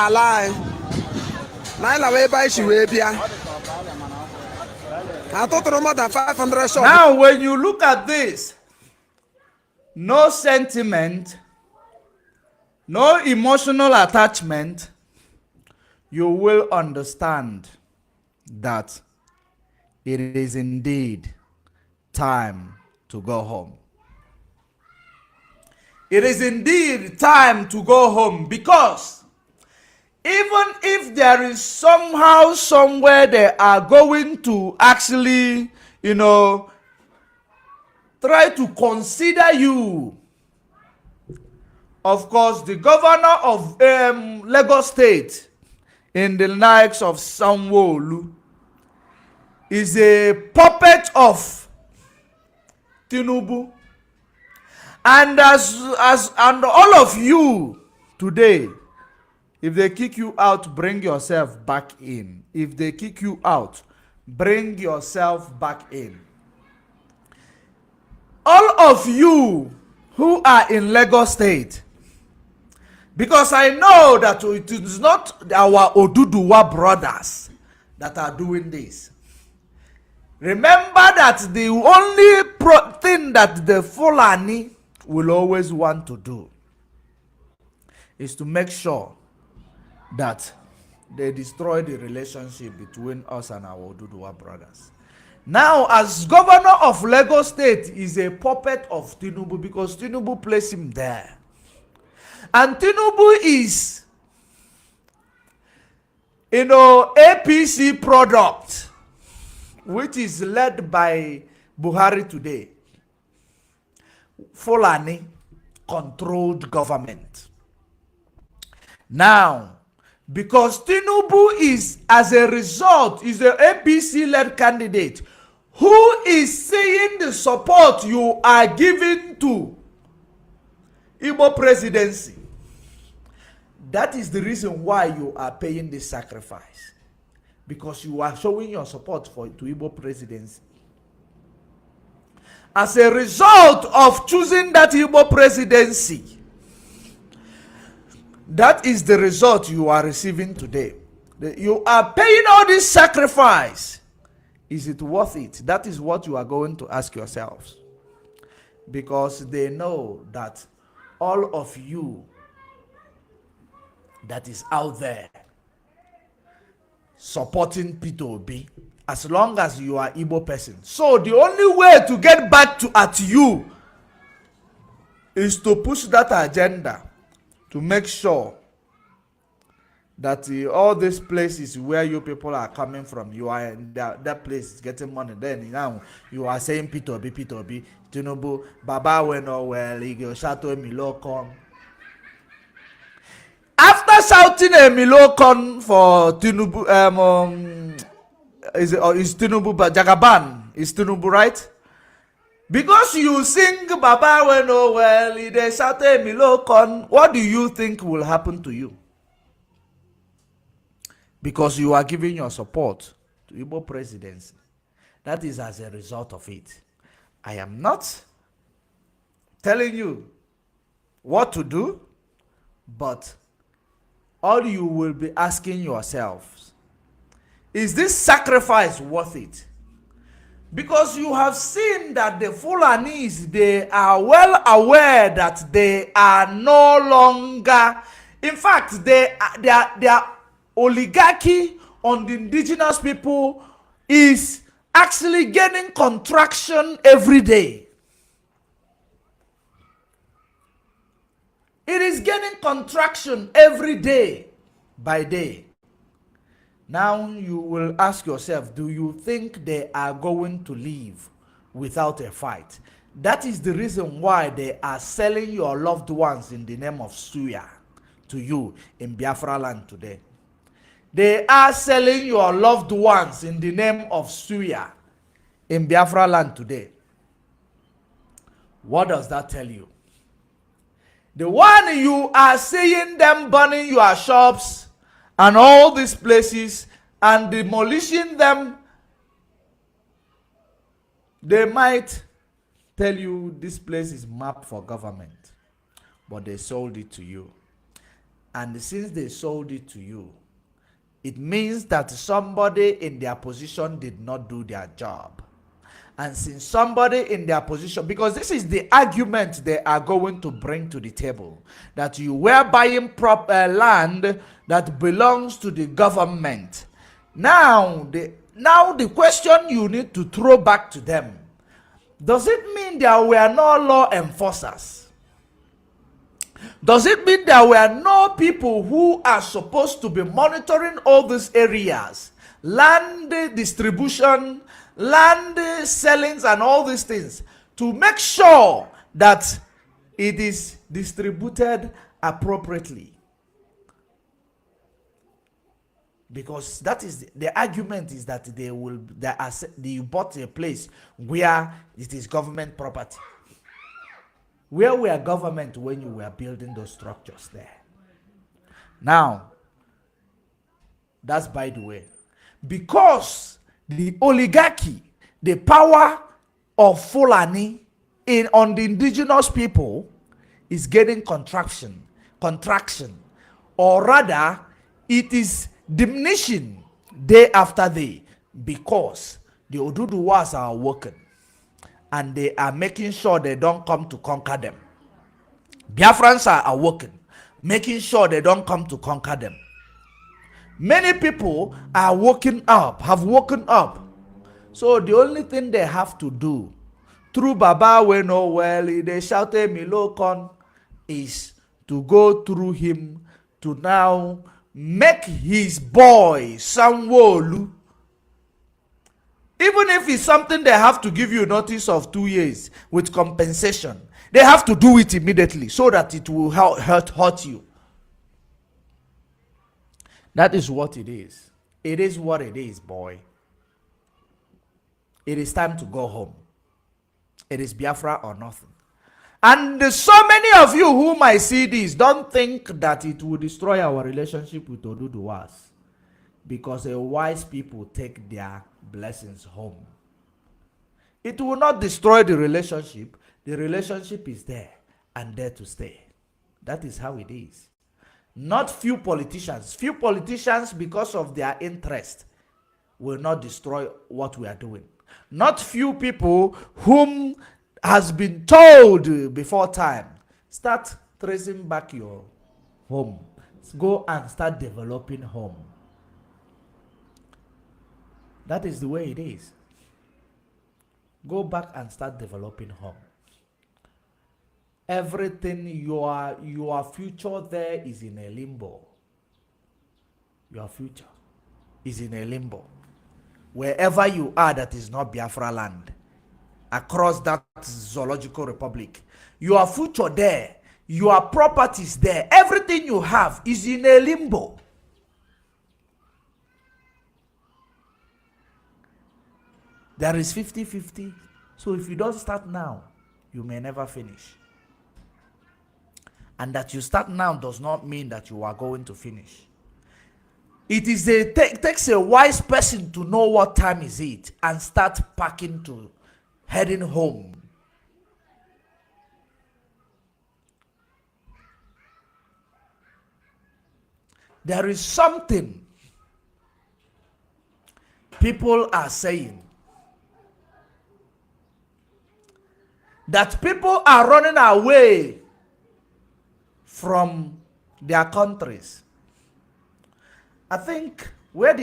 ala anyị na anyị lawa ebe anyị si wee bịa. I thought more than 500 shots. Now, when you look at this, no sentiment, no emotional attachment, you will understand that it is indeed time to go home. It is indeed time to go home, because even if there is somehow, somewhere they are going to actually, try to consider you. Of course, the governor of Lagos State, in the likes of Sanwo-Olu, is a puppet of Tinubu. And and all of you today, if they kick you out, bring yourself back in. If they kick you out, bring yourself back in. All of you who are in Lagos State, because I know that it is not our Oduduwa brothers that are doing this. Remember that the only thing that the Fulani will always want to do is to make sure that they destroy the relationship between us and our Oduduwa brothers. Now, as governor of Lagos State is a puppet of Tinubu, because Tinubu placed him there. And Tinubu is, APC product, which is led by Buhari today. Fulani controlled government. Now, because Tinubu is, as a result, is the APC-led candidate who is seeing the support you are giving to Igbo presidency. That is the reason why you are paying this sacrifice. Because you are showing your support to Igbo presidency. As a result of choosing that Igbo presidency, that is the result you are receiving today. You are paying all this sacrifice. Is it worth it? That is what you are going to ask yourselves. Because they know that all of you that is out there supporting P2B, as long as you are Igbo person. So the only way to get back at you is to push that agenda, to make sure that all these places where you people are coming from, you are in that place is getting money. Then now you are saying P2B, Tinubu, Baba went oh well, Shato Milokon. After shouting a Milokon for Tinubu, is Tinubu Jagaban? Is Tinubu right? Because you sing Baba went oh well, they shout a Milokon. What do you think will happen to you? Because you are giving your support to Igbo presidency. That is as a result of it. I am not telling you what to do, but all you will be asking yourselves, is this sacrifice worth it? Because you have seen that the Fulanis, they are well aware that they are no longer, in fact, they are oligarchy on the indigenous people is actually gaining contraction every day. It is gaining contraction every day by day. Now you will ask yourself, do you think they are going to leave without a fight? That is the reason why they are selling your loved ones in the name of Suya to you in Biafra land today. They are selling your loved ones in the name of suya in Biafra land today. What does that tell you? The one you are seeing them burning your shops and all these places and demolishing them, they might tell you this place is mapped for government, but they sold it to you. And since they sold it to you, it means that somebody in their position did not do their job. And since somebody in their position, because this is the argument they are going to bring to the table, that you were buying land that belongs to the government. Now the question you need to throw back to them, does it mean there were no law enforcers? Does it mean there were no people who are supposed to be monitoring all these areas, land distribution, land sellings, and all these things, to make sure that it is distributed appropriately? Because that is the argument, is that you bought a place where it is government property. Where were government when you were building those structures there? Now, that's by the way. Because the oligarchy, the power of Fulani on the indigenous people is getting contraction, or rather, it is diminishing day after day, because the Oduduwas are working and they are making sure they don't come to conquer them. Biafrans are awoken, making sure they don't come to conquer them. Many people are have woken up. So the only thing they have to do, through Baba we know well, they shouted Milokon, is to go through him to now make his boy Sanwo-Olu. Even if it's something they have to give you notice of 2 years with compensation, they have to do it immediately so that it will hurt you. That is what it is. It is what it is, boy. It is time to go home. It is Biafra or nothing. And so many of you who might see this don't think that it will destroy our relationship with Oduduwas, because a wise people take their blessings home. It will not destroy the relationship. The relationship is there and there to stay. That is how it is. Not few politicians. Few politicians, because of their interest, will not destroy what we are doing. Not few people whom has been told before time, start tracing back your home. Go and start developing home. That is the way it is. Go back and start developing home. Everything, your future there is in a limbo. Your future is in a limbo. Wherever you are that is not Biafra land, across that zoological republic, your future there, your properties there, everything you have is in a limbo. There is 50-50. So if you don't start now, you may never finish. And that you start now does not mean that you are going to finish. It is takes a wise person to know what time is it and start packing to heading home. There is something people are saying, that people are running away from their countries. I think, where did